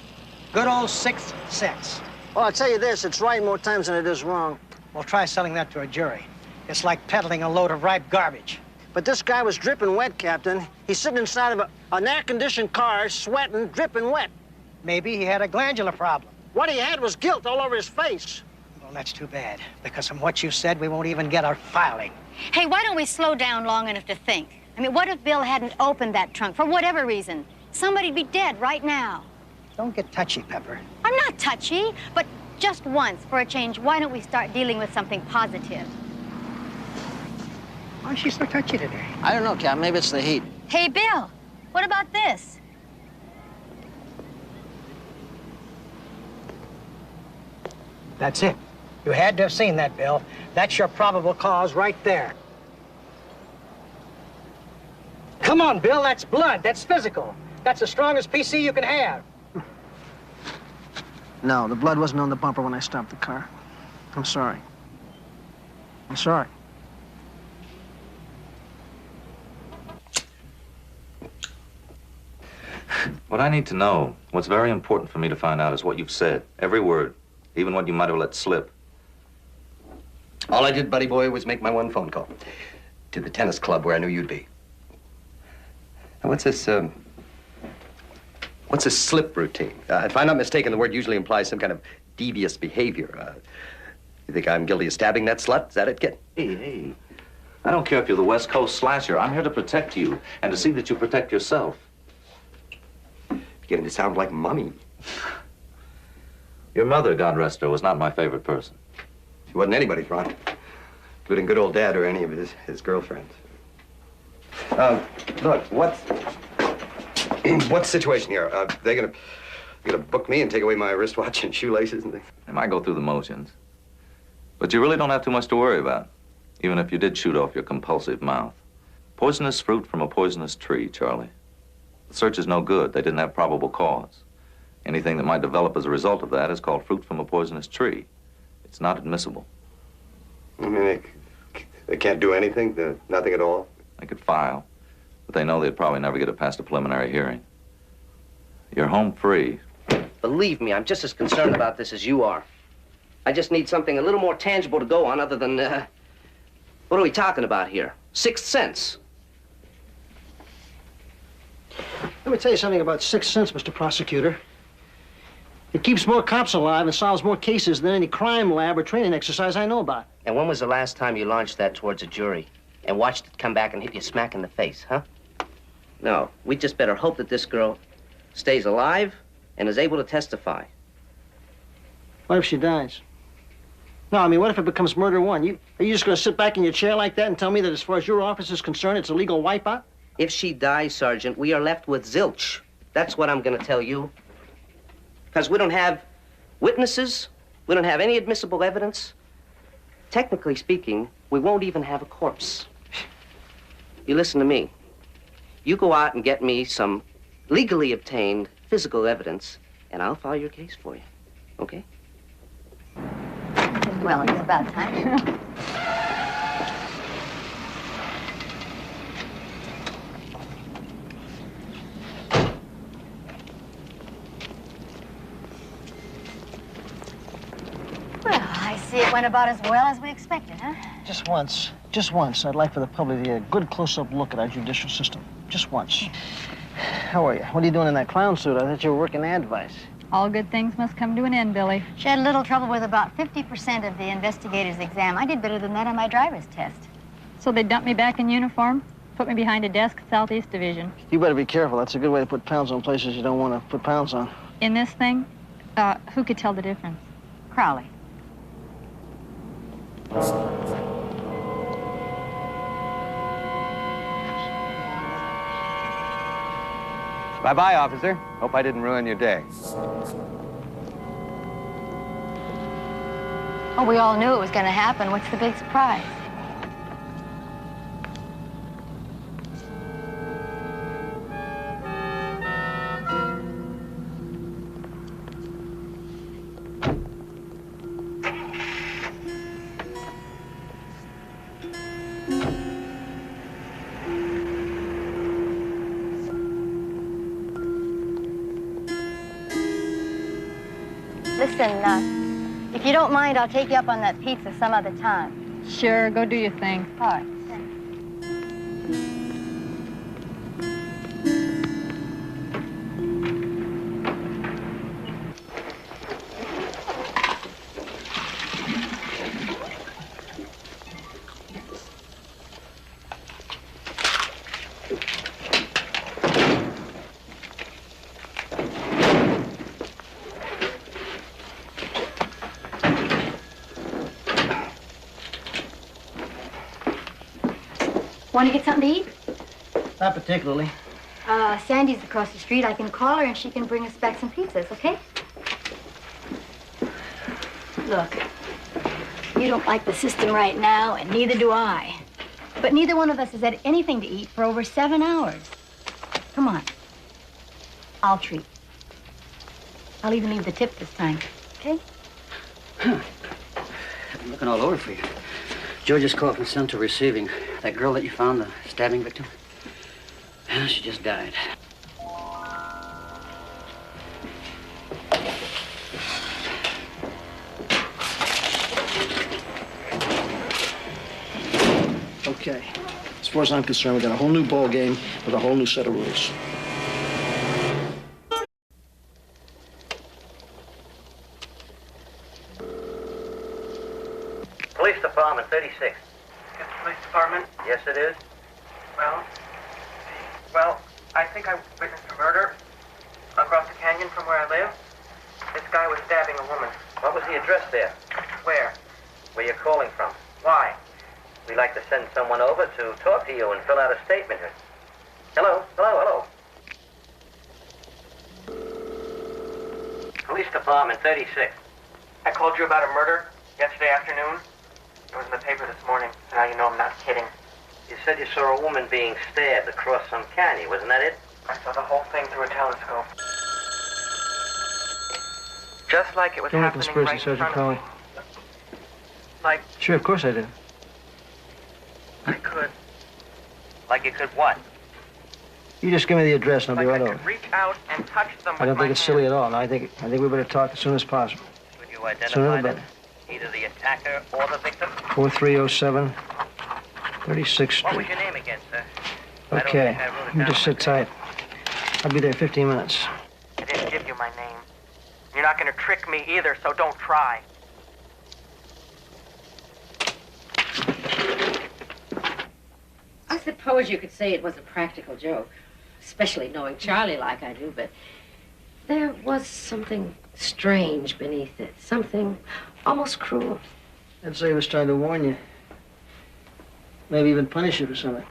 Good old sixth sense. Well, I'll tell you this, it's right more times than it is wrong. Well, try selling that to a jury. It's like peddling a load of ripe garbage. But this guy was dripping wet, Captain. He's sitting inside of an air-conditioned car, sweating, dripping wet. Maybe he had a glandular problem. What he had was guilt all over his face. Well, that's too bad, because from what you said, we won't even get our filing. Hey, why don't we slow down long enough to think? I mean, what if Bill hadn't opened that trunk for whatever reason? Somebody'd be dead right now. Don't get touchy, Pepper. I'm not touchy, but just once, for a change, why don't we start dealing with something positive? Why is she so touchy today? I don't know, Cap. Maybe it's the heat. Hey, Bill, what about this? That's it. You had to have seen that, Bill. That's your probable cause right there. Come on, Bill, that's blood. That's physical. That's the strongest PC you can have. No, the blood wasn't on the bumper when I stopped the car. I'm sorry. I'm sorry. What I need to know, what's very important for me to find out is what you've said. Every word, even what you might have let slip. All I did, buddy boy, was make my one phone call to the tennis club where I knew you'd be. Now, what's this slip routine? If I'm not mistaken, the word usually implies some kind of devious behavior. You think I'm guilty of stabbing that slut? Is that it, kid? Hey. I don't care if you're the West Coast slasher. I'm here to protect you and to see that you protect yourself. You're beginning to sound like Mummy. Your mother, God rest her, was not my favorite person. She wasn't anybody's, Ron, including good old Dad or any of his girlfriends. Look, what's the situation here? They're gonna book me and take away my wristwatch and shoelaces and things? They might go through the motions. But you really don't have too much to worry about, even if you did shoot off your compulsive mouth. Poisonous fruit from a poisonous tree, Charlie. The search is no good. They didn't have probable cause. Anything that might develop as a result of that is called fruit from a poisonous tree. It's not admissible. I mean, they can't do anything? Nothing at all? They could file, but they know they'd probably never get it past a preliminary hearing. You're home free. Believe me, I'm just as concerned about this as you are. I just need something a little more tangible to go on other than, what are we talking about here? Sixth sense. Let me tell you something about Sixth Sense, Mr. Prosecutor. It keeps more cops alive and solves more cases than any crime lab or training exercise I know about. And when was the last time you launched that towards a jury and watched it come back and hit you smack in the face, huh? No, we just better hope that this girl stays alive and is able to testify. What if she dies? No, I mean, what if it becomes murder one? Are you just going to sit back in your chair like that and tell me that as far as your office is concerned, it's a legal wipeout? If she dies, Sergeant, we are left with zilch. That's what I'm going to tell you. Because we don't have witnesses, we don't have any admissible evidence. Technically speaking, we won't even have a corpse. You listen to me. You go out and get me some legally obtained physical evidence, and I'll file your case for you, okay? Well, it's about time. Well, I see it went about as well as we expected, huh? Just once, I'd like for the public to get a good close-up look at our judicial system. Just once. How are you? What are you doing in that clown suit? I thought you were working advice. All good things must come to an end, Billy. She had a little trouble with about 50% of the investigator's exam. I did better than that on my driver's test. So they dumped me back in uniform, put me behind a desk at Southeast Division. You better be careful. That's a good way to put pounds on places you don't want to put pounds on. In this thing, who could tell the difference? Crowley. Bye-bye, officer. Hope I didn't ruin your day. Oh, we all knew it was going to happen. What's the big surprise? Listen, if you don't mind, I'll take you up on that pizza some other time. Sure, go do your thing. All right. Want to get something to eat? Not particularly. Sandy's across the street. I can call her and she can bring us back some pizzas, okay? Look, you don't like the system right now, and neither do I. But neither one of us has had anything to eat for over 7 hours. Come on. I'll treat. I'll even leave the tip this time, okay? I've been looking all over for you. George's call from Central Receiving. That girl that you found, the stabbing victim, she just died. Okay. As far as I'm concerned, we got a whole new ball game with a whole new set of rules. Police Department, 36. It's the police department? Yes, it is. Well, I think I witnessed a murder across the canyon from where I live. This guy was stabbing a woman. What was the address there? Where? Where you're calling from? Why? We'd like to send someone over to talk to you and fill out a statement. Hello? Hello? Police Department, 36. I called you about a murder yesterday afternoon. It was in the paper this morning, so now you know I'm not kidding. You said you saw a woman being stabbed across some canyon, wasn't that it? I saw the whole thing through a telescope. Just like it was Don't happening conspiracy, right in Sergeant front of Crowley. me. Like Sure, of course I did. I could. Like you could what? You just give me the address and I'll be right I over. could reach out and touch them I don't with my think it's silly at all. No, I think we better talk as soon as possible. Could you Sooner identify the them? better. Either the attacker or the victim? 4307 36th What Street. was your name again, sir? Okay, you just sit tight. I'll be there in 15 minutes. I didn't give you my name. You're not going to trick me either, so don't try. I suppose you could say it was a practical joke, especially knowing Charlie like I do, but there was something strange beneath it, something almost cruel. I'd say he was trying to warn you. Maybe even punish you for something.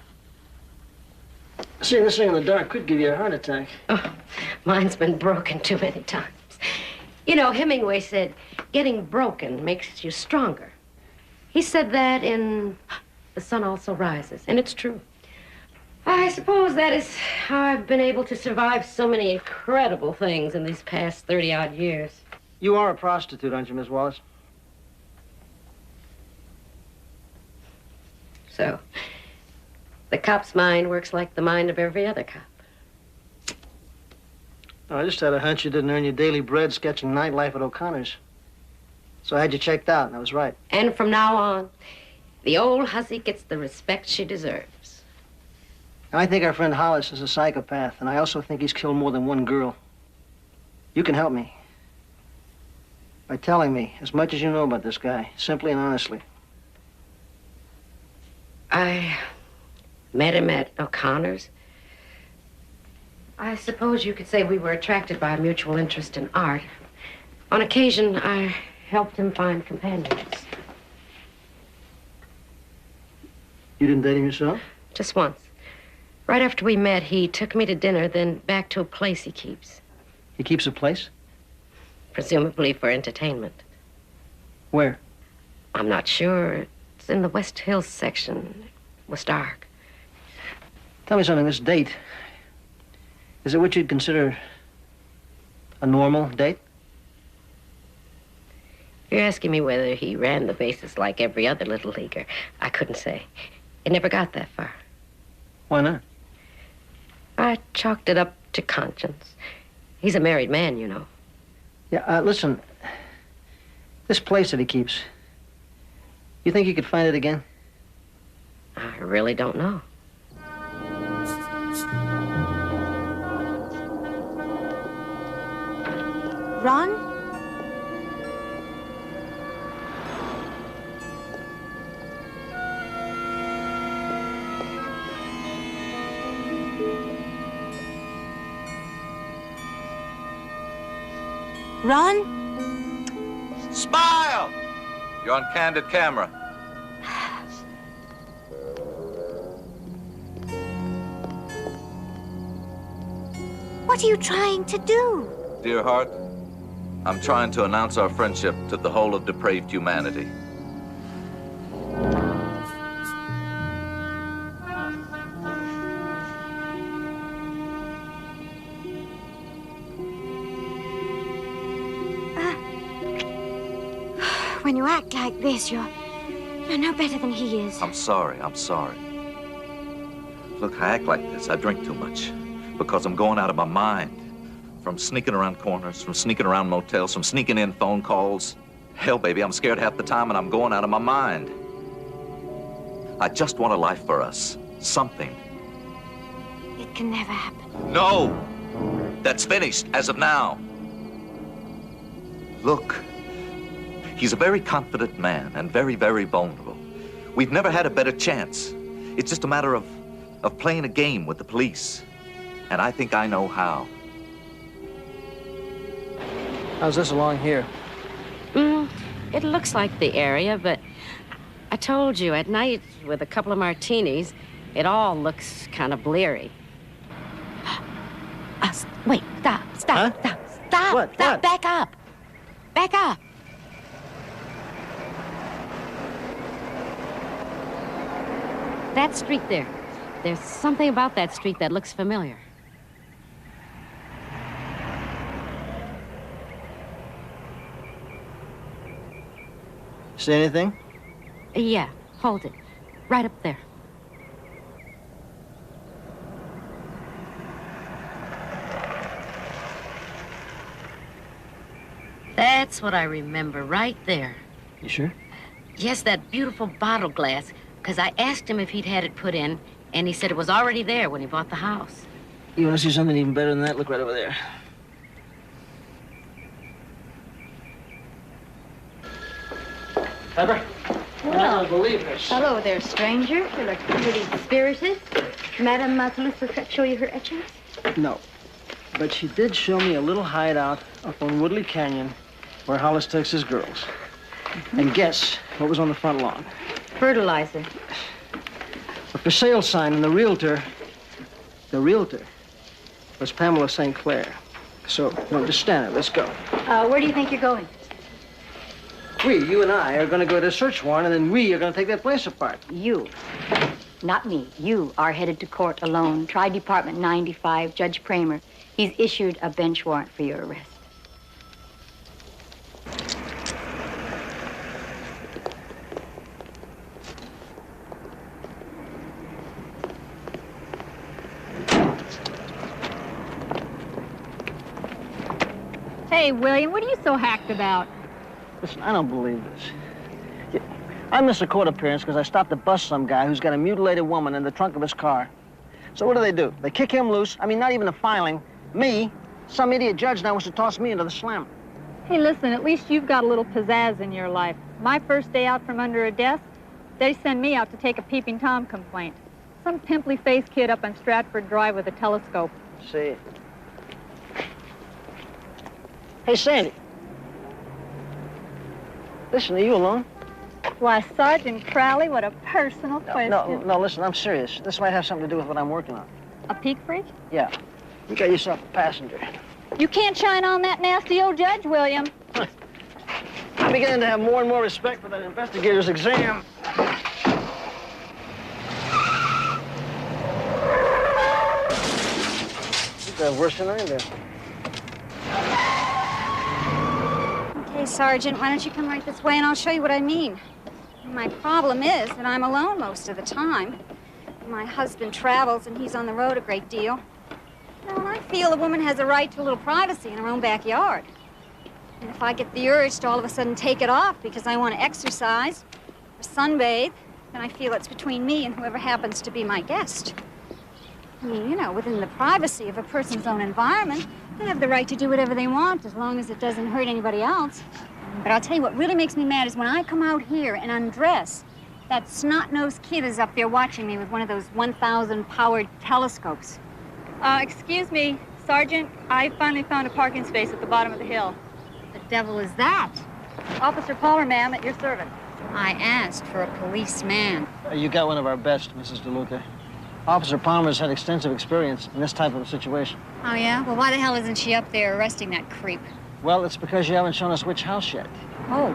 Seeing this thing in the dark could give you a heart attack. Oh, mine's been broken too many times. You know, Hemingway said, getting broken makes you stronger. He said that in The Sun Also Rises, and it's true. I suppose that is how I've been able to survive so many incredible things in these past 30-odd years. You are a prostitute, aren't you, Miss Wallace? So, the cop's mind works like the mind of every other cop. Oh, I just had a hunch you didn't earn your daily bread sketching nightlife at O'Connor's. So I had you checked out, and I was right. And from now on, the old hussy gets the respect she deserves. I think our friend Hollis is a psychopath, and I also think he's killed more than one girl. You can help me by telling me as much as you know about this guy, simply and honestly. I met him at O'Connor's. I suppose you could say we were attracted by a mutual interest in art. On occasion, I helped him find companions. You didn't date him yourself? Just once. Right after we met, he took me to dinner, then back to a place he keeps. He keeps a place? Presumably for entertainment. Where? I'm not sure. It's in the West Hills section. It was dark. Tell me something, this date, is it what you'd consider a normal date? You're asking me whether he ran the bases like every other little leaguer. I couldn't say. It never got that far. Why not? I chalked it up to conscience. He's a married man, you know. Yeah, listen. This place that he keeps, you think you could find it again? I really don't know. Ron? Ron? Smile! You're on candid camera. What are you trying to do? Dear heart, I'm trying to announce our friendship to the whole of depraved humanity. When you act like this, you're no better than he is. I'm sorry. Look, I act like this. I drink too much because I'm going out of my mind. From sneaking around corners, from sneaking around motels, from sneaking in phone calls. Hell, baby, I'm scared half the time and I'm going out of my mind. I just want a life for us. Something. It can never happen. No! That's finished as of now. Look, he's a very confident man and very, very vulnerable. We've never had a better chance. It's just a matter of playing a game with the police. And I think I know how. How's this along here? It looks like the area, but I told you, at night, with a couple of martinis, it all looks kind of bleary. Wait, stop. What? Stop, back up. Back up. That street there. There's something about that street that looks familiar. See anything? Yeah, hold it. Right up there. That's what I remember, right there. You sure? Yes, that beautiful bottle glass, because I asked him if he'd had it put in, and he said it was already there when he bought the house. You want to see something even better than that? Look right over there. Pepper? I don't believe this. Hello there, stranger. You look pretty spirited. Madame Toulouse show you her etchings? No. But she did show me a little hideout up on Woodley Canyon where Hollis takes his girls. And guess what was on the front lawn? Fertilizer. A for sale sign, and the realtor was Pamela St. Clair. So, no, just stand there. Let's go. Where do you think you're going? You and I are going to go to a search warrant, and then we are going to take that place apart. You. Not me. You are headed to court alone. Tri Department 95, Judge Kramer. He's issued a bench warrant for your arrest. Hey, William, what are you so hacked about? Listen, I don't believe this. I missed a court appearance because I stopped to bust some guy who's got a mutilated woman in the trunk of his car. So what do? They kick him loose. I mean, not even a filing. Me, some idiot judge now wants to toss me into the slammer. Hey, listen, at least you've got a little pizzazz in your life. My first day out from under a desk, they send me out to take a Peeping Tom complaint. Some pimply-faced kid up on Stratford Drive with a telescope. See. Hey, Sandy. Listen, are you alone? Why, Sergeant Crowley, what a personal question. No, listen, I'm serious. This might have something to do with what I'm working on. A peak freak? Yeah. You got yourself a passenger. You can't shine on that nasty old judge, William. I'm beginning to have more and more respect for that investigator's exam. You're worse than I do. Okay, Sergeant, why don't you come right this way and I'll show you what I mean. My problem is that I'm alone most of the time. My husband travels and he's on the road a great deal. You know, and I feel a woman has a right to a little privacy in her own backyard. And if I get the urge to all of a sudden take it off because I want to exercise or sunbathe, then I feel it's between me and whoever happens to be my guest. I mean, you know, within the privacy of a person's own environment, they have the right to do whatever they want as long as it doesn't hurt anybody else. But I'll tell you what really makes me mad is when I come out here and undress, that snot-nosed kid is up there watching me with one of those 1,000-powered telescopes. Excuse me, Sergeant, I finally found a parking space at the bottom of the hill. The devil is that? Officer Palmer, ma'am, at your service. I asked for a policeman. You got one of our best, Mrs. DeLuca. Officer Palmer's had extensive experience in this type of a situation. Oh, yeah? Well, why the hell isn't she up there arresting that creep? Well, it's because you haven't shown us which house yet. Oh.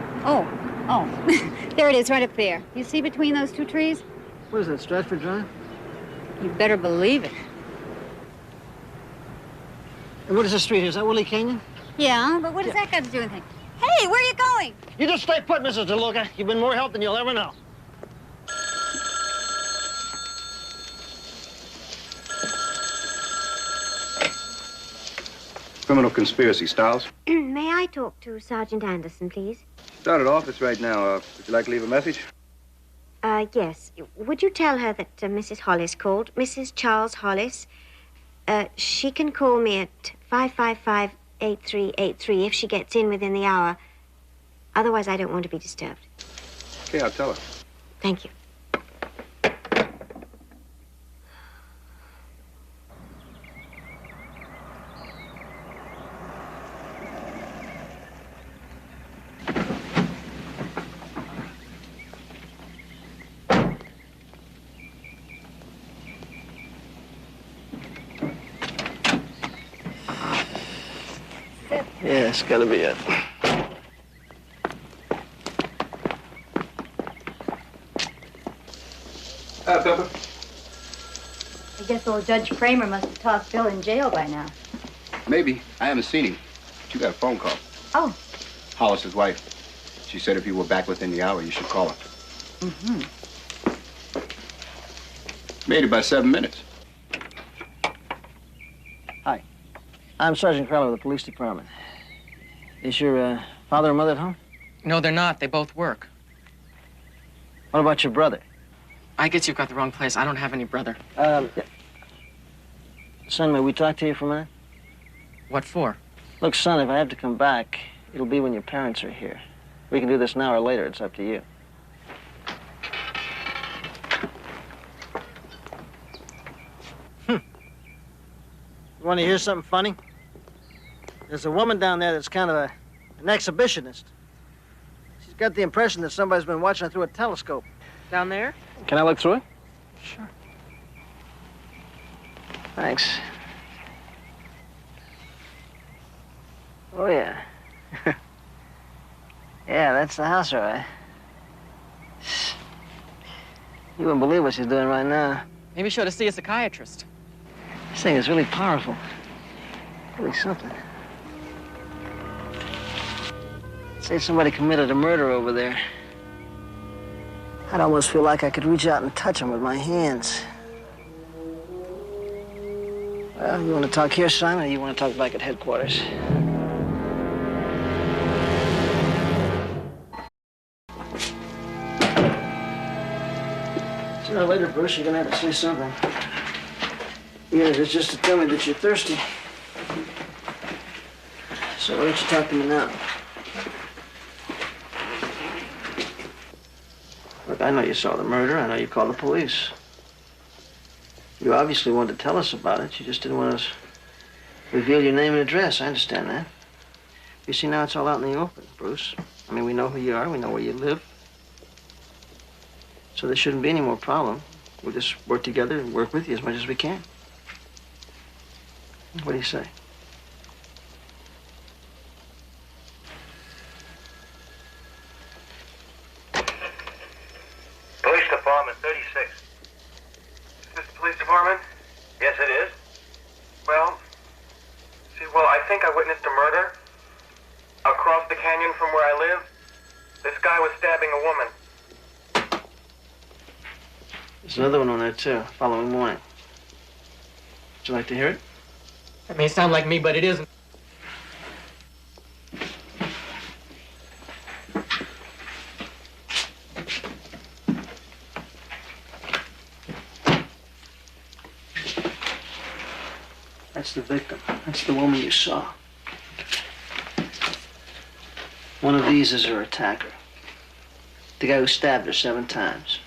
There it is, right up there. You see between those two trees? What is that, Stratford Drive? You better believe it. And what is this street here? Is that Willie Canyon? Yeah, but what does that got to do with anything? Hey, where are you going? You just stay put, Mrs. DeLuca. You've been more help than you'll ever know. Criminal conspiracy, Stiles. May I talk to Sergeant Anderson, please? Down at office right now. Would you like to leave a message? Yes. Would you tell her that Mrs. Hollis called? Mrs. Charles Hollis. She can call me at 555-8383 if she gets in within the hour. Otherwise, I don't want to be disturbed. Okay, I'll tell her. Thank you. Yeah, it's gotta be it. Pepper. I guess old Judge Kramer must have tossed Bill in jail by now. Maybe. I haven't seen him. But you got a phone call. Oh. Hollis's wife. She said if you were back within the hour, you should call her. Mm-hmm. Made it by 7 minutes. Hi. I'm Sergeant Crowley with the police department. Is your father or mother at home? No, they're not. They both work. What about your brother? I guess you've got the wrong place. I don't have any brother. Son, may we talk to you for a minute? What for? Look, son, if I have to come back, it'll be when your parents are here. We can do this now or later. It's up to you. You want to hear something funny? There's a woman down there that's kind of an exhibitionist. She's got the impression that somebody's been watching her through a telescope. Down there? Can I look through it? Sure. Thanks. Oh, yeah. Yeah, that's the house, all right. You wouldn't believe what she's doing right now. Maybe she ought to see a psychiatrist. This thing is really powerful. Really something. Say somebody committed a murder over there. I'd almost feel like I could reach out and touch him with my hands. Well, you want to talk here, son, or you want to talk back at headquarters? Sooner or later, Bruce, you're going to have to say something. Even if it's just to tell me that you're thirsty. So why don't you talk to me now? Look, I know you saw the murder. I know you called the police. You obviously wanted to tell us about it. You just didn't want us to reveal your name and address. I understand that. You see, now it's all out in the open, Bruce. I mean, we know who you are. We know where you live. So there shouldn't be any more problem. We'll just work together and work with you as much as we can. What do you say? Police Department 36. Is this the police department? Yes, it is. Well, I think I witnessed a murder across the canyon from where I live. This guy was stabbing a woman. There's another one on there, too, following morning. Would you like to hear it? That may sound like me, but it isn't. That's the victim. That's the woman you saw. One of these is her attacker. The guy who stabbed her 7 times.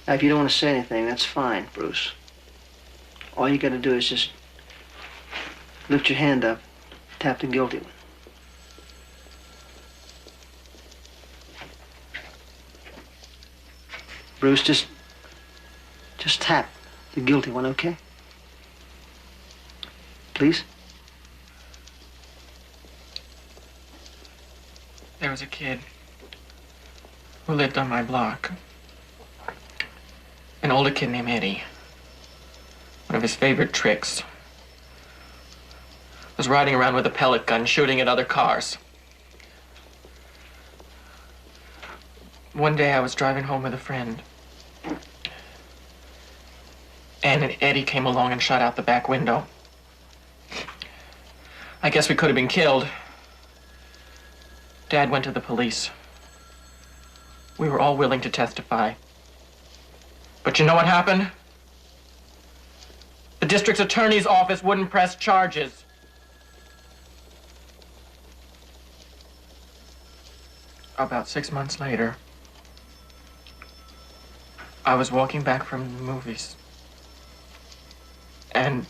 Now, if you don't want to say anything, that's fine, Bruce. All you gotta do is just lift your hand up, tap the guilty one. Bruce, just tap the guilty one, okay? Please? There was a kid who lived on my block. An older kid named Eddie. One of his favorite tricks was riding around with a pellet gun, shooting at other cars. One day I was driving home with a friend, and Eddie came along and shot out the back window. I guess we could have been killed. Dad went to the police. We were all willing to testify. But you know what happened? The district's attorney's office wouldn't press charges. About 6 months later, I was walking back from the movies, and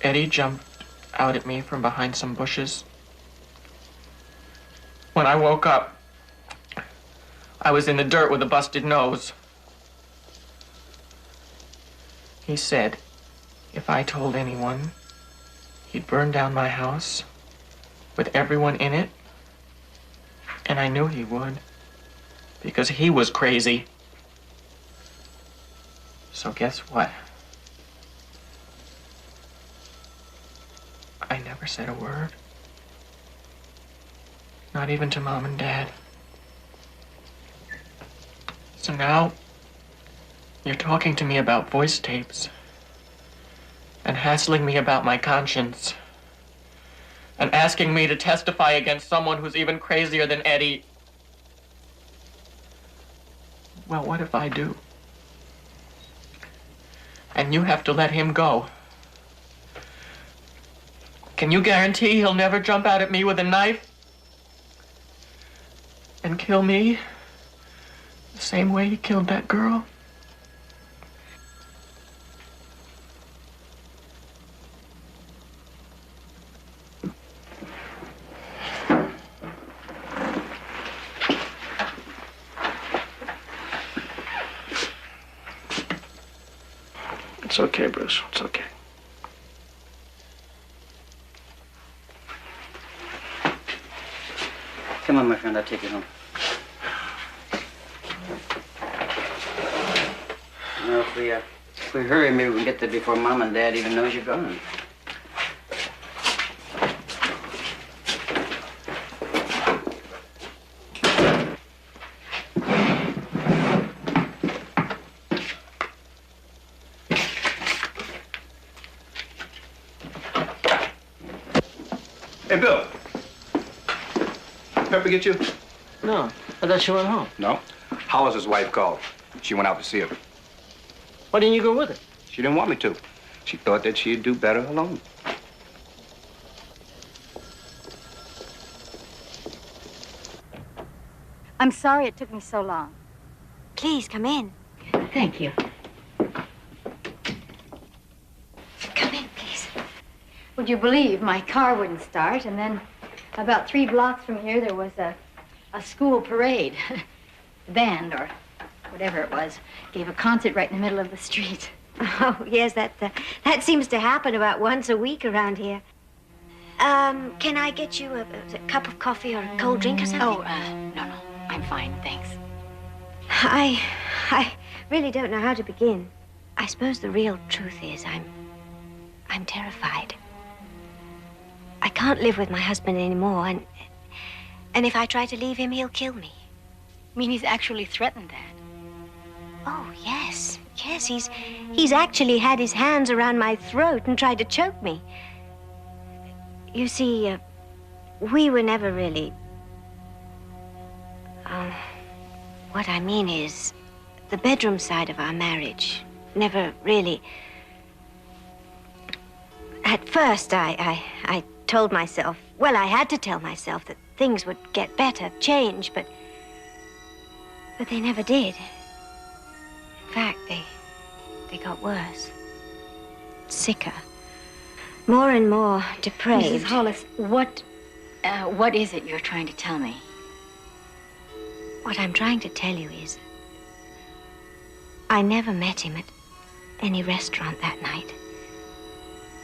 Eddie jumped out at me from behind some bushes. When I woke up, I was in the dirt with a busted nose. He said if I told anyone, he'd burn down my house with everyone in it. And I knew he would, because he was crazy. So guess what? I never said a word. Not even to Mom and Dad. So now, you're talking to me about voice tapes and hassling me about my conscience and asking me to testify against someone who's even crazier than Eddie. Well, what if I do? And you have to let him go. Can you guarantee he'll never jump out at me with a knife and kill me the same way he killed that girl? It's okay, Bruce. It's okay. Come on, my friend, I'll take you home. You know, if we hurry, maybe we can get there before Mom and Dad even knows you're gone. Hey, Bill. Pepper get you? No, I thought she went home. No. Hollis's wife called. She went out to see her. Why didn't you go with her? She didn't want me to. She thought that she'd do better alone. I'm sorry it took me so long. Please, come in. Thank you. Come in, please. Would you believe my car wouldn't start, and then about 3 blocks from here there was a school parade. Band or whatever it was, gave a concert right in the middle of the street. Oh, yes, that seems to happen about once a week around here. Can I get you a cup of coffee or a cold drink or something? Oh, no, I'm fine, thanks. I really don't know how to begin. I suppose the real truth is I'm terrified. I can't live with my husband anymore, and if I try to leave him, he'll kill me. You mean he's actually threatened that? Oh, yes. Yes, he's actually had his hands around my throat and tried to choke me. You see, we were never really... what I mean is, the bedroom side of our marriage never really... At first, I told myself, well, I had to tell myself that things would get better, change, but they never did. In fact, they got worse. Sicker. More and more depraved. Mrs. Hollis, what is it you're trying to tell me? What I'm trying to tell you is, I never met him at any restaurant that night.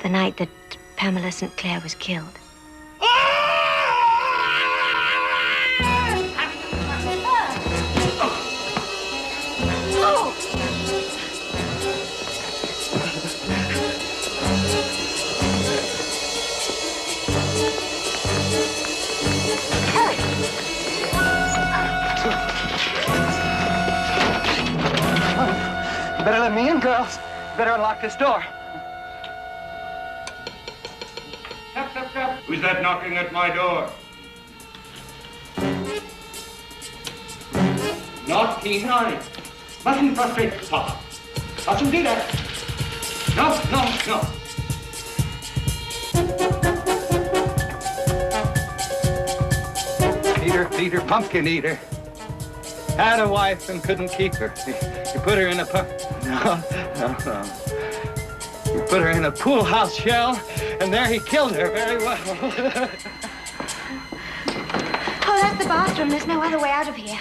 The night that Pamela St. Clair was killed. You better let me in, girls. You better unlock this door. Who's that knocking at my door? Naughty nine. Mustn't frustrate Papa. Mustn't do that. No. Peter, pumpkin eater. Had a wife and couldn't keep her. You put her in a No. You put her in a pool house shell, and there he killed her very well. Oh, that's the bathroom. There's no other way out of here.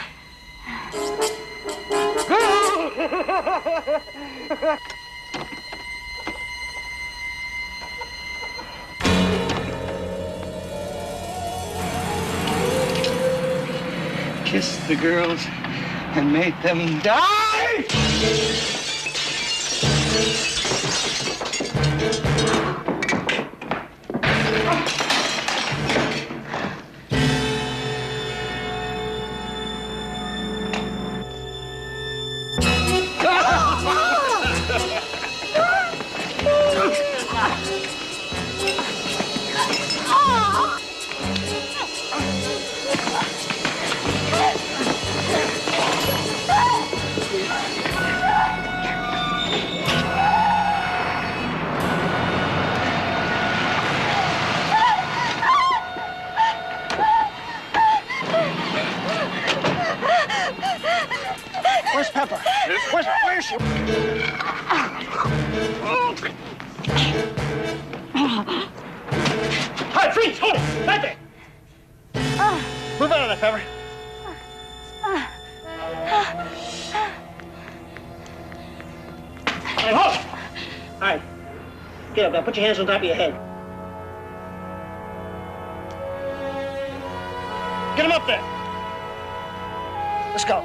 Kissed the girls and made them die! Where's Pepper? Where's she? Hi, freeze! Hold it! Right there! Move out of there, Pepper. Hey, hold it! All right. Get up now. Put your hands on top of your head. Get him up there. Let's go.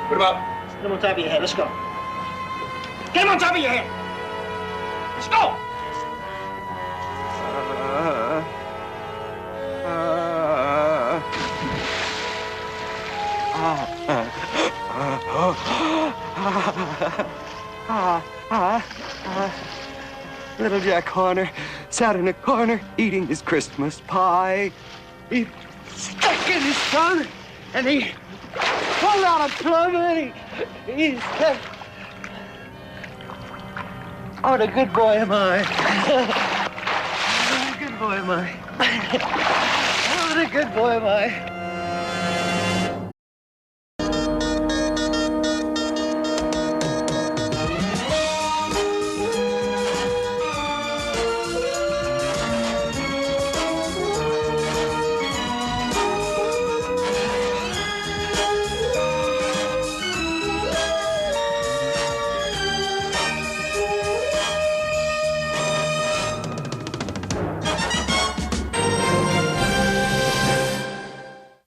Put him up. Get him on top of your head. Let's go. Get him on top of your head. Let's go. Little Jack Horner sat in a corner eating his Christmas pie. He stuck in his tongue and he pulled out a plum and he said, "Oh, what a good boy am I. What a good boy am I. What a good boy am I."